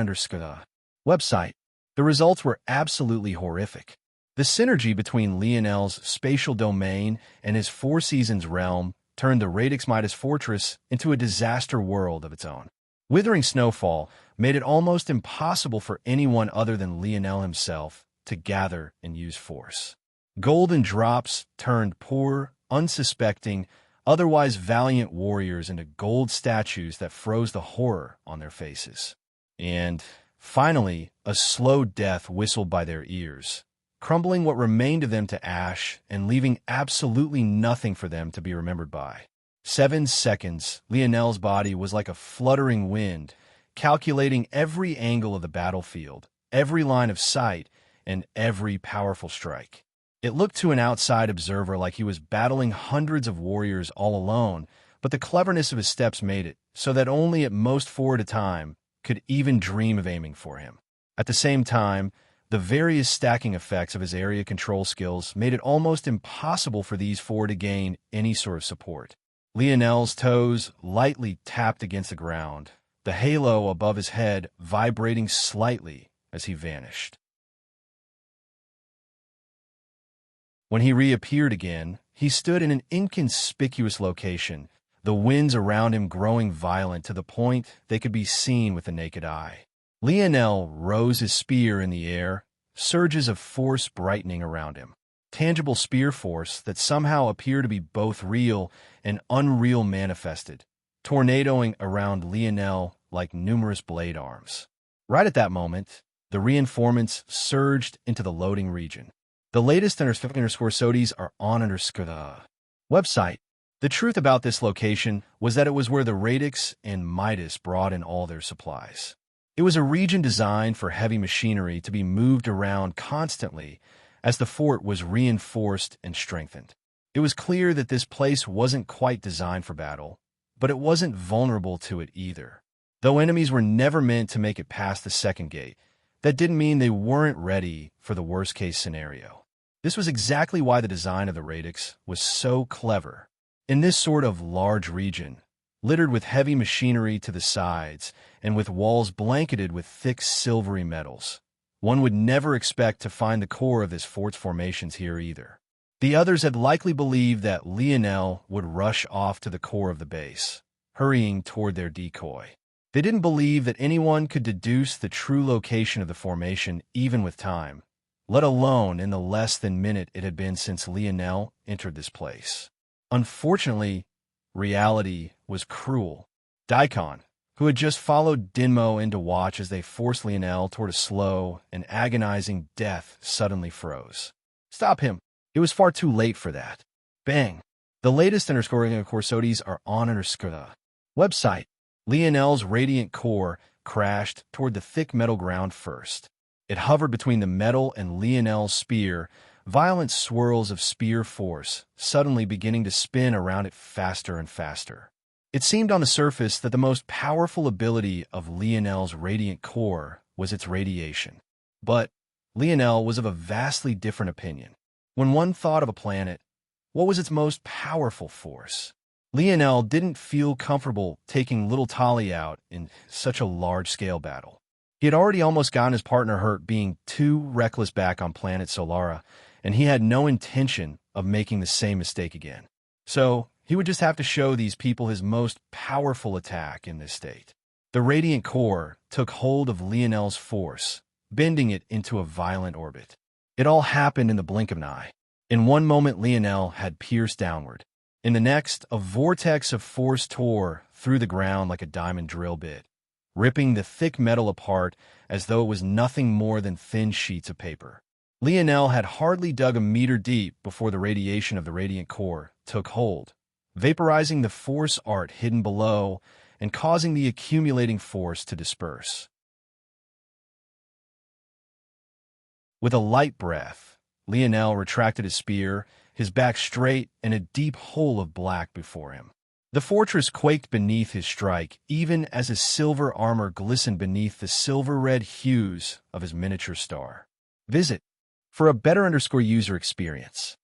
website. The results were absolutely horrific. The synergy between Lionel's spatial domain and his Four Seasons realm turned the Radix Midas Fortress into a disaster world of its own. Withering snowfall made it almost impossible for anyone other than Lionel himself to gather and use force. Golden drops turned poor, unsuspecting, otherwise valiant warriors into gold statues that froze the horror on their faces. And finally, a slow death whistled by their ears, crumbling what remained of them to ash and leaving absolutely nothing for them to be remembered by. 7 seconds, Lionel's body was like a fluttering wind, calculating every angle of the battlefield, every line of sight, and every powerful strike. It looked to an outside observer like he was battling hundreds of warriors all alone, but the cleverness of his steps made it so that only at most 4 at a time could even dream of aiming for him. At the same time, the various stacking effects of his area control skills made it almost impossible for these 4 to gain any sort of support. Lionel's toes lightly tapped against the ground, the halo above his head vibrating slightly as he vanished. When he reappeared again, he stood in an inconspicuous location, the winds around him growing violent to the point they could be seen with the naked eye. Lionel rose his spear in the air, surges of force brightening around him. Tangible spear force that somehow appeared to be both real and unreal manifested, tornadoing around Lionel like numerous blade arms. Right at that moment, the reinforcements surged into the loading region. The latest _SODIs are on website. The truth about this location was that it was where the Radix and Midas brought in all their supplies. It was a region designed for heavy machinery to be moved around constantly as the fort was reinforced and strengthened. It was clear that this place wasn't quite designed for battle, but it wasn't vulnerable to it either. Though enemies were never meant to make it past the second gate, that didn't mean they weren't ready for the worst-case scenario. This was exactly why the design of the Radix was so clever. In this sort of large region, littered with heavy machinery to the sides and with walls blanketed with thick silvery metals, one would never expect to find the core of this fort's formations here either. The others had likely believed that Lionel would rush off to the core of the base, hurrying toward their decoy. They didn't believe that anyone could deduce the true location of the formation even with time, let alone in the less than minute it had been since Lionel entered this place. Unfortunately, reality was cruel. Daikon, who had just followed Dinmo in to watch as they forced Lionel toward a slow and agonizing death, suddenly froze. Stop him! It was far too late for that. Bang! The latest _SODIs are on website. Lionel's radiant core crashed toward the thick metal ground first. It hovered between the metal and Lionel's spear, violent swirls of spear force suddenly beginning to spin around it faster and faster. It seemed on the surface that the most powerful ability of Lionel's radiant core was its radiation. But Lionel was of a vastly different opinion. When one thought of a planet, what was its most powerful force? Lionel didn't feel comfortable taking little Tali out in such a large-scale battle. He had already almost gotten his partner hurt being too reckless back on planet Solara, and he had no intention of making the same mistake again. So He would just have to show these people his most powerful attack in this state. The radiant core took hold of Lionel's force, bending it into a violent orbit. It all happened in the blink of an eye. In one moment, Lionel had pierced downward. In the next, a vortex of force tore through the ground like a diamond drill bit, ripping the thick metal apart as though it was nothing more than thin sheets of paper. Lionel had hardly dug a meter deep before the radiation of the radiant core took hold, vaporizing the force art hidden below and causing the accumulating force to disperse. With a light breath, Lionel retracted his spear, his back straight and a deep hole of black before him. The fortress quaked beneath his strike, even as his silver armor glistened beneath the silver-red hues of his miniature star. Visit for a better user experience.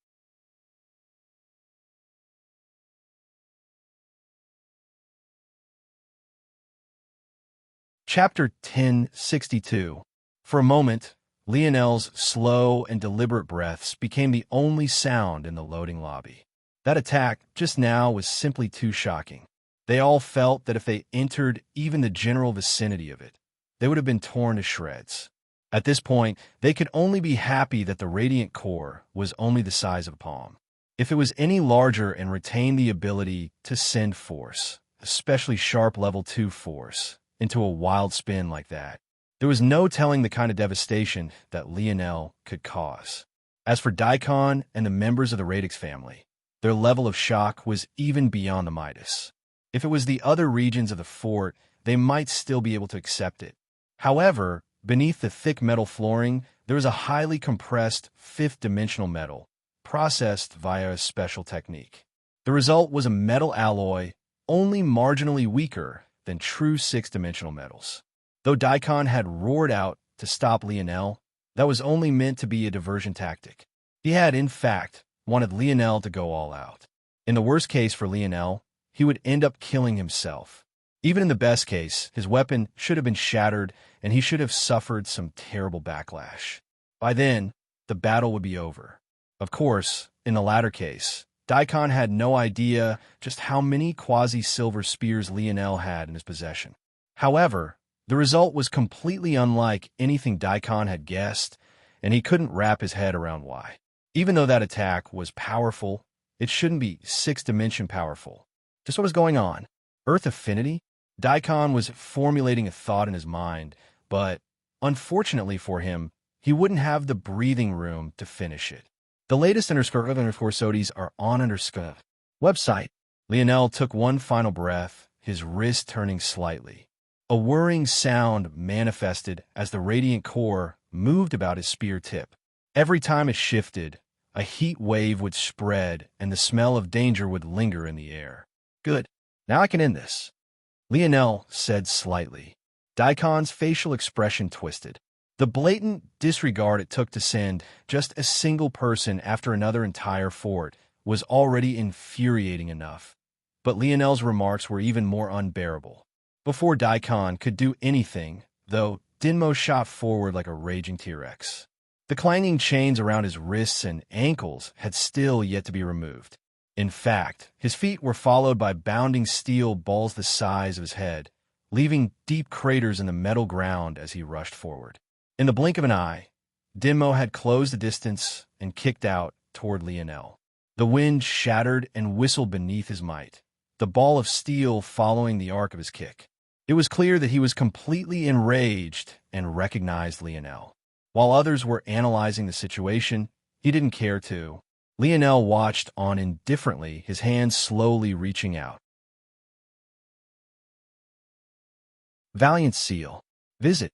Chapter 1062. For a moment, Lionel's slow and deliberate breaths became the only sound in the loading lobby. That attack just now was simply too shocking. They all felt that if they entered even the general vicinity of it, they would have been torn to shreds. At this point, they could only be happy that the radiant core was only the size of a palm. If it was any larger and retained the ability to send force, especially sharp level 2 force, into a wild spin like that, there was no telling the kind of devastation that Lionel could cause. As for Daikon and the members of the Radix family, their level of shock was even beyond the Midas. If it was the other regions of the fort, they might still be able to accept it. However, beneath the thick metal flooring, there was a highly compressed fifth-dimensional metal, processed via a special technique. The result was a metal alloy only marginally weaker than true sixth-dimensional metals. Though Daikon had roared out to stop Lionel, that was only meant to be a diversion tactic. He had, in fact, wanted Lionel to go all out. In the worst case for Lionel, he would end up killing himself. Even in the best case, his weapon should have been shattered and he should have suffered some terrible backlash. By then, the battle would be over. Of course, in the latter case, Daikon had no idea just how many quasi-silver spears Lionel had in his possession. However, the result was completely unlike anything Daikon had guessed, and he couldn't wrap his head around why. Even though that attack was powerful, it shouldn't be sixth-dimension powerful. Just what was going on? Earth affinity? Daikon was formulating a thought in his mind, but, unfortunately for him, he wouldn't have the breathing room to finish it. The latest _SODIs are on website. Lionel took one final breath, his wrist turning slightly. A whirring sound manifested as the radiant core moved about his spear tip. Every time it shifted, a heat wave would spread and the smell of danger would linger in the air. Good. Now I can end this, Lionel said slightly. Daikon's facial expression twisted. The blatant disregard it took to send just a single person after another entire fort was already infuriating enough, but Lionel's remarks were even more unbearable. Before Daikon could do anything, though, Dinmo shot forward like a raging T-Rex. The clanging chains around his wrists and ankles had still yet to be removed. In fact, his feet were followed by bounding steel balls the size of his head, leaving deep craters in the metal ground as he rushed forward. In the blink of an eye, Dinmo had closed the distance and kicked out toward Lionel. The wind shattered and whistled beneath his might, the ball of steel following the arc of his kick. It was clear that he was completely enraged and recognized Lionel. While others were analyzing the situation, he didn't care to. Lionel watched on indifferently, his hands slowly reaching out. Valiant Seal. Visit.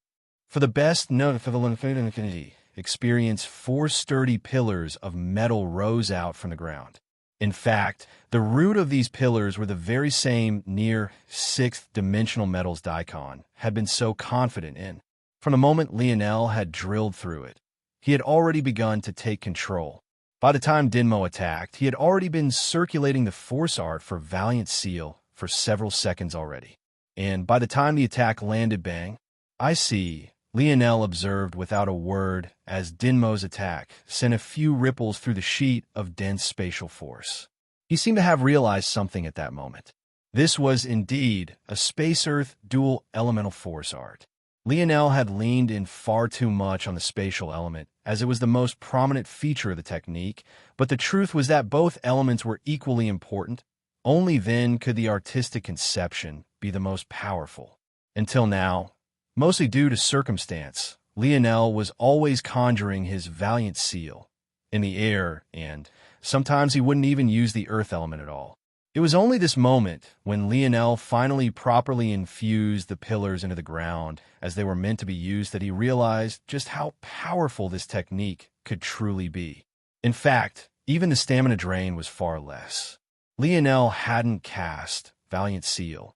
For the best note for the infinity, experience 4 sturdy pillars of metal rose out from the ground. In fact, the root of these pillars were the very same near sixth-dimensional metals Daikon had been so confident in. From the moment Lionel had drilled through it, he had already begun to take control. By the time Dinmo attacked, he had already been circulating the force art for Valiant Seal for several seconds already. And by the time the attack landed, bang, I see, Lionel observed without a word as Dinmo's attack sent a few ripples through the sheet of dense spatial force. He seemed to have realized something at that moment. This was indeed a Space-Earth dual elemental force art. Lionel had leaned in far too much on the spatial element, as it was the most prominent feature of the technique, but the truth was that both elements were equally important. Only then could the artistic conception be the most powerful. Until now, mostly due to circumstance, Lionel was always conjuring his valiant seal in the air, and sometimes he wouldn't even use the earth element at all. It was only this moment, when Lionel finally properly infused the pillars into the ground as they were meant to be used, that he realized just how powerful this technique could truly be. In fact, even the stamina drain was far less. Lionel hadn't cast Valiant Seal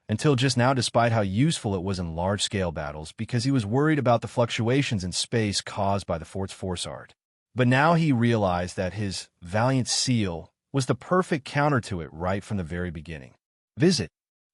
until just now, despite how useful it was in large-scale battles, because he was worried about the fluctuations in space caused by the force art. But now he realized that his Valiant Seal was the perfect counter to it right from the very beginning. Visit.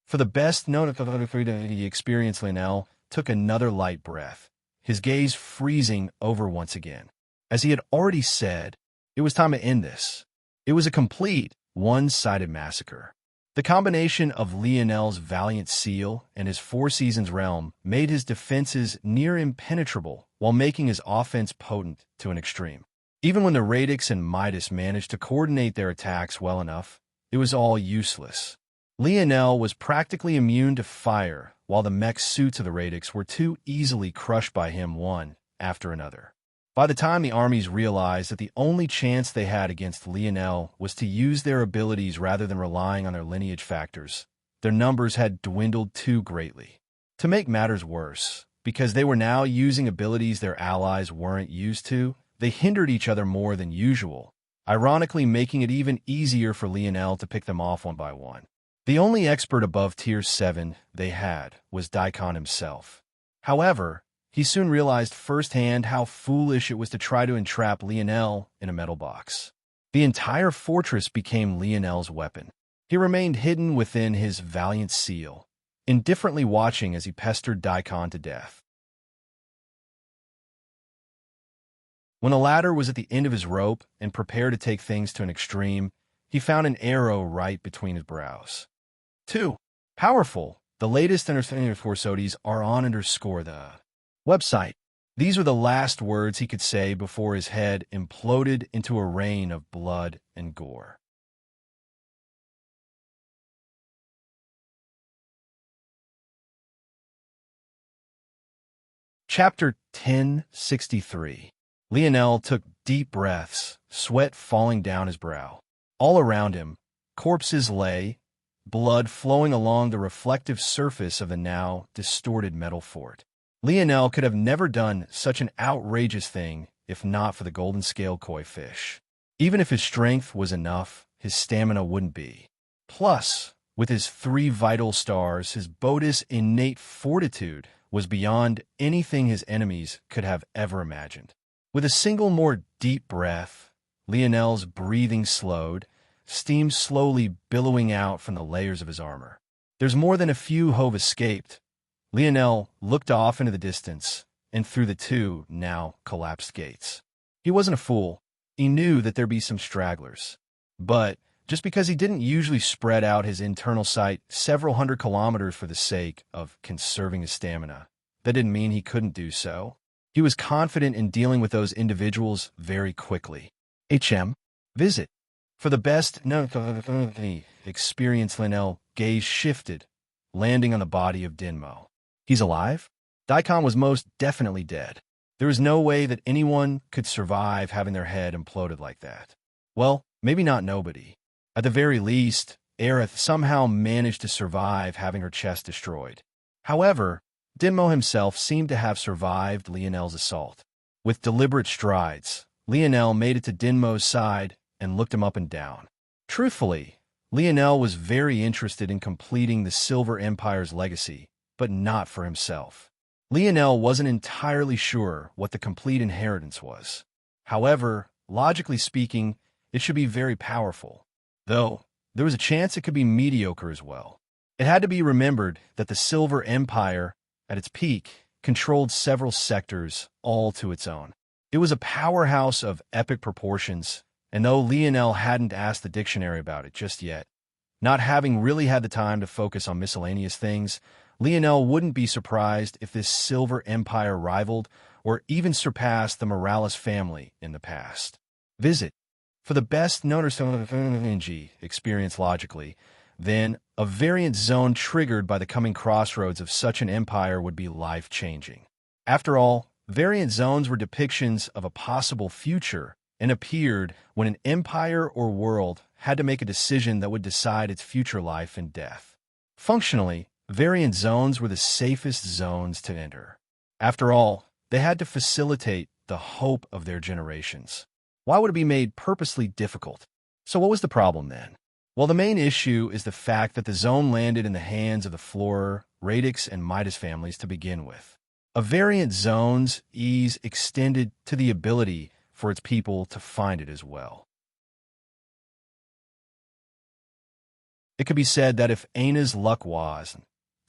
For the best known experience, Lionel took another light breath, his gaze freezing over once again. As he had already said, it was time to end this. It was a complete, one-sided massacre. The combination of Lionel's Valiant Seal and his Four Seasons realm made his defenses near impenetrable, while making his offense potent to an extreme. Even when the Radix and Midas managed to coordinate their attacks well enough, it was all useless. Lionel was practically immune to fire, while the mech suits of the Radix were too easily crushed by him one after another. By the time the armies realized that the only chance they had against Lionel was to use their abilities rather than relying on their lineage factors, their numbers had dwindled too greatly. To make matters worse, because they were now using abilities their allies weren't used to, they hindered each other more than usual, ironically making it even easier for Lionel to pick them off one by one. The only expert above Tier 7 they had was Daikon himself. However, he soon realized firsthand how foolish it was to try to entrap Lionel in a metal box. The entire fortress became Lionel's weapon. He remained hidden within his Valiant Seal, indifferently watching as he pestered Daikon to death. When the latter was at the end of his rope and prepared to take things to an extreme, he found an arrow right between his brows. 2. Powerful. The latest understanding of Forsodes are on the website. These were the last words he could say before his head imploded into a rain of blood and gore. Chapter 1063. Lionel took deep breaths, sweat falling down his brow. All around him, corpses lay, blood flowing along the reflective surface of the now distorted metal fort. Lionel could have never done such an outrageous thing if not for the golden scale koi fish. Even if his strength was enough, his stamina wouldn't be. Plus, with his 3 vital stars, his Bodhi's innate fortitude was beyond anything his enemies could have ever imagined. With a single more deep breath, Lionel's breathing slowed, steam slowly billowing out from the layers of his armor. There's more than a few who've escaped. Lionel looked off into the distance and through the 2 now collapsed gates. He wasn't a fool. He knew that there'd be some stragglers. But just because he didn't usually spread out his internal sight several hundred kilometers for the sake of conserving his stamina, that didn't mean he couldn't do so. He was confident in dealing with those individuals very quickly. Visit. For the best experience, Lionel's gaze shifted, landing on the body of Dinmo. He's alive? Daikon was most definitely dead. There was no way that anyone could survive having their head imploded like that. Well, maybe not nobody. At the very least, Aerith somehow managed to survive having her chest destroyed. However, Dinmo himself seemed to have survived Lionel's assault. With deliberate strides, Lionel made it to Dinmo's side and looked him up and down. Truthfully, Lionel was very interested in completing the Silver Empire's legacy, but not for himself. Lionel wasn't entirely sure what the complete inheritance was. However, logically speaking, it should be very powerful. Though, there was a chance it could be mediocre as well. It had to be remembered that the Silver Empire, at its peak, controlled several sectors all to its own. It was a powerhouse of epic proportions, And though Lionel hadn't asked the dictionary about it just yet, not having really had the time to focus on miscellaneous things, Lionel wouldn't be surprised if this Silver Empire rivaled or even surpassed the Morales family in the past. Visit. For the best noticeable experience logically, then a variant zone triggered by the coming crossroads of such an empire would be life-changing. After all, variant zones were depictions of a possible future and appeared when an empire or world had to make a decision that would decide its future life and death. Functionally, variant zones were the safest zones to enter. After all, they had to facilitate the hope of their generations. Why would it be made purposely difficult? So what was the problem then? Well, the main issue is the fact that the zone landed in the hands of the Flora, Radix, and Midas families to begin with. A variant zone's ease extended to the ability for its people to find it as well. It could be said that if Aina's luck was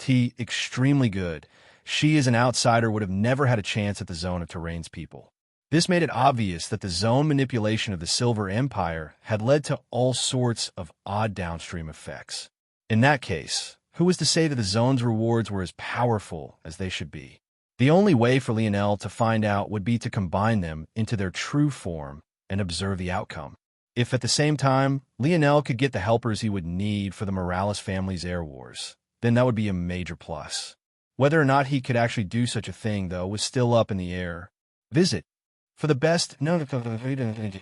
extremely good, she as an outsider would have never had a chance at the Zone of Terrain's people. This made it obvious that the zone manipulation of the Silver Empire had led to all sorts of odd downstream effects. In that case, who was to say that the zone's rewards were as powerful as they should be? The only way for Lionel to find out would be to combine them into their true form and observe the outcome. If at the same time, Lionel could get the helpers he would need for the Morales family's air wars, then that would be a major plus. Whether or not he could actually do such a thing, though, was still up in the air. Visit. For the best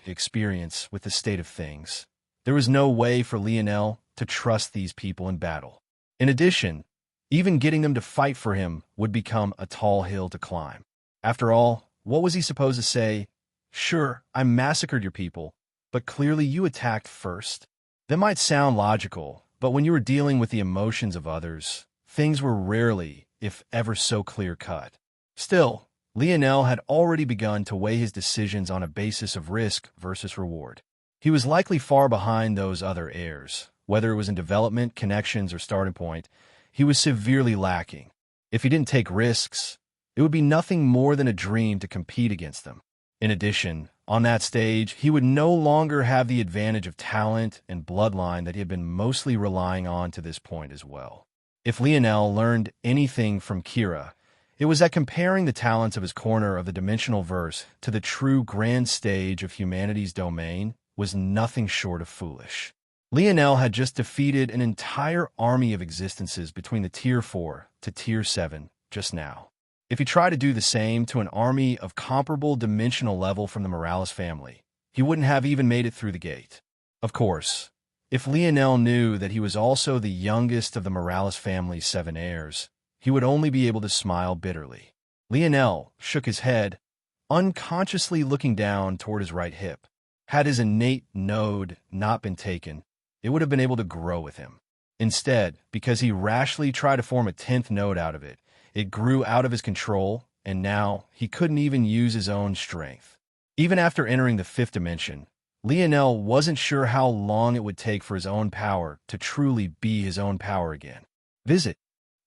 experience with the state of things, there was no way for Lionel to trust these people in battle. In addition, even getting them to fight for him would become a tall hill to climb. After all, what was he supposed to say? Sure, I massacred your people, but clearly you attacked first. That might sound logical, but when you were dealing with the emotions of others, things were rarely, if ever, so clear-cut. Still, Lionel had already begun to weigh his decisions on a basis of risk versus reward. He was likely far behind those other heirs. Whether it was in development, connections, or starting point, he was severely lacking. If he didn't take risks, it would be nothing more than a dream to compete against them. In addition, on that stage, he would no longer have the advantage of talent and bloodline that he had been mostly relying on to this point as well. If Lionel learned anything from Kira, it was that comparing the talents of his corner of the dimensional verse to the true grand stage of humanity's domain was nothing short of foolish. Lionel had just defeated an entire army of existences between the Tier 4 to Tier 7 just now. If he tried to do the same to an army of comparable dimensional level from the Morales family, he wouldn't have even made it through the gate. Of course, if Lionel knew that he was also the youngest of the Morales family's 7 heirs, he would only be able to smile bitterly. Lionel shook his head, unconsciously looking down toward his right hip. Had his innate node not been taken, it would have been able to grow with him. Instead, because he rashly tried to form a 10th node out of it, it grew out of his control, and now he couldn't even use his own strength. Even after entering the 5th dimension, Lionel wasn't sure how long it would take for his own power to truly be his own power again. Visit.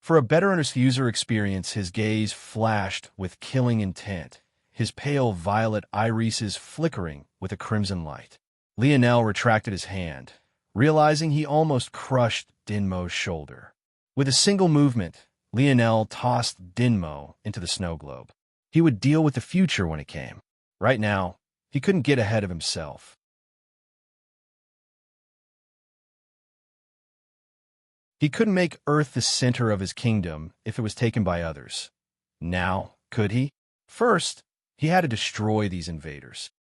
For a better user experience, his gaze flashed with killing intent, his pale violet irises flickering with a crimson light. Lionel retracted his hand, realizing he almost crushed Dinmo's shoulder. With a single movement, Lionel tossed Dinmo into the snow globe. He would deal with the future when it came. Right now, he couldn't get ahead of himself. He couldn't make Earth the center of his kingdom if it was taken by others. Now, could he? First, he had to destroy these invaders.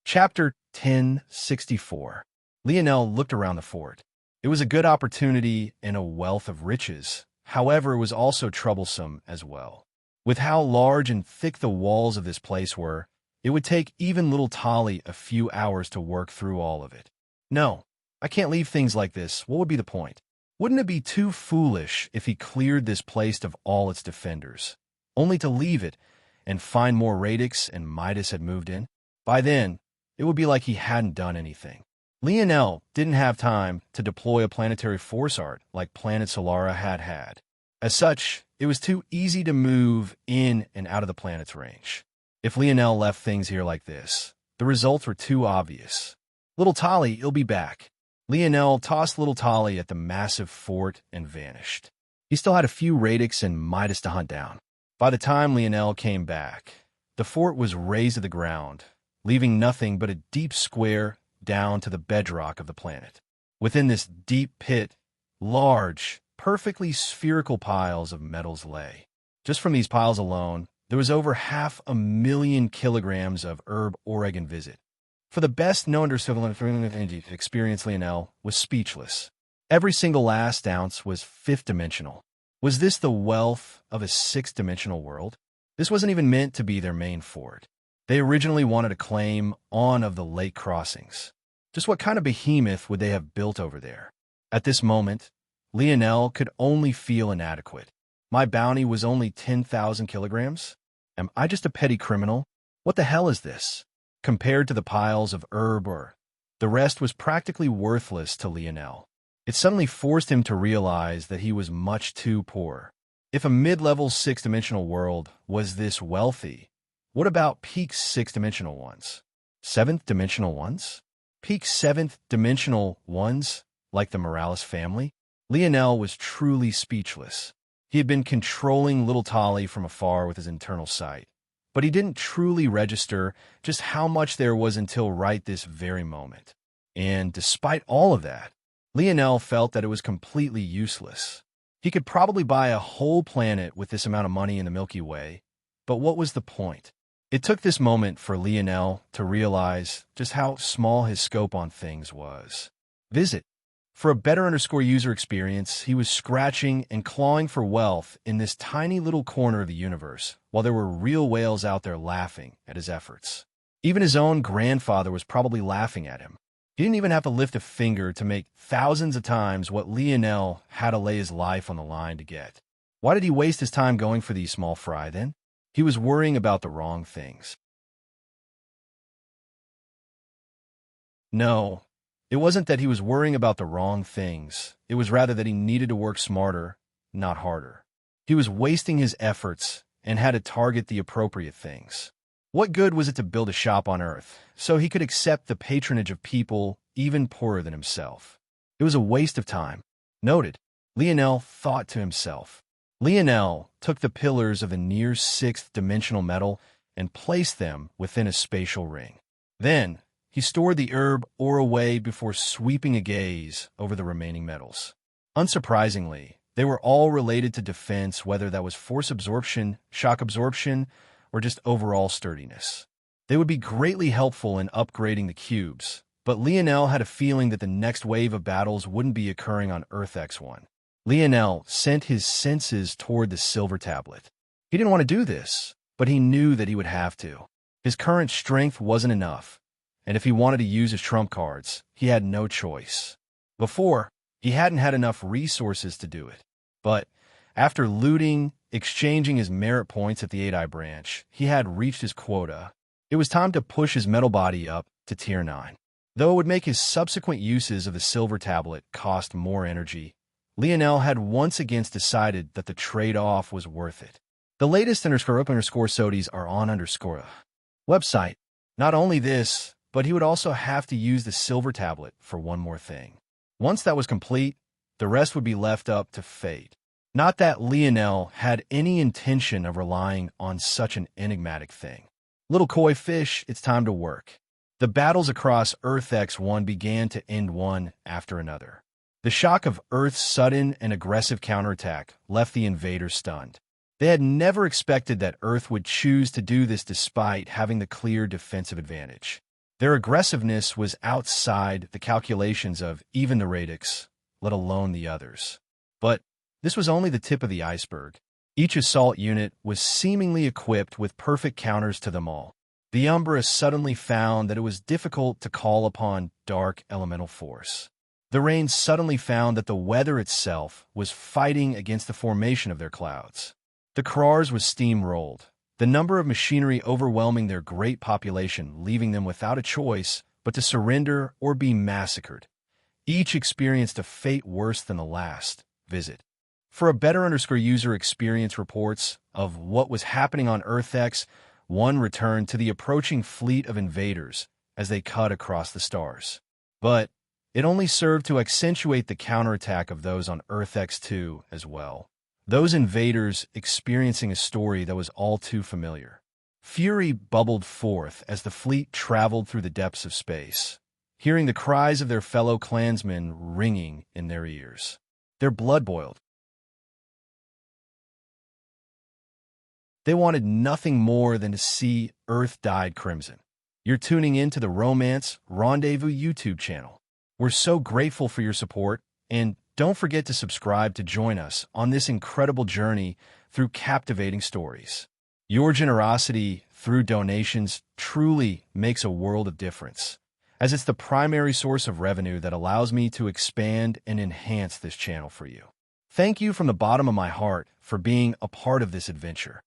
Chapter 1064. Lionel looked around the fort. It was a good opportunity and a wealth of riches. However, it was also troublesome as well. With how large and thick the walls of this place were, it would take even little Tali a few hours to work through all of it. No, I can't leave things like this. What would be the point? Wouldn't it be too foolish if he cleared this place of all its defenders, only to leave it and find more Radix and Midas had moved in? By then, it would be like he hadn't done anything. Lionel didn't have time to deploy a planetary force art like Planet Solara had had. As such, It was too easy to move in and out of the planet's range. If Lionel left things here like this, the results were too obvious. Little Tolly, he'll be back. Lionel tossed little Tolly at the massive fort and vanished. He still had a few radix and Midas to hunt down. By the time Lionel came back, the fort was razed to the ground, leaving nothing but a deep square down to the bedrock of the planet. Within this deep pit, large, perfectly spherical piles of metals lay. Just from these piles alone, there was over 500,000 kilograms of herb Oregon visit. For the best known experience, Lionel was speechless. Every single last ounce was fifth-dimensional. Was this the wealth of a sixth-dimensional world? This wasn't even meant to be their main fort. They originally wanted to claim on of the lake crossings. Just what kind of behemoth would they have built over there? At this moment, Lionel could only feel inadequate. My bounty was only 10,000 kilograms? Am I just a petty criminal? What the hell is this? Compared to the piles of herb, the rest was practically worthless to Lionel. It suddenly forced him to realize that he was much too poor. If a mid-level sixth-dimensional world was this wealthy, what about peak sixth-dimensional ones? Seventh-dimensional ones? Peak seventh-dimensional ones, like the Morales family? Lionel was truly speechless. He had been controlling little Tolly from afar with his internal sight, but he didn't truly register just how much there was until right this very moment. And despite all of that, Lionel felt that it was completely useless. He could probably buy a whole planet with this amount of money in the Milky Way, but what was the point? It took this moment for Lionel to realize just how small his scope on things was. Visit. For a better user experience, he was scratching and clawing for wealth in this tiny little corner of the universe, while there were real whales out there laughing at his efforts. Even his own grandfather was probably laughing at him. He didn't even have to lift a finger to make thousands of times what Lionel had to lay his life on the line to get. Why did he waste his time going for these small fry, then? He was worrying about the wrong things. No. It wasn't that he was worrying about the wrong things. It was rather that he needed to work smarter, not harder. He was wasting his efforts and had to target the appropriate things. What good was it to build a shop on Earth so he could accept the patronage of people even poorer than himself? It was a waste of time. Noted, Lionel thought to himself. Lionel took the pillars of a near sixth-dimensional metal and placed them within a spatial ring. Then, he stored the herb ore away before sweeping a gaze over the remaining metals. Unsurprisingly, they were all related to defense, whether that was force absorption, shock absorption, or just overall sturdiness. They would be greatly helpful in upgrading the cubes, but Lionel had a feeling that the next wave of battles wouldn't be occurring on Earth X1. Lionel sent his senses toward the silver tablet. He didn't want to do this, but he knew that he would have to. His current strength wasn't enough, and if he wanted to use his trump cards, he had no choice. Before, he hadn't had enough resources to do it. But after exchanging his merit points at the 8-Eye branch, he had reached his quota. It was time to push his metal body up to Tier 9. Though it would make his subsequent uses of the silver tablet cost more energy, Lionel had once again decided that the trade-off was worth it. The latest _up_SODIs are on website. Not only this, but he would also have to use the silver tablet for one more thing. Once that was complete, the rest would be left up to fate. Not that Lionel had any intention of relying on such an enigmatic thing. Little koi fish, it's time to work. The battles across Earth X1 began to end one after another. The shock of Earth's sudden and aggressive counterattack left the invaders stunned. They had never expected that Earth would choose to do this despite having the clear defensive advantage. Their aggressiveness was outside the calculations of even the Radix, let alone the others. But this was only the tip of the iceberg. Each assault unit was seemingly equipped with perfect counters to them all. The Umbra suddenly found that it was difficult to call upon dark elemental force. The Rain suddenly found that the weather itself was fighting against the formation of their clouds. The Krars was steamrolled, the number of machinery overwhelming their great population, leaving them without a choice but to surrender or be massacred. Each experienced a fate worse than the last. Visit. For a better_user experience reports of what was happening on Earth X, one returned to the approaching fleet of invaders as they cut across the stars. But it only served to accentuate the counterattack of those on Earth X2 as well. Those invaders experiencing a story that was all too familiar. Fury bubbled forth as the fleet traveled through the depths of space, hearing the cries of their fellow clansmen ringing in their ears. Their blood boiled. They wanted nothing more than to see Earth dyed crimson. You're tuning in to the Romance Rendezvous YouTube channel. We're so grateful for your support, and don't forget to subscribe to join us on this incredible journey through captivating stories. Your generosity through donations truly makes a world of difference, as it's the primary source of revenue that allows me to expand and enhance this channel for you. Thank you from the bottom of my heart for being a part of this adventure.